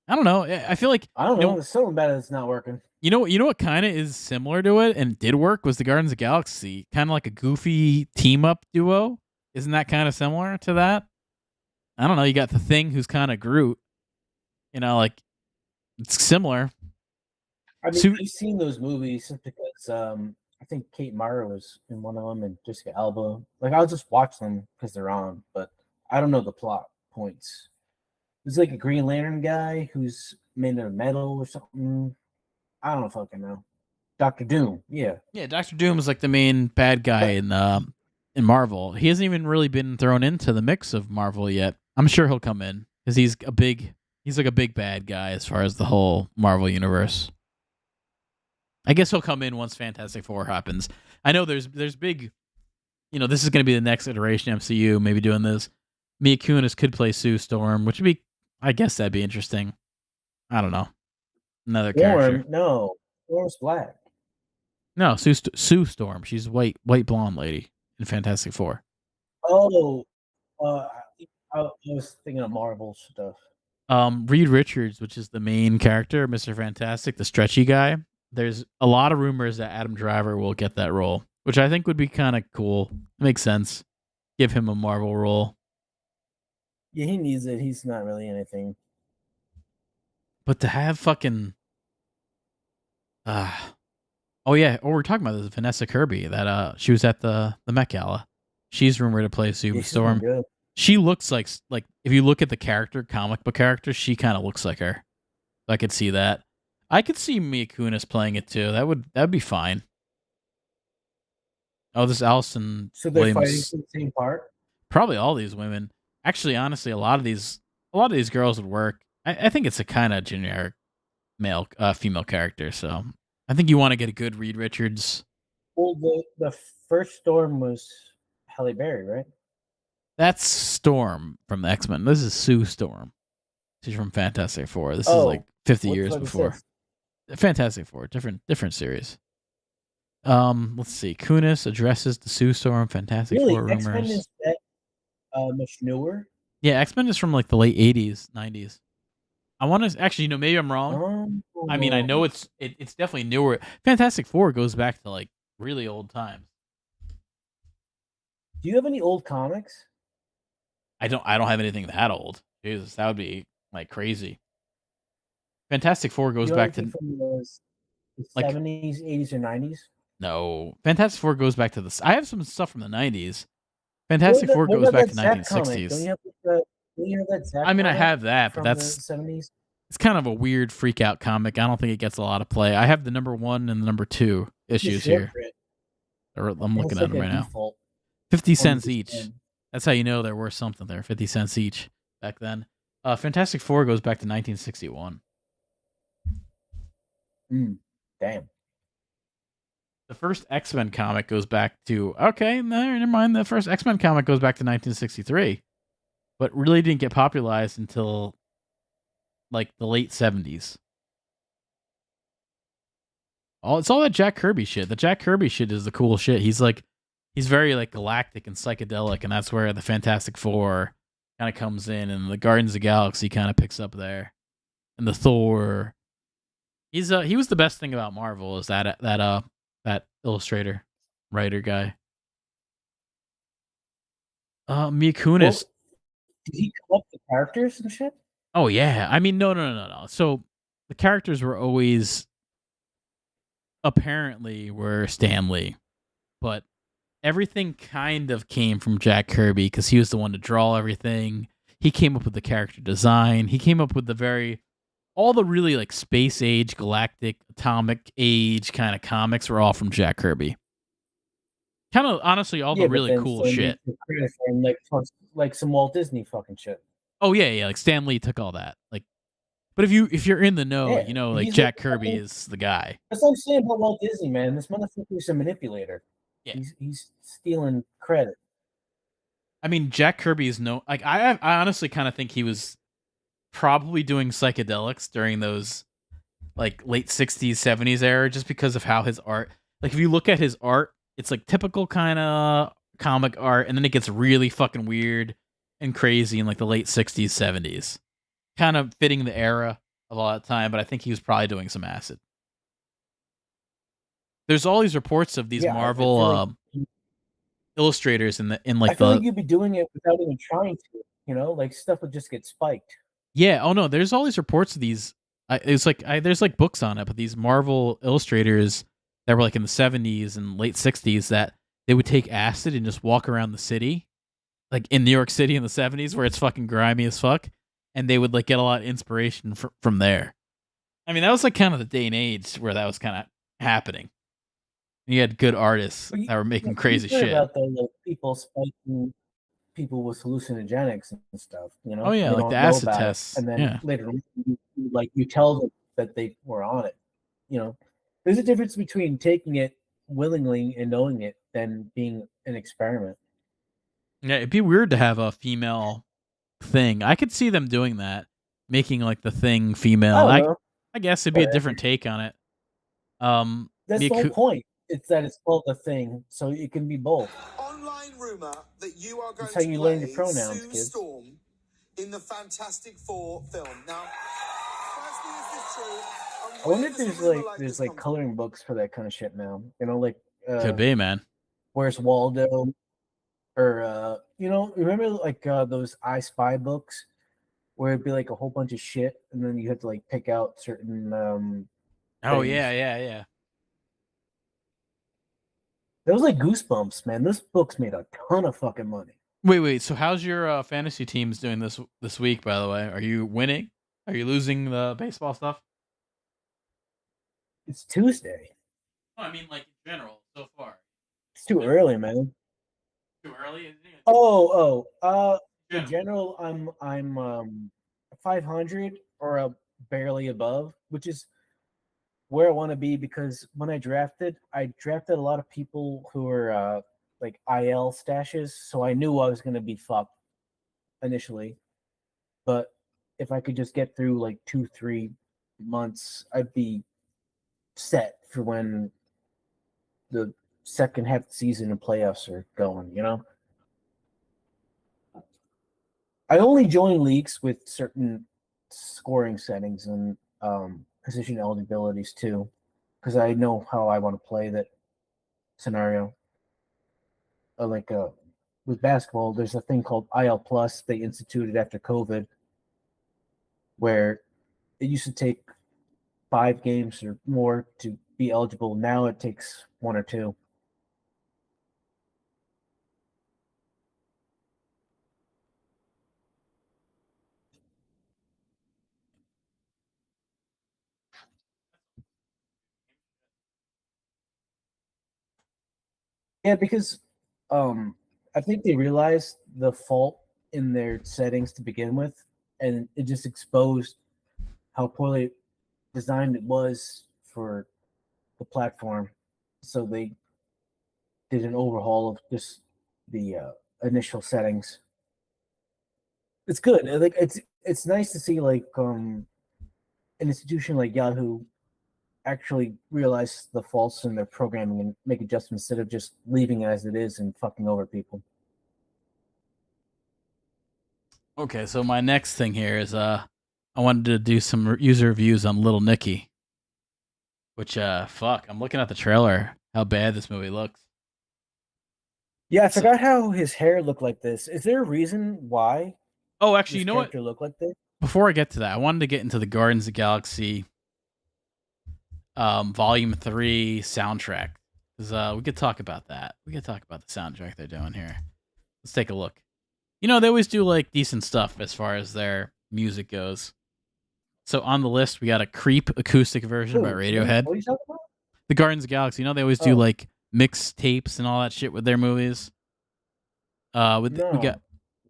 I don't know. I feel like I don't know. There's something bad that's not working. You know what kind of is similar to it and did work was the Guardians of the Galaxy, kind of like a goofy team up duo. Isn't that kind of similar to that? I don't know. You got the Thing who's kind of Groot. You know, like it's similar. I mean, I've seen those movies just because I think Kate Mara was in one of them and Jessica Alba. Like, I'll just watch them because they're on, but I don't know the plot points. There's like a Green Lantern guy who's made of metal or something. I don't fucking know. Doctor Doom, yeah. Yeah, Doctor Doom is like the main bad guy in Marvel. He hasn't even really been thrown into the mix of Marvel yet. I'm sure he'll come in because he's like a big bad guy as far as the whole Marvel universe. I guess he'll come in once Fantastic Four happens. I know there's big, this is going to be the next iteration of MCU. Maybe doing this. Mila Kunis could play Sue Storm, which would be, I guess that'd be interesting. I don't know. Another character. No, Storm's black. No, Sue Storm. She's white blonde lady in Fantastic Four. Oh, I was thinking of Marvel stuff. Reed Richards, which is the main character, Mr. Fantastic, the stretchy guy. There's a lot of rumors that Adam Driver will get that role, which I think would be kind of cool. It makes sense. Give him a Marvel role. Yeah, he needs it. He's not really anything. But to have fucking oh yeah, we're talking about this Vanessa Kirby that she was at the Met Gala. She's rumored to play Sue Storm. She looks like if you look at the character, comic book character, she kind of looks like her. I could see that. I could see Mila Kunis playing it too. That'd be fine. Oh, this Allison So they're Williams. fighting for the same part? Probably all these women. Actually, honestly, a lot of these girls would work. I think it's a kind of generic female character. So I think you want to get a good Reed Richards. Well, the first Storm was Halle Berry, right? That's Storm from the X-Men. This is Sue Storm. She's from Fantastic Four. This is like 50 years before. Fantastic Four, different series. Let's see. Kunis addresses the Sue Storm Fantastic Four rumors. X-Men is that much newer? Yeah, X-Men is from like the late 80s, 90s. I want to actually, maybe I'm wrong. I mean, I know it's definitely newer. Fantastic Four goes back to like really old times. Do you have any old comics? I don't have anything that old. Jesus, that would be like crazy. Fantastic Four goes You know back anything to from the like 70s, 80s, or 90s? no. Fantastic Four goes back to the. I have some stuff from the 90s. Fantastic Four What goes about back that to Zack comic? 1960s. Don't you have that Zack I mean, I comic have that, but from the that's 70s? it's kind of a weird freak out comic. I don't think it gets a lot of play. I have the number 1 and the number 2 It's a issues short here. print. I'm It looking has at like them a right now. default 50 1 cents to each. 10. That's how you know they're worth something there. 50 cents each back then. Fantastic Four goes back to 1961. Mm, damn. The first X-Men comic goes back to okay, no, never mind. The first X-Men comic goes back to 1963, but really didn't get popularized until like the late 70s. It's all that Jack Kirby shit. The Jack Kirby shit is the cool shit. He's very like galactic and psychedelic, and that's where the Fantastic Four kind of comes in, and the Guardians of the Galaxy kind of picks up there, and the Thor. He was the best thing about Marvel is that illustrator writer guy. Mila Well, Kunis. did he come up with the characters and shit? Oh yeah, I mean no. So the characters were always apparently were Stan Lee, but everything kind of came from Jack Kirby because he was the one to draw everything. He came up with the character design. He came up with all the really like space age, galactic, atomic age kind of comics were all from Jack Kirby. Kind of honestly, all the Yeah, but really then cool Stan Lee shit. took credit for him, like some Walt Disney fucking shit. Oh yeah, like Stan Lee took all that. Like, but if you're in the know, Yeah, you know like he's like Jack Kirby is the guy. that's what I'm saying about Walt Disney, man. This motherfucker's a manipulator. Yeah. He's stealing credit. I mean, Jack Kirby is no like I honestly kind of think he was probably doing psychedelics during those like late 60s 70s era just because of how his art like if you look at his art it's like typical kind of comic art and then it gets really fucking weird and crazy in like the late 60s 70s kind of fitting the era of all that time but I think he was probably doing some acid. There's all these reports of these Yeah, I Marvel feel like illustrators in I like feel like the you'd be doing it without even trying to. You know, like stuff would just get spiked. yeah. Oh no, there's all these reports of these. There's like books on it, but these Marvel illustrators that were like in the 70s and late 60s that they would take acid and just walk around the city, like in New York City in the 70s where it's fucking grimy as fuck, and they would like get a lot of inspiration from there. I mean, that was like kind of the day and age where that was kind of happening. You had good artists But that were making you crazy heard shit. about the like, people spiking people with hallucinogenics and stuff. You Oh know, yeah, they like the don't know acid about it, tests. and then Yeah. later, you tell them that they were on it. You know, there's a difference between taking it willingly and knowing it than being an experiment. Yeah, it'd be weird to have a female thing. I could see them doing that, making like the thing I female. don't I know. I guess it'd be a Whatever. different take on it. That's the whole Miku. point. It's that it's called a thing, so it can be both. Online rumor that you are That's going how to you learn your play pronouns, Sue kids. Storm in the Fantastic Four film. Now, firstly, is this true? And I wonder where if does a rumor like there's this like come from? coloring books for that kind of shit now. You know, like Could be, man. Where's Waldo, or remember like those I Spy books where it'd be like a whole bunch of shit, and then you had to like pick out certain Oh yeah, things. yeah, yeah. It was like Goosebumps, man. This book's made a ton of fucking money. Wait. So how's your fantasy teams doing this week? By the way, are you winning? Are you losing the baseball stuff? It's Tuesday. No, I mean like in general so far. It's too early, man. Too early, isn't it? In General. general, I'm 500 or barely above, which is where I want to be because when I drafted a lot of people who are like IL stashes, so I knew I was going to be fucked initially. But if I could just get through like 2-3 months, I'd be set for when the second half of the season and playoffs are going. You know, I only join leagues with certain scoring settings and position eligibilities too, because I know how I want to play that scenario. Like with basketball, there's a thing called IL Plus they instituted after COVID, where it used to take 5 games or more to be eligible. Now it takes 1 or 2. Yeah, because I think they realized the fault in their settings to begin with, and it just exposed how poorly designed it was for the platform. So they did an overhaul of just the initial settings. It's good. Like it's nice to see like an institution like Yahoo actually realize the faults in their programming and make adjustments instead of just leaving it as it is and fucking over people. Okay, so my next thing here is I wanted to do some user reviews on Little Nicky, which fuck, I'm looking at the trailer. How bad this movie looks. Yeah, I So, forgot how his hair looked like this. Is there a reason why oh, actually, this you know what? character looked like this? Before I get to that, I wanted to get into the Guardians of the Galaxy Volume 3 soundtrack. Because we could talk about that. We could talk about the soundtrack they're doing here. Let's take a look. You know, they always do like decent stuff as far as their music goes. So on the list, we got a Creep acoustic version by Who? Radiohead. What are you talking about? The Guardians of the Galaxy. You know, they always do Oh. like mix tapes and all that shit with their movies. We No. got,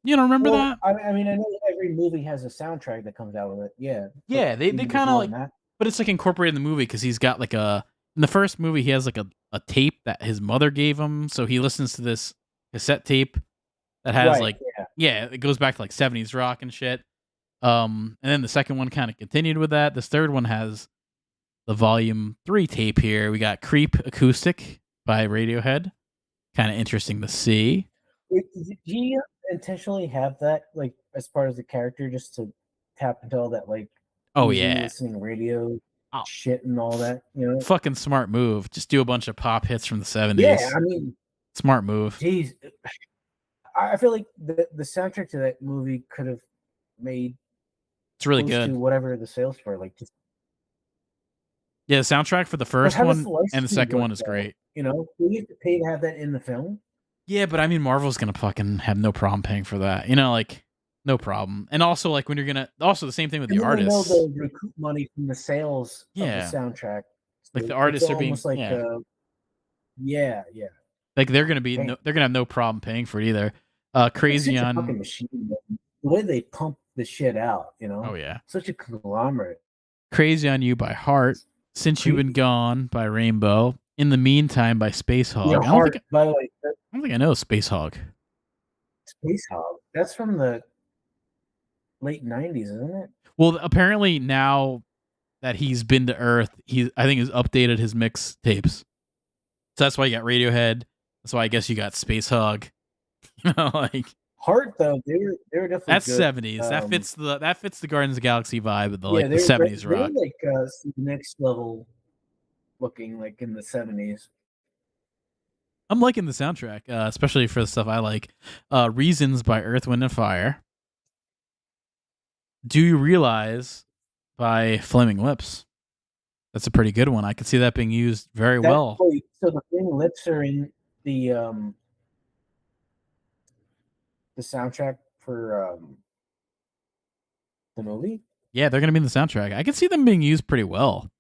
you don't remember Well, that? I mean, I know every movie has a soundtrack that comes out with it. Yeah. Yeah, they even kind of before like, that. but it's like incorporated in the movie because he's got like in the first movie he has like a tape that his mother gave him, so he listens to this cassette tape that has Right, like, yeah. yeah, it goes back to like 70s rock and shit. And then the second one kind of continued with that. This third one has the volume 3 tape here. We got Creep acoustic by Radiohead. Kind of interesting to see. Wait, did he intentionally have that, like, as part of the character, just to tap into all that, like, Oh easy yeah, listening radio oh, shit and all that, you know? fucking smart move. Just do a bunch of pop hits from the 70s. Yeah, I mean, Smart move. geez, I feel like the soundtrack to that movie could have made It's really close good. to whatever the sales were, like, just. Yeah, the soundtrack for the But first how does one the and the licensing second work, one is though? great. You know, do you have to pay to have that in the film? Yeah, but I mean, Marvel's gonna fucking have no problem paying for that. You know, like no problem. And also, like when you're gonna, also the same thing with And the then I know artists. they'll recoup money from the sales of the Yeah, soundtrack. like So the it's artists are being, almost like, yeah, yeah, like they're gonna be, damn. they're gonna have no problem paying for it either. It's Crazy such a on, fucking machine, man. The way they pump the shit out, you oh know? yeah, Such a conglomerate. Crazy on You by Heart. Since You've Been Creepy. Gone by Rainbow. In the Meantime by Space Your Hog. heart, by the way, I don't think I know Space Hog. Space Hog. That's from the late 90s, isn't it? Well, apparently now that he's been to Earth, I think he's updated his mixtapes. So that's why you got Radiohead. That's why I guess you got Space Hog. You know, like Heart, though, they were definitely that's good. 70s. That fits the Guardians of the Galaxy vibe with the Yeah, like the 70s they were rock. like next level looking, like in the 70s. I'm liking the soundtrack, especially for the stuff I like. Reasons by Earth, Wind and Fire. Do You Realize by Flaming Lips. That's a pretty good one. I could see that being used very well. Wait, so the Flaming Lips are in the soundtrack for the movie? Yeah, they're going to be in the soundtrack. I can see them being used pretty well.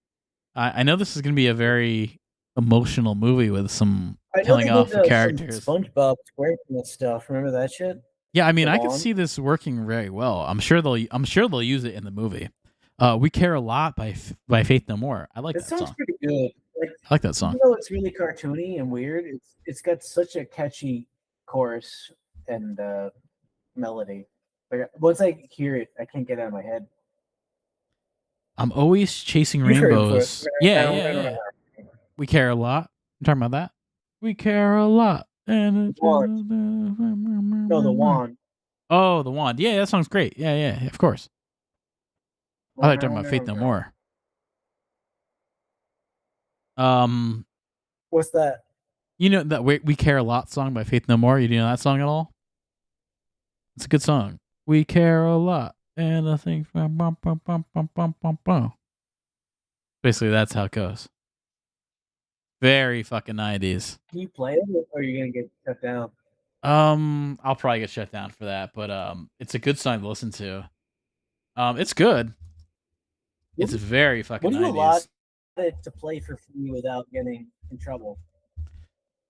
I know this is going to be a very emotional movie with some I know killing they off did of characters. some SpongeBob SquarePants stuff. Remember that shit? Yeah, I mean, The I could Lawn? see this working very well. I'm sure they'll use it in the movie. We Care a Lot by Faith No More. I like It that sounds song. pretty good. Like, I like that song. even though it's really cartoony and weird, it's got such a catchy chorus and melody. Like, once I hear it, I can't get it out of my head. I'm always chasing You've heard it before. rainbows. Yeah. We care a lot. I'm talking about that. We care a lot. No, the wand. Oh, the wand. Yeah, that song's great. Yeah, of course. I thought you were talking about Faith No More. What's that? You know that We Care a Lot song by Faith No More? You do know that song at all? It's a good song. We care a lot. And I think Basically, that's how it goes. Very fucking 90s. Can you play it, or are you gonna get shut down? I'll probably get shut down for that, but it's a good song to listen to. It's good. It's very fucking What do you allow 90s. it to play for free without getting in trouble?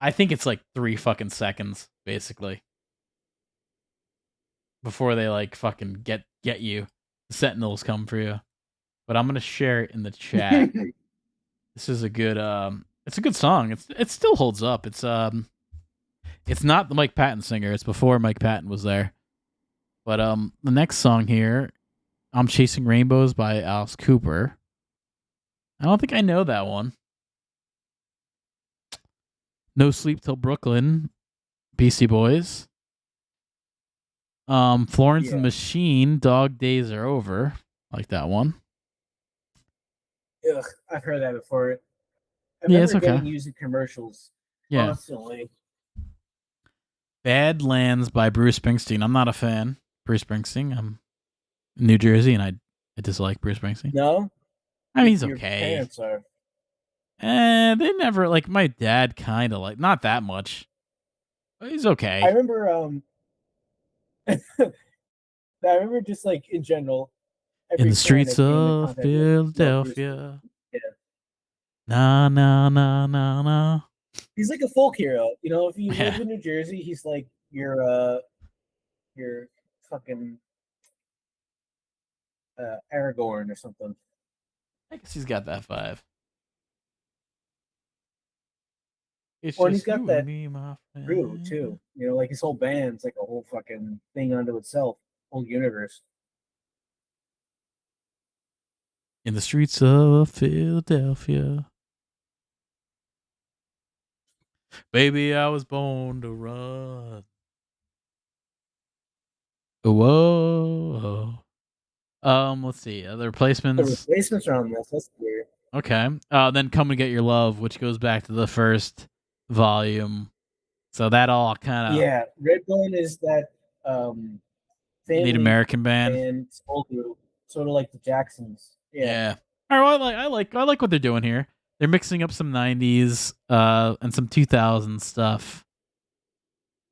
I think it's like 3 fucking seconds, basically. Before they like fucking get you. The Sentinels come for you. But I'm gonna share it in the chat. This is a good it's a good song. It still holds up. It's not the Mike Patton singer, it's before Mike Patton was there. But the next song here, I'm Chasing Rainbows by Alice Cooper. I don't think I know that one. No Sleep Till Brooklyn, Beastie Boys. Florence and the Machine, Dog Days Are Over. Like that one. Ugh, I've heard that before. I Yeah, it's remember okay. getting used in commercials Yeah. constantly. Badlands by Bruce Springsteen. I'm not a fan. Bruce Springsteen. I'm in New Jersey, and I dislike Bruce Springsteen. No? I mean, he's Your okay. parents are. They never, like, my dad kind of, like, not that much. But he's okay. I remember, I remember just, like, in general, in the streets of Philadelphia. Yeah. Na, na, na, na, na. He's like a folk hero. You know, if you live in New Jersey, he's like your fucking Aragorn or something. I guess he's got that vibe. It's or just he's got you that and me, my friend. crew too. You know, like his whole band's like a whole fucking thing unto itself, whole universe. In the streets of Philadelphia. Baby, I was born to run. Whoa. Let's see. The replacements. The replacements are on this. That's weird. Okay. Then Come and Get Your Love, which goes back to the first volume. So that all kind of. Yeah, Redbone is that family Native American band. And old group, sort of like the Jacksons. Yeah. All right, well, I like what they're doing here. They're mixing up some 90s and some 2000s stuff.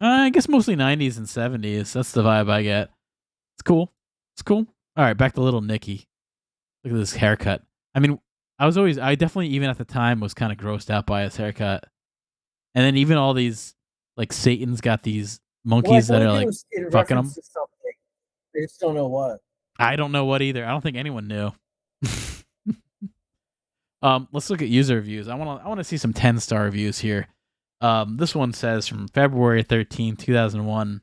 I guess mostly 90s and 70s. That's the vibe I get. It's cool. It's cool. All right, back to Little Nicky. Look at this haircut. I mean, I definitely, even at the time, was kind of grossed out by his haircut. And then even all these, like, Satan's got these monkeys that are, like, fucking them. They just don't know what. I don't know what either. I don't think anyone knew. Let's look at user reviews. I want to see some 10-star reviews here. This one says from February 13, 2001.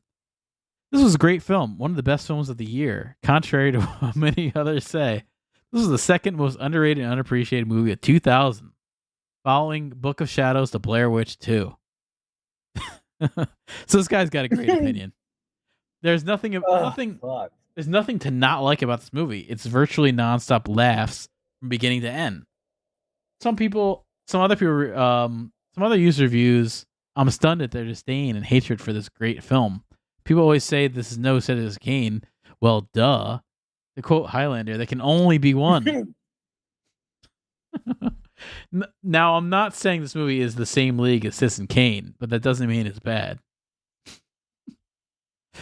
This was a great film, one of the best films of the year. Contrary to what many others say, this was the second most underrated and unappreciated movie of 2000, following Book of Shadows to Blair Witch 2. So this guy's got a great opinion. There's nothing There's nothing to not like about this movie. It's virtually nonstop laughs from beginning to end. Some other user reviews, I'm stunned at their disdain and hatred for this great film. People always say this is no Citizen Kane. Well, duh. To quote Highlander, there can only be one. Now, I'm not saying this movie is the same league as Citizen Kane, but that doesn't mean it's bad.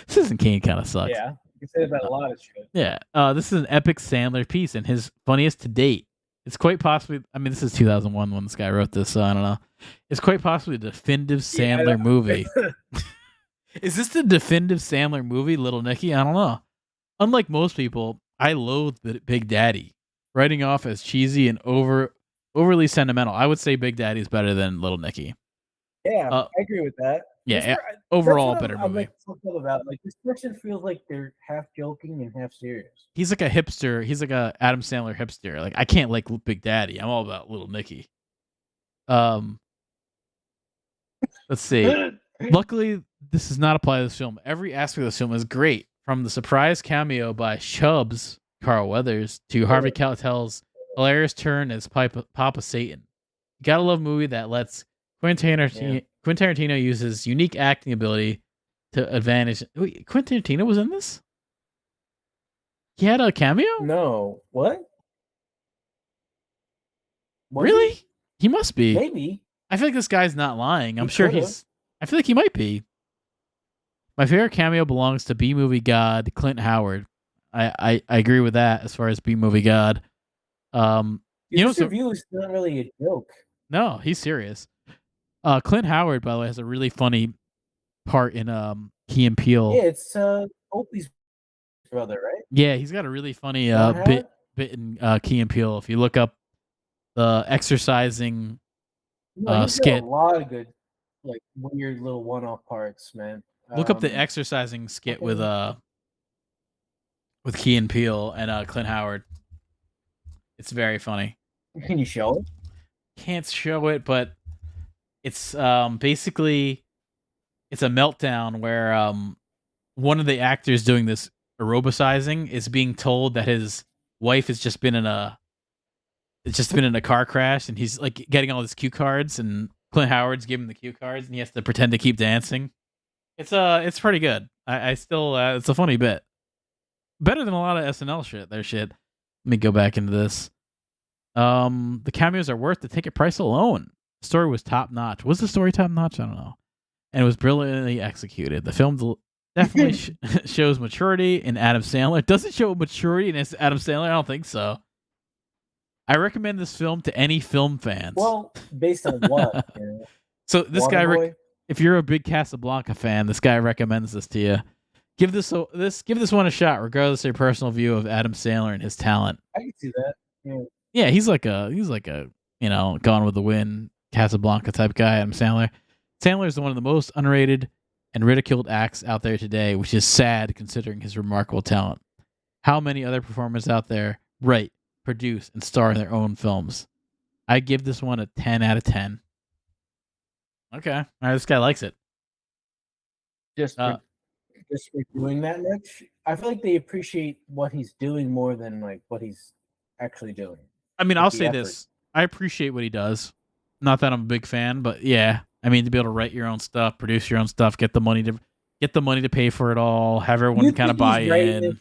Citizen Kane kind of sucks. Yeah, you say about a lot of shit. Yeah, this is an epic Sandler piece and his funniest to date. It's quite possibly, I mean, this is 2001 when this guy wrote this, so I don't know. It's quite possibly the definitive Sandler movie. Is this the definitive Sandler movie, Little Nicky? I don't know. Unlike most people, I loathe Big Daddy, writing off as cheesy and overly sentimental. I would say Big Daddy is better than Little Nicky. Yeah, I agree with that. Yeah, overall better movie. I'm like about like this person feels like they're half joking and half serious. He's like a hipster. He's like a Adam Sandler hipster. Like, I can't like Big Daddy. I'm all about Little Nicky. Let's see. Luckily, this does not apply to this film. Every aspect of this film is great, from the surprise cameo by Chubbs, Carl Weathers, to Harvey Keitel's hilarious turn as Papa Satan. You gotta love a movie that lets Quentin Tarantino use his unique acting ability to advantage. Wait, Quentin Tarantino was in this? He had a cameo? No. What? Was he? Really? He must be. Maybe. I feel like this guy's not lying. I'm He sure could've. he's. I feel like he might be. My favorite cameo belongs to B movie god Clint Howard. I agree with that as far as B movie god. You know, This review is not really a joke. no, he's serious. Clint Howard, by the way, has a really funny part in Key and Peele. Yeah, it's Opie's brother, right? Yeah, he's got a really funny Ron Howard? bit in Key and Peele. If you look up the exercising No, he's got skit, a lot of good, like weird little one-off parts, man. look up the exercising skit with Key and Peele and Clint Howard. It's very funny. Can you show it? Can't show it, but it's basically it's a meltdown where one of the actors doing this aerobicizing is being told that his wife has just been in a car crash and he's like getting all his cue cards and Clint Howard's giving him the cue cards and he has to pretend to keep dancing. It's pretty good. I still it's a funny bit. Better than a lot of SNL shit. Their shit. Let me go back into this. The cameos are worth the ticket price alone. The story was top notch. Was the story top notch? I don't know. And it was brilliantly executed. The film definitely shows maturity in Adam Sandler. Does it show maturity in Adam Sandler? I don't think so. I recommend this film to any film fans. Well, based on what? You know? So this Waterboy? guy, if you're a big Casablanca fan, this guy recommends this to you. Give this one a shot, regardless of your personal view of Adam Sandler and his talent. I can see that. Yeah. Yeah, he's like a Gone with the Wind, Casablanca type guy. Adam Sandler. Sandler is one of the most underrated and ridiculed acts out there today, which is sad considering his remarkable talent. How many other performers out there write, produce, and star in their own films? I give this one a 10 out of 10. Okay, all right, this guy likes it. Just for doing that much, I feel like they appreciate what he's doing more than like what he's actually doing. I mean, I'll say this: I appreciate what he does. Not that I'm a big fan, but yeah, I mean, to be able to write your own stuff, produce your own stuff, get the money to pay for it all, have everyone kind of buy in.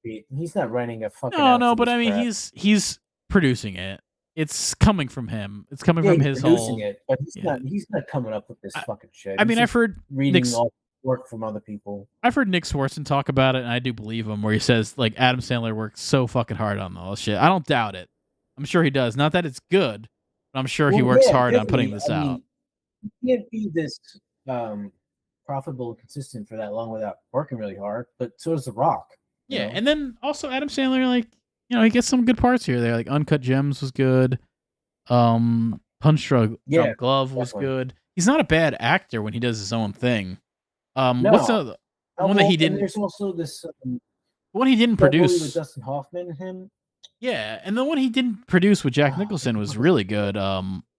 He's not writing a fucking. No, but I mean, he's producing it. It's coming from him. It's coming from his producing whole. It, but he's not coming up with this fucking shit. I mean, I've heard reading all work from other people. I've heard Nick Swartzen talk about it, and I do believe him. Where he says like Adam Sandler works so fucking hard on all this shit. I don't doubt it. I'm sure he does. Not that it's good, but I'm sure he works hard on putting this out. You can't be this profitable and consistent for that long without working really hard. But so does The Rock. Yeah, and then also Adam Sandler, like, you know, he gets some good parts here. There, like Uncut Gems was good. Punch Drunk Glove was good. He's not a bad actor when he does his own thing. What's the one that he didn't? There's also this one he didn't produce with Dustin Hoffman and him. Yeah, and the one he didn't produce with Jack Nicholson was really good.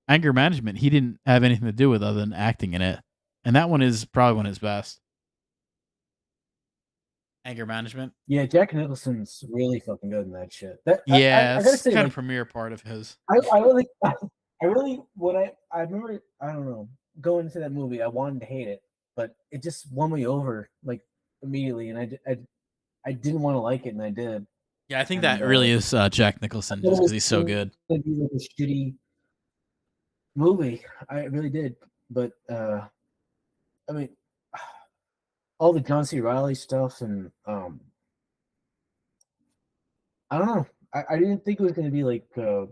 Anger Management. He didn't have anything to do with other than acting in it, and that one is probably one of his best. Anger Management. Yeah, Jack Nicholson's really fucking good in that shit. I gotta say, kind of premiere part of his. I really, when I remember, I don't know, going into that movie, I wanted to hate it, but it just won me over like immediately, and I didn't want to like it, and I did. Yeah, I think that really is Jack Nicholson, just because he's so good. It'd be like a shitty movie. I really did, but I mean, all the John C. Reilly stuff, and I don't know. I didn't think it was going to be like it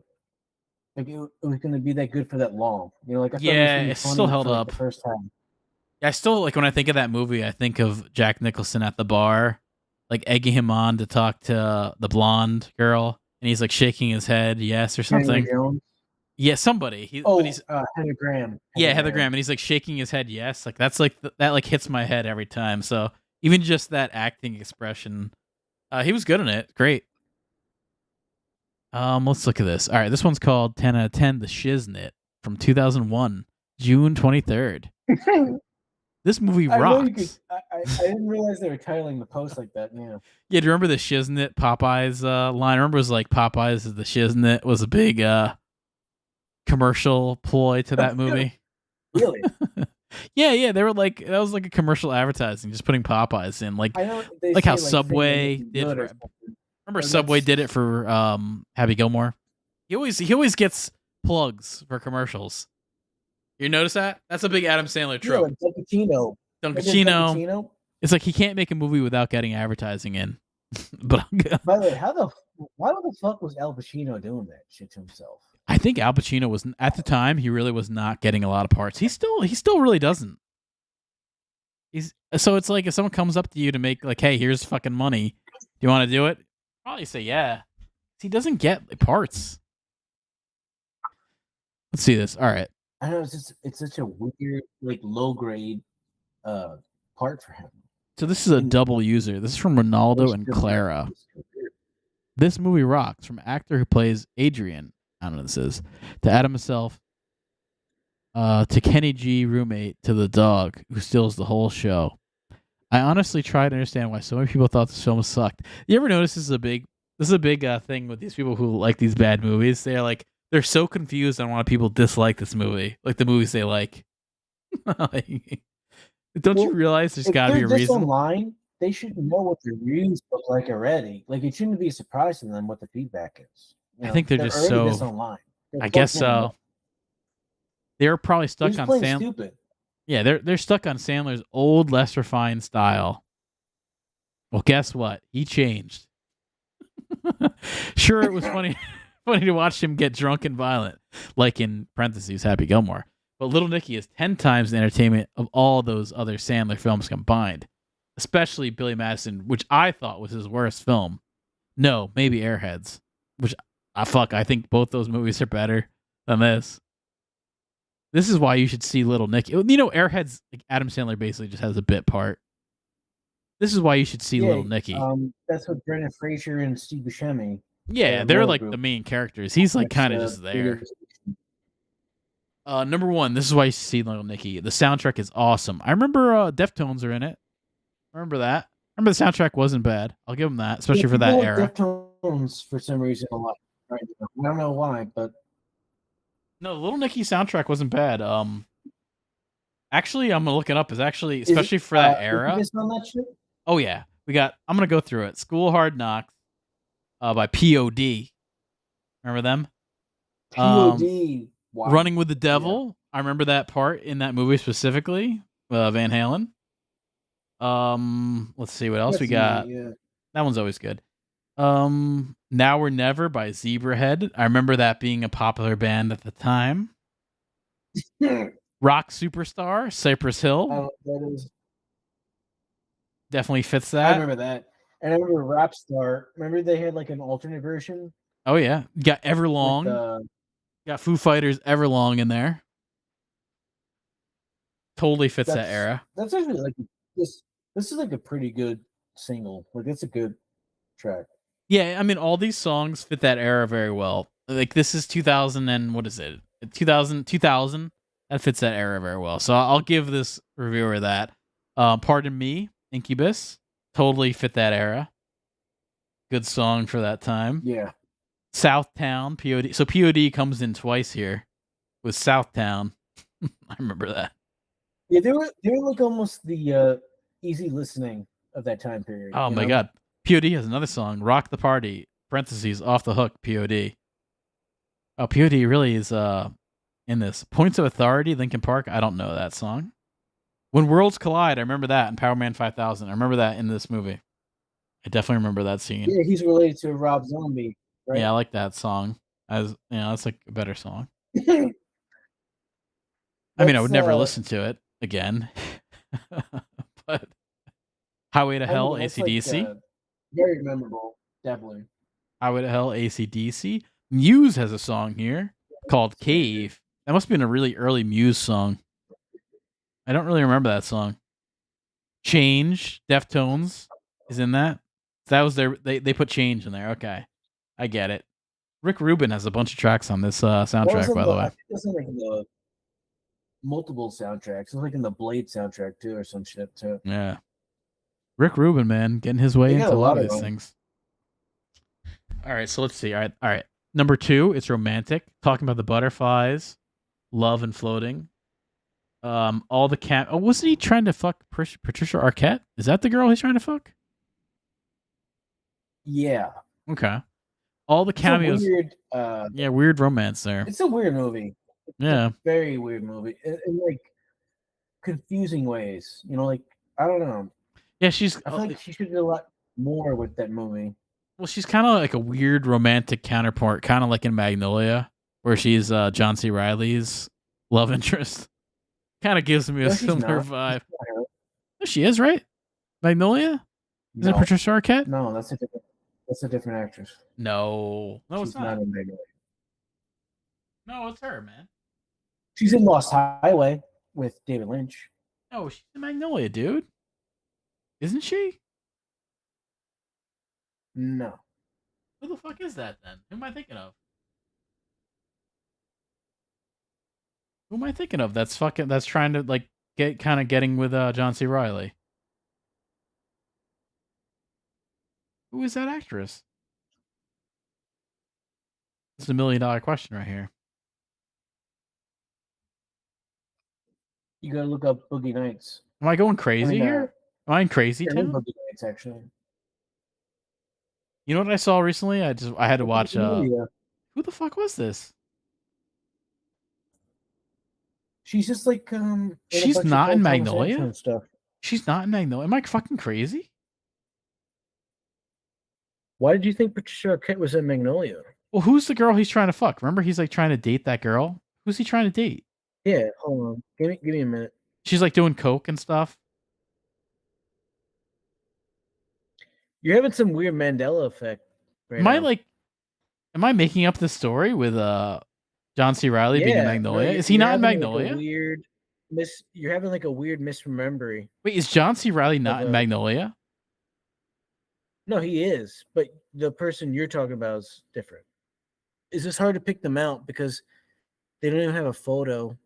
was going to be that good for that long. You know, like I thought it still held up the first time. Yeah, I still like when I think of that movie. I think of Jack Nicholson at the bar, like egging him on to talk to the blonde girl, and he's like shaking his head, yes, or something. Yeah, somebody. Heather Graham. Heather Graham, and he's like shaking his head, yes. Like that's like that like hits my head every time. So even just that acting expression, he was good in it. Great. Let's look at this. All right, this one's called 10 out of 10, The Shiznit from 2001, June 23rd. This movie rocks. I didn't realize they were titling the post like that. Yeah. Yeah. Do you remember the Shiznit Popeyes line? I remember it was like Popeyes is the Shiznit was a big commercial ploy to that movie. Really? Yeah. They were like that was like a commercial advertising, just putting Popeyes in, like how Subway did. Remember Subway did it for Happy Gilmore? He always gets plugs for commercials. You notice that? That's a big Adam Sandler Yeah, trope. like Del Pacino. Don Remember Del Pacino. Pacino? It's like he can't make a movie without getting advertising in. But By the way, why the fuck was Al Pacino doing that shit to himself? I think Al Pacino was at the time he really was not getting a lot of parts. He still really doesn't. So it's like if someone comes up to you to make like, hey, here's fucking money. Do you want to do it? Probably say yeah. He doesn't get parts. Let's see this. All right. I know it's such a weird, like low grade part for him. So this is a double user. This is from Ronaldo and Clara. This movie rocks. From actor who plays Adrian, I don't know what this is, to Adam himself, to Kenny G, roommate, to the dog who steals the whole show. I honestly try to understand why so many people thought this film sucked. You ever notice this is a big thing with these people who like these bad movies? They're so confused on why people dislike this movie, like the movies they like. Don't you realize there's got to be a reason? Online, they should know what the reviews look like already. Like it shouldn't be a surprise to them what the feedback is. I think they're just so. Online. I guess so. They're probably stuck on Sandler. Stupid. Yeah, they're stuck on Sandler's old, less refined style. Well, guess what? He changed. Sure, it was funny to watch him get drunk and violent, like in parentheses Happy Gilmore. But Little Nicky is 10 times the entertainment of all those other Sandler films combined, especially Billy Madison, which I thought was his worst film. No, maybe Airheads, which I think both those movies are better than this. This is why you should see Little Nicky. You know, Airheads, like Adam Sandler basically just has a bit part. This is why you should see Little Nicky. That's what Brendan Fraser and Steve Buscemi. Yeah, they're like the main characters. He's like kind of just there. Number one, this is why you should see Little Nicky. The soundtrack is awesome. I remember Deftones are in it. Remember that? Remember the soundtrack wasn't bad. I'll give them that, especially for that era. Deftones for some reason a lot. Right? I don't know why, but no, Little Nicky soundtrack wasn't bad. Actually, I'm gonna look it up. Is actually especially for that era. On that shit? Oh yeah, I'm gonna go through it. School Hard Knocks, by P.O.D. Remember them? P.O.D. Wow. Running with the Devil. Yeah. I remember that part in that movie specifically. Van Halen. Let's see what else we got. Yeah. That one's always good. Now or Never by Zebrahead. I remember that being a popular band at the time. Rock Superstar, Cypress Hill. That is definitely fits that. I remember that. And I remember Rap Star. Remember they had like an alternate version? Oh yeah. You got Everlong. Got Foo Fighters Everlong in there. Totally fits that era. That's actually like this is like a pretty good single. Like it's a good track. Yeah, I mean all these songs fit that era very well. Like this is 2000 and what is it? 2000 that fits that era very well. So I'll give this reviewer that. Pardon Me, Incubus, totally fit that era. Good song for that time. Yeah. Southtown, P.O.D. So P.O.D. comes in twice here with Southtown. I remember that. Yeah, they were like almost the easy listening of that time period. Oh my God. P.O.D. has another song, Rock the Party, parentheses, Off the Hook, P.O.D. Oh, P.O.D. really is in this. Points of Authority, Linkin Park, I don't know that song. When Worlds Collide, I remember that in Power Man 5000. I remember that in this movie. I definitely remember that scene. Yeah, he's related to Rob Zombie. Right? Yeah, I like that song. That's like a better song. I mean, I would never listen to it again. But Highway to Hell, AC/DC. Like, very memorable, definitely. Highway to Hell, AC/DC. Muse has a song here called Cave. That must have been a really early Muse song. I don't really remember that song. Change, Deftones is in that. That was they put Change in there. Okay. I get it. Rick Rubin has a bunch of tracks on this soundtrack, by the way. I think it's like in the multiple soundtracks. It's like in the Blade soundtrack too, or some shit too. Yeah. Rick Rubin, man, getting his way into a lot of these things. All right, so let's see. All right. Number 2, it's romantic. Talking about the butterflies, love and floating. All the cat. Oh, wasn't he trying to fuck Patricia Arquette? Is that the girl he's trying to fuck? Yeah. Okay. all the It's a cameos. weird. Yeah, weird romance there. It's a weird movie. It's Yeah. a very weird movie in like confusing ways. You know, like I don't know. Yeah, I feel like she should do a lot more with that movie. well, she's kind of like a weird romantic counterpart, kind of like in Magnolia, where she's John C. Reilly's love interest. Kind of gives me a No, she's similar not. vibe. She's not her. Oh, she is, right? Magnolia? Is it No, Patricia Arquette? no, that's a different actress. No, She's it's not. in Magnolia. No, it's her, man. She's in Lost Highway with David Lynch. No, she's in Magnolia, dude. Isn't she? No, Who the fuck is that then? Who am I thinking of? Who am I thinking of? That's trying to like getting with John C. Reilly. Who is that actress? It's a $1 million question right here. you gotta look up Boogie Nights. Am I going crazy here? Am I in crazy town? Boogie Nights, actually. You know what I saw recently? I had to watch. Magnolia. Who the fuck was this? She's just like She's not in Magnolia? and stuff. She's not in Magnolia. Am I fucking crazy? Why did you think Patricia Arquette was in Magnolia? Well, who's the girl he's trying to fuck? Remember, he's like trying to date that girl. Who's he trying to date? Yeah, hold on. Give me a minute. She's like doing coke and stuff. You're having some weird Mandela effect. Right now. Am I making up this story with John C. Reilly being in Magnolia? No, is he not in having, Magnolia? Like, you're having like a weird misremembering. Wait, is John C. Reilly not in Magnolia? No, he is, but the person you're talking about is different. It's just hard to pick them out because they don't even have a photo.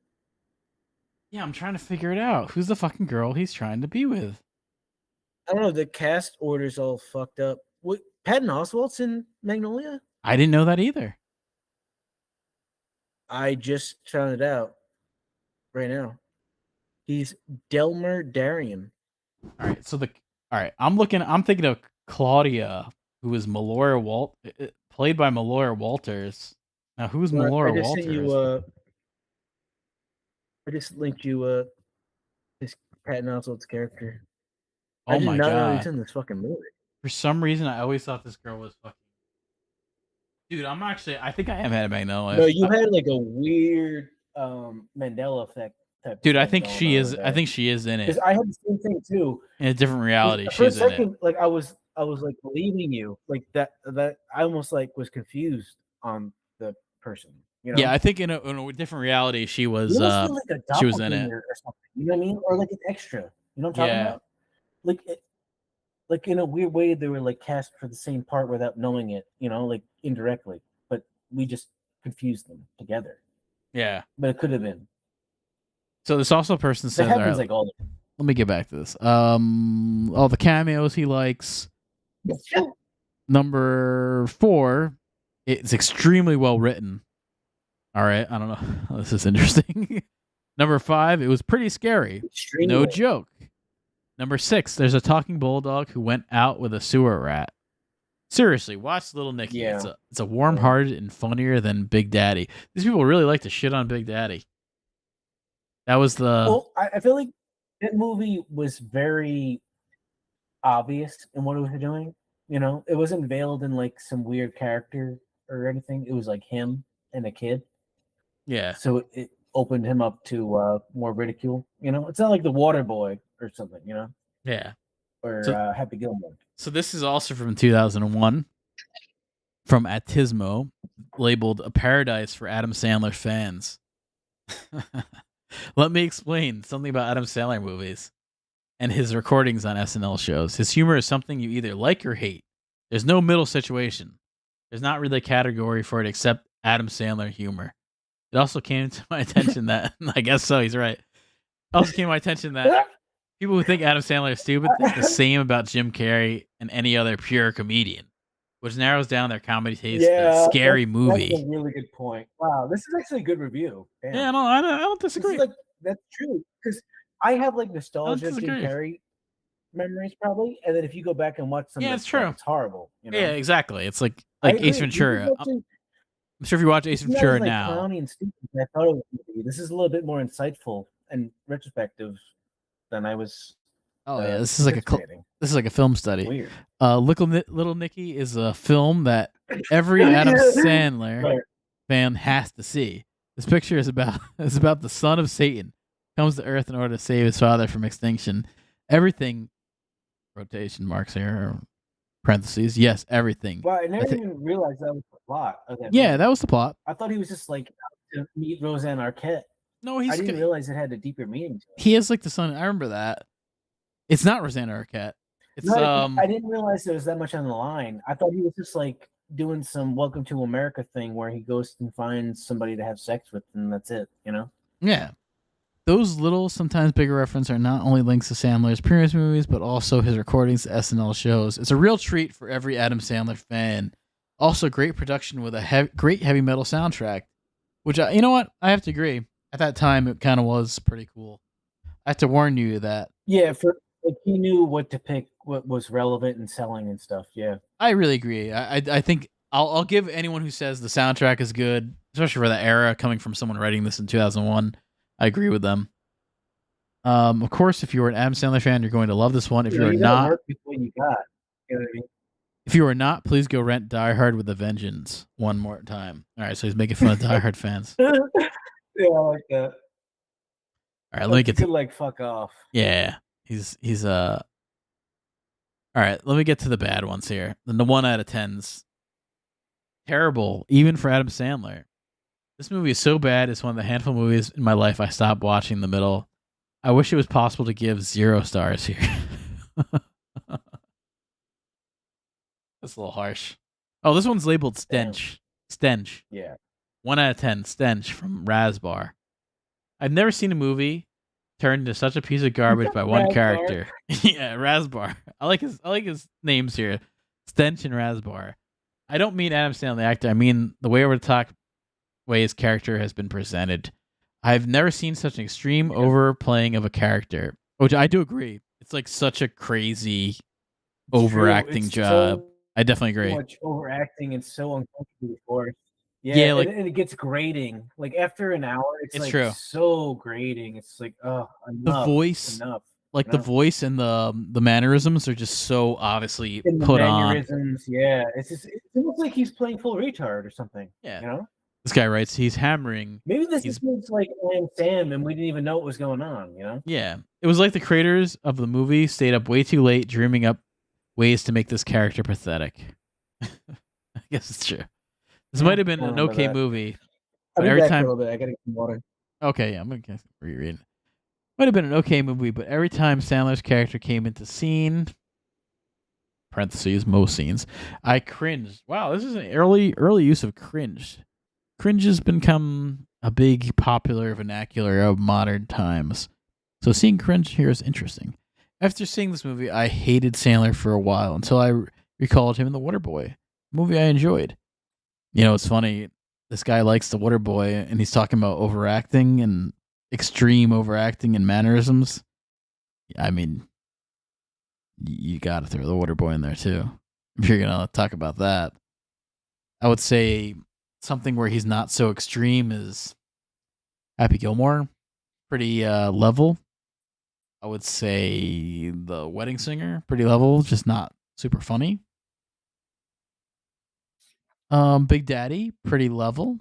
Yeah, I'm trying to figure it out. Who's the fucking girl he's trying to be with? I don't know. The cast order's all fucked up. What? Patton Oswalt's in Magnolia? I didn't know that either. I just found it out right now. He's Delmer Darien. All right. I'm thinking of Claudia, who is played by Malora Walters. Now, who's Malora Walters? I just linked you this Patton Oswalt's character. Oh I did my not know he god! was in this fucking movie. For some reason, I always thought this girl was fucking. Dude, I think I am had a Magnolia. No, you had like a weird Mandela effect type. Dude, I think she is. I think she is in it. Because I had the same thing too. In a different reality, for a she's in second, it. like I was like believing you, like that. I almost like was confused on the person. You know? Yeah, I think in a different reality, she was. Like she was in it, or something. You know what I mean? Or like an extra. You know what I'm talking about? Like in a weird way, they were like cast for the same part without knowing it. You know, like indirectly, but we just confused them together. Yeah, but it could have been. So this also person says, that happens like all the time. Let me get back to this. All the cameos he likes. Number 4, it's extremely well written. All right, I don't know. This is interesting. Number 5, it was pretty scary. No joke. Number 6, there's a talking bulldog who went out with a sewer rat. Seriously, watch Little Nicky. Yeah. It's a warm-hearted and funnier than Big Daddy. These people really like to shit on Big Daddy. That was the. Well, I feel like that movie was very obvious in what it was doing. You know, it wasn't veiled in like some weird character or anything. It was like him and a kid. Yeah. So it opened him up to more ridicule. You know, it's not like The Water Boy or something. You know. Yeah. Or Happy Gilmore. So this is also from 2001, from Atismo, labeled "A Paradise for Adam Sandler Fans." Let me explain something about Adam Sandler movies and his recordings on SNL shows. His humor is something you either like or hate. There's no middle situation. There's not really a category for it except Adam Sandler humor. It also came to my attention that, I guess so, he's right. It also came to my attention that people who think Adam Sandler is stupid think the same about Jim Carrey and any other pure comedian, which narrows down their comedy taste to a scary movie. That's a really good point. Wow, this is actually a good review. Damn. Yeah, I don't disagree. That's true, because I have like nostalgia Jim Carrey memories probably, and then if you go back and watch some, it's true. It's horrible. You know? Yeah, exactly. It's like I like Ace agree. Ventura. I'm sure if you watch Ace It's not Ventura as like now, clowny and stupid as I thought it was going to be. This is a little bit more insightful and retrospective than I was oh yeah, anticipating. this is like a film study. Weird. Little Nicky is a film that every Adam Sandler Right. fan has to see. This picture is about the son of Satan comes to Earth in order to save his father from extinction. Everything, quotation marks here, or parentheses. Yes, everything. Well, I never I thi- even realized that was the plot of that yeah, movie. that was the plot. I thought he was just like out to meet Roseanne Arquette. No, I didn't realize it had a deeper meaning to it. he is like the son. I remember that. It's not Rosanna Arquette. It's No, I didn't realize there was that much on the line. I thought he was just like doing some Welcome to America thing where he goes and finds somebody to have sex with, and that's it. You know? yeah. Those little, sometimes bigger references are not only links to Sandler's previous movies, but also his recordings to SNL shows. It's a real treat for every Adam Sandler fan. Also, great production with a great heavy metal soundtrack, which, you know what? I have to agree. At that time, it kind of was pretty cool. I have to warn you that. Yeah, for like he knew what to pick, what was relevant and selling and stuff. Yeah, I really agree. I think I'll give anyone who says the soundtrack is good, especially for the era, coming from someone writing this in 2001. I agree with them. Of course, if you're an Adam Sandler fan, you're going to love this one. If you're you not, work with what you got. You know what I mean? if you are not, please go rent Die Hard with a Vengeance one more time. All right, so he's making fun of Die Hard fans. Yeah, I like that. All right, let me get to like fuck off. yeah. He's all right. Let me get to the bad ones here. The 1 out of 10s, terrible, even for Adam Sandler. This movie is so bad. It's one of the handful of movies in my life I stopped watching in the middle. I wish it was possible to give 0 stars here. That's a little harsh. Oh, this one's labeled Stench. Stench. Yeah. 1 out of 10. Stench from Razbar. I've never seen a movie turned into such a piece of garbage by one character. Yeah, Razbar. I like his names here. Stench and Razbar. I don't mean Adam Sandler the actor. I mean the way over the top way his character has been presented. I've never seen such an extreme overplaying of a character, which I do agree. It's like such a crazy overacting job. I definitely agree. So much overacting and so uncomfortably forced. Yeah, like, and it gets grating. Like after an hour, it's like true. So grating. It's like, oh, enough, the voice, enough. Like the voice and the mannerisms are just so obviously put on. Yeah, it's almost like he's playing full retard or something. Yeah, you know. This guy writes he's hammering. Maybe this is like Sam, and we didn't even know what was going on. You know. Yeah, it was like the creators of the movie stayed up way too late, dreaming up ways to make this character pathetic. I guess it's true. This might have been an okay movie. But every time, a little bit. I gotta get some water. Okay, yeah, I'm gonna reread. Might have been an okay movie, but every time Sandler's character came into scene, parentheses, most scenes, I cringed. Wow, this is an early use of cringe. Cringe has become a big popular vernacular of modern times. So seeing cringe here is interesting. After seeing this movie, I hated Sandler for a while until I recalled him in The Waterboy, a movie I enjoyed. You know, it's funny. This guy likes The Waterboy, and he's talking about overacting and extreme overacting and mannerisms. I mean, you got to throw The Waterboy in there too. If you're gonna talk about that, I would say something where he's not so extreme is Happy Gilmore. Pretty level. I would say The Wedding Singer, pretty level, just not super funny. Big Daddy, pretty level.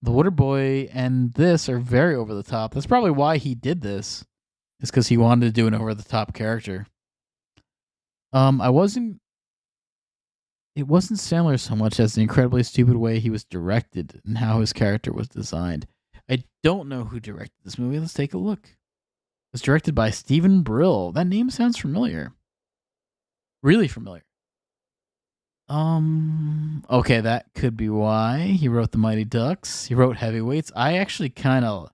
The Waterboy and this are very over the top. That's probably why he did this. Is because he wanted to do an over the top character. It wasn't Sandler so much as the incredibly stupid way he was directed and how his character was designed. I don't know who directed this movie. Let's take a look. It's directed by Stephen Brill. That name sounds familiar. Really familiar. Okay, that could be why. He wrote The Mighty Ducks. He wrote Heavyweights. I actually kind of,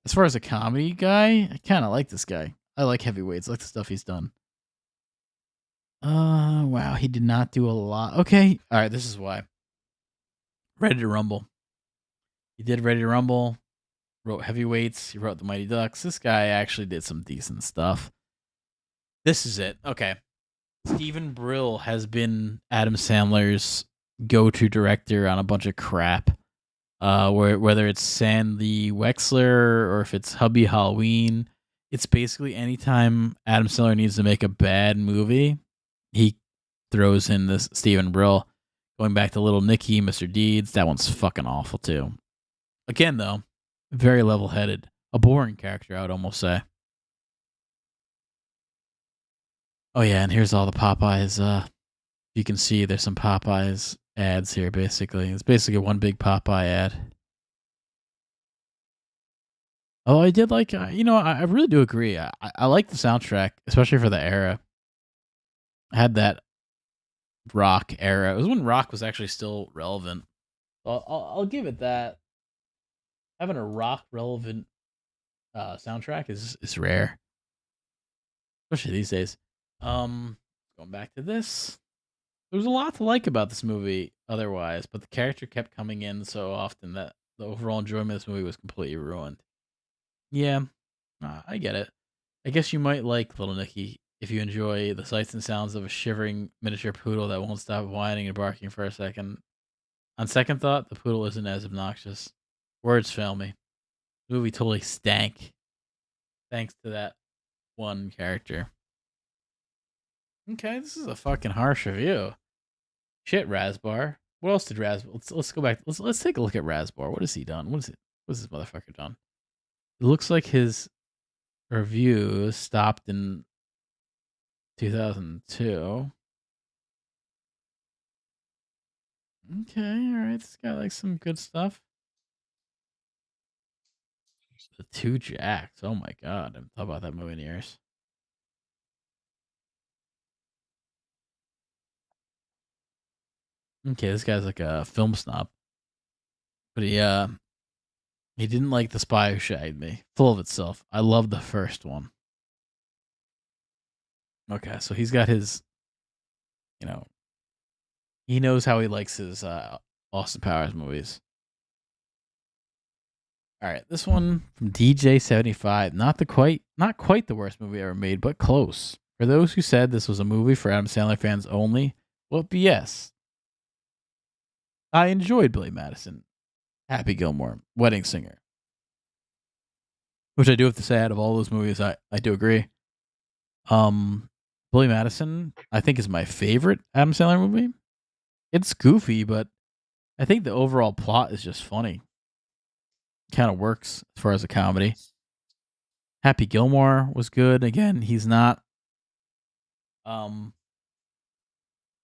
as far as a comedy guy, I kind of like this guy. I like Heavyweights. I like the stuff he's done. Wow, he did not do a lot. Okay, all right, this is why. Ready to Rumble. He did Ready to Rumble. Wrote Heavyweights. He wrote The Mighty Ducks. This guy actually did some decent stuff. This is it. Okay. Steven Brill has been Adam Sandler's go-to director on a bunch of crap. Whether it's Sandy Wexler or if it's Hubby Halloween, it's basically anytime Adam Sandler needs to make a bad movie, he throws in this Steven Brill. Going back to Little Nicky, Mr. Deeds, that one's fucking awful too. Again, though, very level-headed, a boring character, I would almost say. Oh yeah, and here's all the Popeyes. You can see there's some Popeyes ads here. Basically, it's basically one big Popeye ad. Oh, I did like, I really do agree. I like the soundtrack, especially for the era. I had that rock era. It was when rock was actually still relevant. I'll give it that. Having a rock relevant soundtrack is rare, especially these days. Going back to this, there was a lot to like about this movie otherwise, but the character kept coming in so often that the overall enjoyment of this movie was completely ruined. Yeah, I get it. I guess you might like Little Nicky if you enjoy the sights and sounds of a shivering miniature poodle that won't stop whining and barking for a second. On second thought, the poodle isn't as obnoxious. Words fail me. The movie totally stank, thanks to that one character. Okay, this is a fucking harsh review. Shit, Rasbar. What else did Rasbar? Let's go back. Let's take a look at Rasbar. What has he done? What's this motherfucker done? It looks like his review stopped in 2002. Okay, all right. This guy likes some good stuff. The Two Jacks. Oh my god, I haven't thought about that movie in years. Okay, this guy's like a film snob, but he didn't like The Spy Who Shagged Me. Full of itself. I love the first one. Okay, so he's got his, you know, he knows how he likes his Austin Powers movies. All right, this one from DJ75. Not quite the worst movie ever made, but close. For those who said this was a movie for Adam Sandler fans only, well, BS. I enjoyed Billy Madison, Happy Gilmore, Wedding Singer, which I do have to say, out of all those movies, I do agree. Um, Billy Madison, I think, is my favorite Adam Sandler movie. It's goofy, but I think the overall plot is just funny. Kind of works as far as a comedy. Happy Gilmore was good. Again, um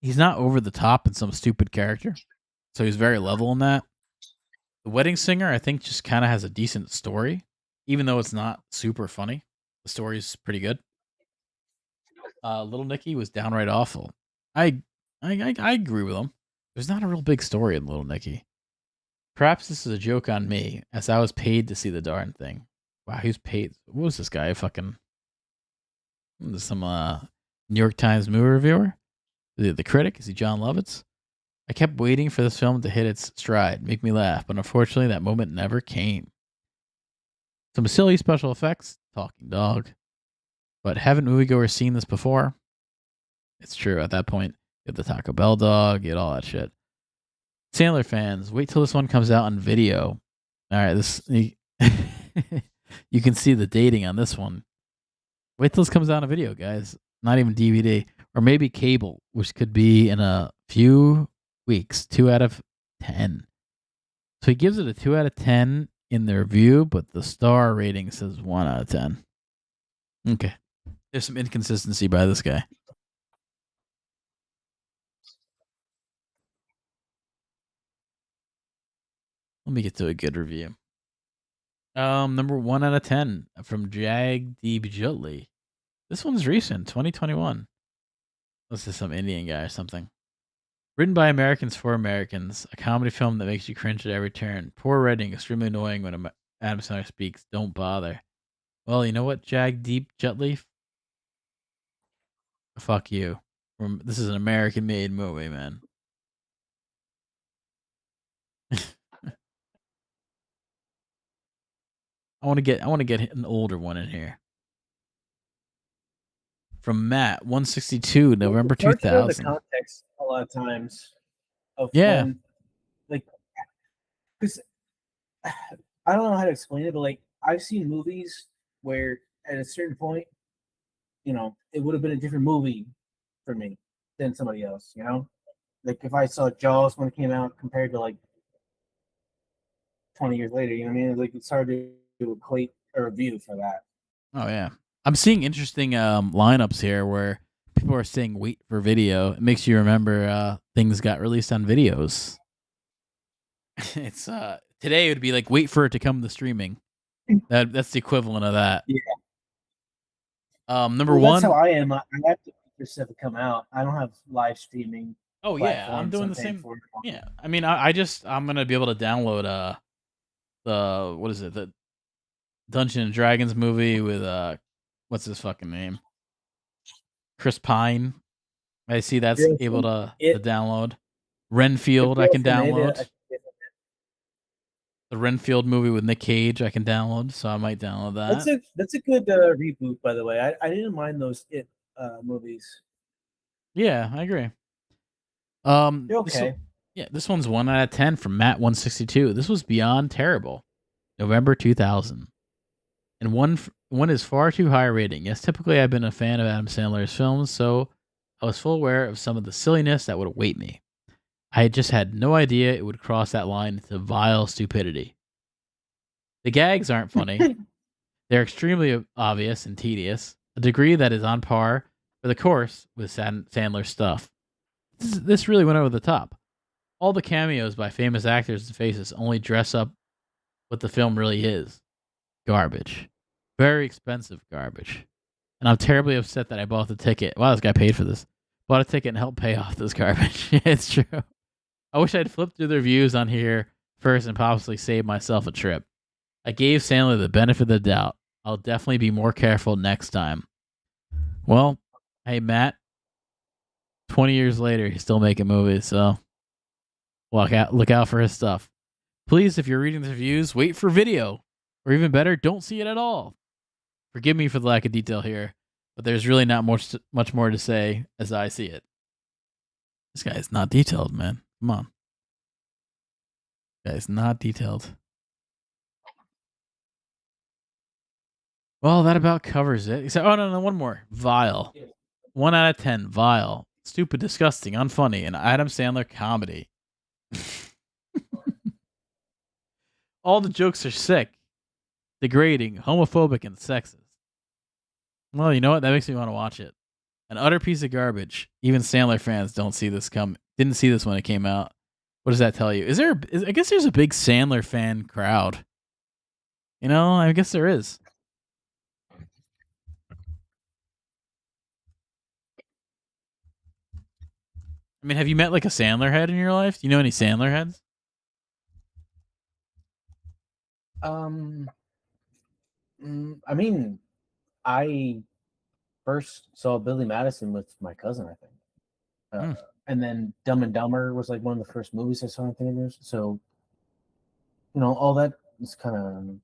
he's not over the top in some stupid character. So he's very level in that. The Wedding Singer, I think, just kind of has a decent story, even though it's not super funny. The story's pretty good. Little Nicky was downright awful. I I agree with him. There's not a real big story in Little Nicky. Perhaps this is a joke on me, as I was paid to see the darn thing. Wow, he was paid. What was this guy? Fucking some New York Times movie reviewer? The critic? Is he John Lovitz? I kept waiting for this film to hit its stride, make me laugh, but unfortunately that moment never came. Some silly special effects, talking dog. But haven't moviegoers seen this before? It's true, at that point, you get the Taco Bell dog, you get all that shit. Sandler fans, wait till this one comes out on video. Alright, you can see the dating on this one. Wait till this comes out on video, guys. Not even DVD. Or maybe cable, which could be in a few weeks. 2 out of 10. So he gives it a 2 out of 10 in the review, but the star rating says 1 out of 10. Okay. There's some inconsistency by this guy. Let me get to a good review. Number 1 out of 10 from Jag D. Bjutli. This one's recent, 2021. This is some Indian guy or something. Written by Americans for Americans, a comedy film that makes you cringe at every turn. Poor writing, extremely annoying when Adam Sandler speaks. Don't bother. Well, you know what, Jag Deep Jutleaf? Fuck you. This is an American-made movie, man. I want to get an older one in here. from Matt 162, November It's hard to know the 2000. context a lot of times of Yeah. when, like, because I don't know how to explain it, but like I've seen movies where at a certain point, it would have been a different movie for me than somebody else. Like if I saw Jaws when it came out compared to like 20 years later, you know what I mean? Like it's hard to equate a review for that. Oh yeah. I'm seeing interesting lineups here where people are saying wait for video. It makes you remember things got released on videos. It's today it would be like wait for it to come to streaming. That's the equivalent of that. Yeah. Number Well, that's how one. I am. I have to wait for stuff to come out. I don't have live streaming Oh yeah, I'm platforms doing I'm the paying same. for. Yeah, I mean, I'm gonna be able to download the what is it, the Dungeons and Dragons movie with what's his fucking name, Chris Pine. I see that's Girl able from to it, download. the Renfield I girl can from it. download. The Renfield movie with Nick Cage I can download, so I might download that. That's a good reboot, by the way. I didn't mind those movies. Yeah, I agree. They're This okay. yeah, this one's 1 out of 10 from Matt 162. This was beyond terrible. November 2000. And one is far too high rating. Yes, typically I've been a fan of Adam Sandler's films, so I was full aware of some of the silliness that would await me. I just had no idea it would cross that line into vile stupidity. The gags aren't funny. They're extremely obvious and tedious, a degree that is on par for the course with Sandler's stuff. This really went over the top. All the cameos by famous actors and faces only dress up what the film really is. Garbage. Very expensive garbage. And I'm terribly upset that I bought the ticket. Wow, this guy paid for this. Bought a ticket and helped pay off this garbage. It's true. I wish I'd flipped through the reviews on here first and possibly saved myself a trip. I gave Sandler the benefit of the doubt. I'll definitely be more careful next time. Well, hey Matt, 20 years later, he's still making movies, so look out for his stuff. Please, if you're reading the reviews, wait for video. Or even better, don't see it at all. Forgive me for the lack of detail here, but there's really not much more to say as I see it. This guy is not detailed, man. Come on. This guy is not detailed. Well, that about covers it. Except, oh, no, one more. Vile. 1 out of 10. Vile. Stupid, disgusting, unfunny, and Adam Sandler comedy. All the jokes are sick, degrading, homophobic, and sexist. Well, you know what? That makes me want to watch it. An utter piece of garbage. Even Sandler fans didn't see this when it came out. What does that tell you? I guess there's a big Sandler fan crowd. I guess there is. I mean, have you met like a Sandler head in your life? Do you know any Sandler heads? I mean, I first saw Billy Madison with my cousin, I think. Hmm. And then Dumb and Dumber was like one of the first movies I saw in theaters. So, all that is kind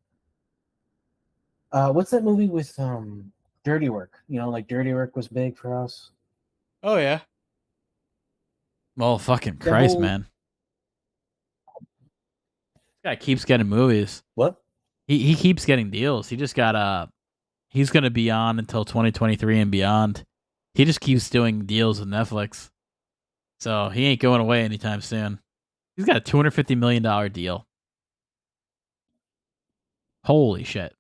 of. What's that movie with Dirty Work? Like Dirty Work was big for us. Oh yeah. Well, fucking That Christ, whole man. This guy keeps getting movies. what? He keeps getting deals. He just got he's gonna be on until 2023 and beyond. He just keeps doing deals with Netflix. So he ain't going away anytime soon. He's got a $250 million deal. Holy shit.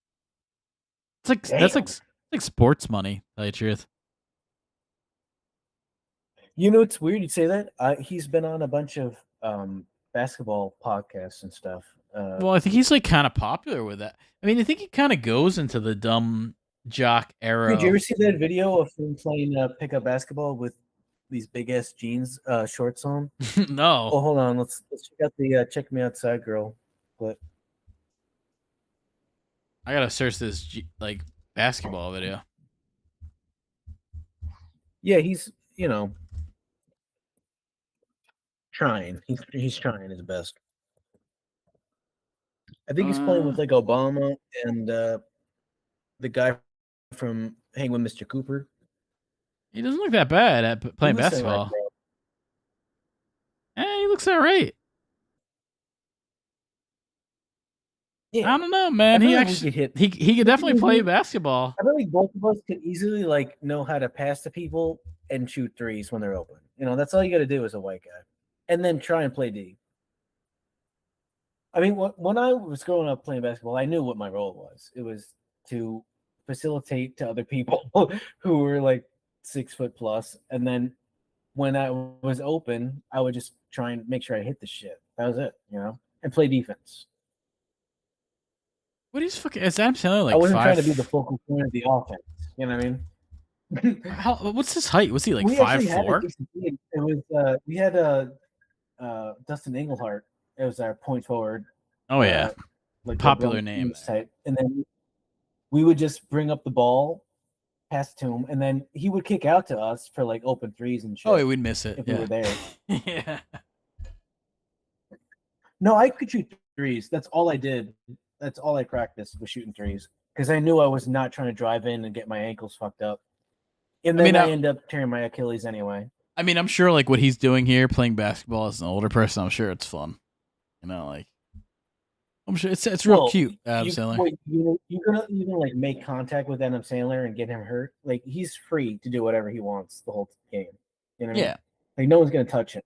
That's like sports money, to tell you the truth. It's weird you say that. He's been on a bunch of basketball podcasts and stuff. Well, I think he's like kind of popular with that. I mean, I think he kind of goes into the dumb jock era. Did you ever see that video of him playing pickup basketball with these big ass jeans shorts on? No. Oh, hold on. Let's check out the "Check Me Outside" girl. But I gotta search this like basketball video. yeah, he's trying. He's trying his best. I think he's playing with like Obama and the guy from Hang with Mr. Cooper. He doesn't look that bad at playing He looks like my basketball. bro. He looks all right. Yeah, I don't know, I man. feel He like we actually could hit. he could definitely play basketball. I feel like both of us could easily like know how to pass to people and shoot threes when they're open. You know, that's all you got to do as a white guy, and then try and play D. I mean, when I was growing up playing basketball, I knew what my role was. It was to facilitate to other people who were like 6 foot plus, and then when I was open, I would just try and make sure I hit the shit. That was it, you know, and play defense. What is fucking? Is Adam Sandler like I wasn't trying to 5? be the focal point of the offense. You know what I mean? What's his height? Was he like We actually had a 5'4"? decent team. It was we had Dustin Englehart. It was our point forward. Oh yeah, like popular name. Type. And then we would just bring up the ball, pass it to him, and then he would kick out to us for like open threes and shit. Oh, we'd miss it if yeah. we were there. Yeah. No, I could shoot threes. That's all I did. That's all I practiced was shooting threes because I knew I was not trying to drive in and get my ankles fucked up. And then I end up tearing my Achilles anyway. I mean, I'm sure like what he's doing here, playing basketball as an older person, I'm sure it's fun. You know, like I'm sure it's real cute. Adam Sandler. Wait, you're gonna even like make contact with Adam Sandler and get him hurt? Like he's free to do whatever he wants the whole game. You know what I mean? Like no one's gonna touch him.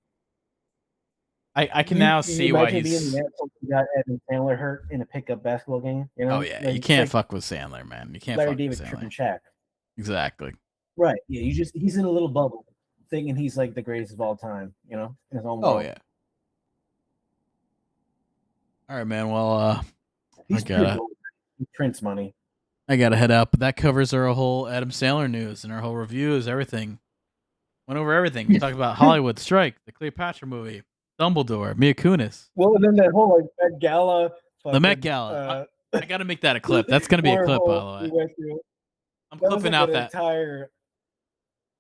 I can now see why he's. Got Adam Sandler hurt in a pickup basketball game. You know? Oh yeah, like, you can't fuck with Sandler, man. You can't. Larry fuck David with tripping Sandler. Shaq. Exactly. Right. Yeah. He's in a little bubble, thinking he's like the greatest of all time. You know, in his own world. Oh yeah. All right, man. Well, he's Prince money. I gotta head out, but that covers our whole Adam Sandler news and our whole reviews, everything. Went over everything. We talked about Hollywood Strike, the Cleopatra movie, Dumbledore, Mila Kunis. Well, and then that whole like Met Gala. The Met Gala. I gotta make that a clip. That's gonna be a clip, by the way. I'm clipping out that entire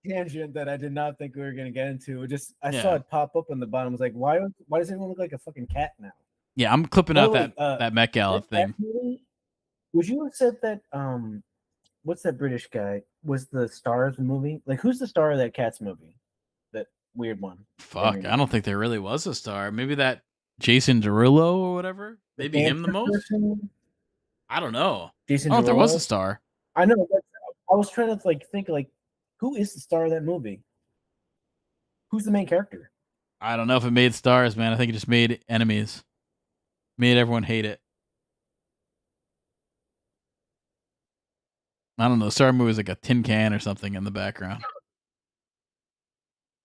tangent that I did not think we were gonna get into. I saw it pop up on the bottom. I was like, why does everyone look like a fucking cat now? Yeah, I'm clipping out that Met Gala thing. Would you have said that? What's that British guy? Was the star of the movie? Like, who's the star of that Cats movie? That weird one. Fuck, I don't think there really was a star. Maybe that Jason Derulo or whatever. Maybe him the most. Person? I don't know. Jason I don't know if there was Derulo? a star. I know. I was trying to think who is the star of that movie? Who's the main character? I don't know if it made stars, man. I think it just made enemies. Made everyone hate it. I don't know. Star movie was like a tin can or something in the background.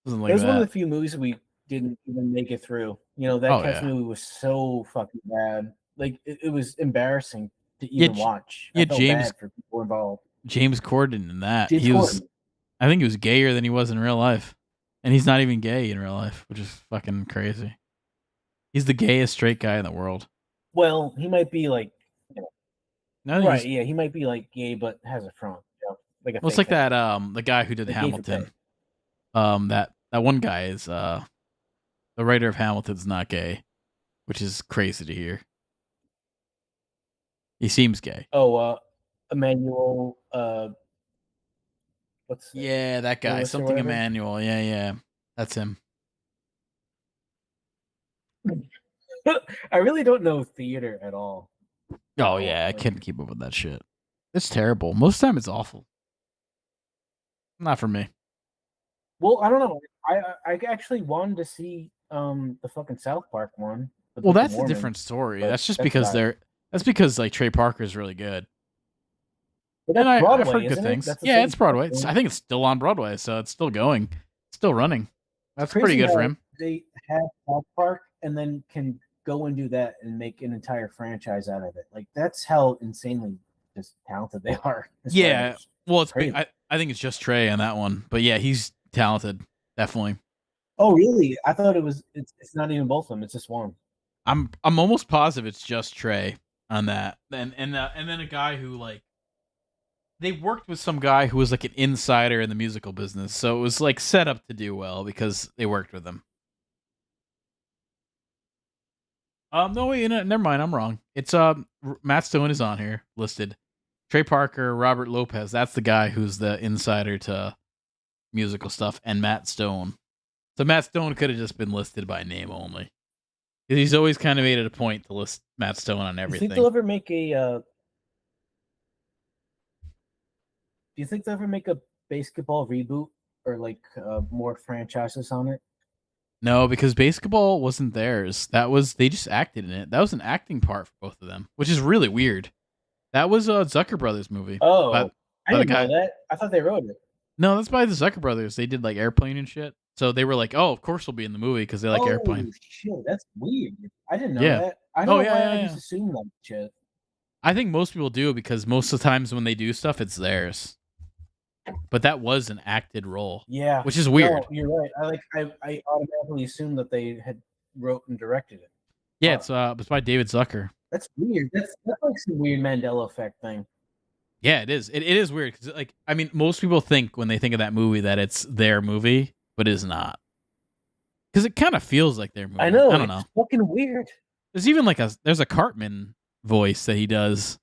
It was one of the few movies we didn't even make it through. You know, that Cats movie was so fucking bad. Like it was embarrassing to even watch. Yeah, I felt James bad for people involved. James Corden in that. Corden. I think he was gayer than he was in real life. And he's not even gay in real life, which is fucking crazy. He's the gayest straight guy in the world. Well, he might be like, no, right? Yeah, he might be like gay, but has a front. You know, like it's like that. The guy who did Hamilton. That one guy is the writer of Hamilton's not gay, which is crazy to hear. He seems gay. Oh, Emmanuel. Yeah, that guy. Something Emmanuel. Yeah, that's him. I really don't know theater at all. Oh yeah, I can't keep up with that shit. It's terrible. Most of the time, it's awful. Not for me. Well, I don't know. I actually wanted to see the fucking South Park one. Well, that's a different story. That's just because that's because like Trey Parker's really good. But that's Broadway, I've heard good things. Yeah, it's Broadway. I think it's still on Broadway, so it's still going. It's still running. That's pretty good for him. They have South Park and then can go and do that and make an entire franchise out of it. Like that's how insanely just talented they are. Yeah. Well, it's I think it's just Trey on that one, but yeah, he's talented, definitely. Oh, really? I thought it's not even both of them. It's just one. I'm almost positive it's just Trey on that, and then a guy who like they worked with some guy who was like an insider in the musical business, so it was like set up to do well because they worked with him. No, wait, never mind. I'm wrong. It's Matt Stone is on here listed. Trey Parker, Robert Lopez. That's the guy who's the insider to musical stuff, and Matt Stone. So Matt Stone could have just been listed by name only. He's always kind of made it a point to list Matt Stone on You think everything. they'll ever make a? Do you think they'll ever make a basketball reboot or like more franchises on it? No, because basketball wasn't theirs. They just acted in it. That was an acting part for both of them, which is really weird. That was a Zucker Brothers movie. Oh, I by the didn't know guy. that. I thought they wrote it. No, that's by the Zucker Brothers. They did like Airplane and shit. So they were like, "Oh, of course we'll be in the movie because they like Airplane." Shit, that's weird. I didn't know Yeah. that. I Oh don't know yeah, why yeah, I yeah. just assumed that shit. I think most people do because most of the times when they do stuff, it's theirs. But that was an acted role. Yeah, which is weird. No, you're right. I automatically assumed that they had wrote and directed it. Yeah, it's by David Zucker. That's weird. That's like some weird Mandela effect thing. Yeah, it is. It is weird because, like, I mean, most people think when they think of that movie that it's their movie, but it's not. Because it kind of feels like their movie. I know. I don't know. It's fucking weird. There's even there's a Cartman voice that he does.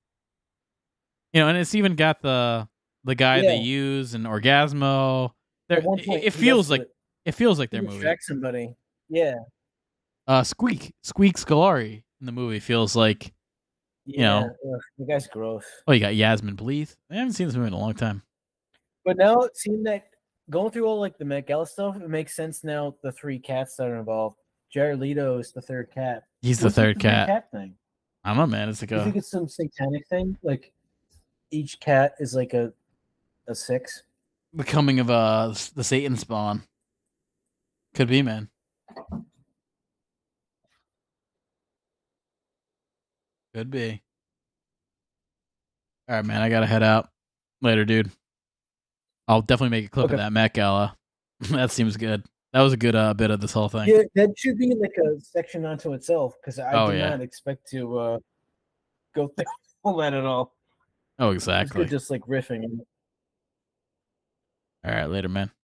And it's even got the guy they use in Orgasmo. At one point, it feels like their movie. Distract somebody. Yeah. Squeak Scolari in the movie feels like, the guy's gross. Oh, you got Yasmin Bleeth. I haven't seen this movie in a long time. But now, seeing that, going through all like the Met Gala stuff, it makes sense now. The 3 cats that are involved. Jared Leto is the 3rd cat. He's the third cat. Cat thing. I don't know, man. It's like I think it's some satanic thing. Like each cat is like a 6. The coming of the Satan spawn. Could be, man. Could be. All right, man. I gotta head out. Later, dude. I'll definitely make a clip of that Met Gala. That seems good. That was a good bit of this whole thing. Yeah, that should be like a section unto itself because I did not expect to go through all that at all. Oh, exactly. It's good just like riffing. All right, later, man.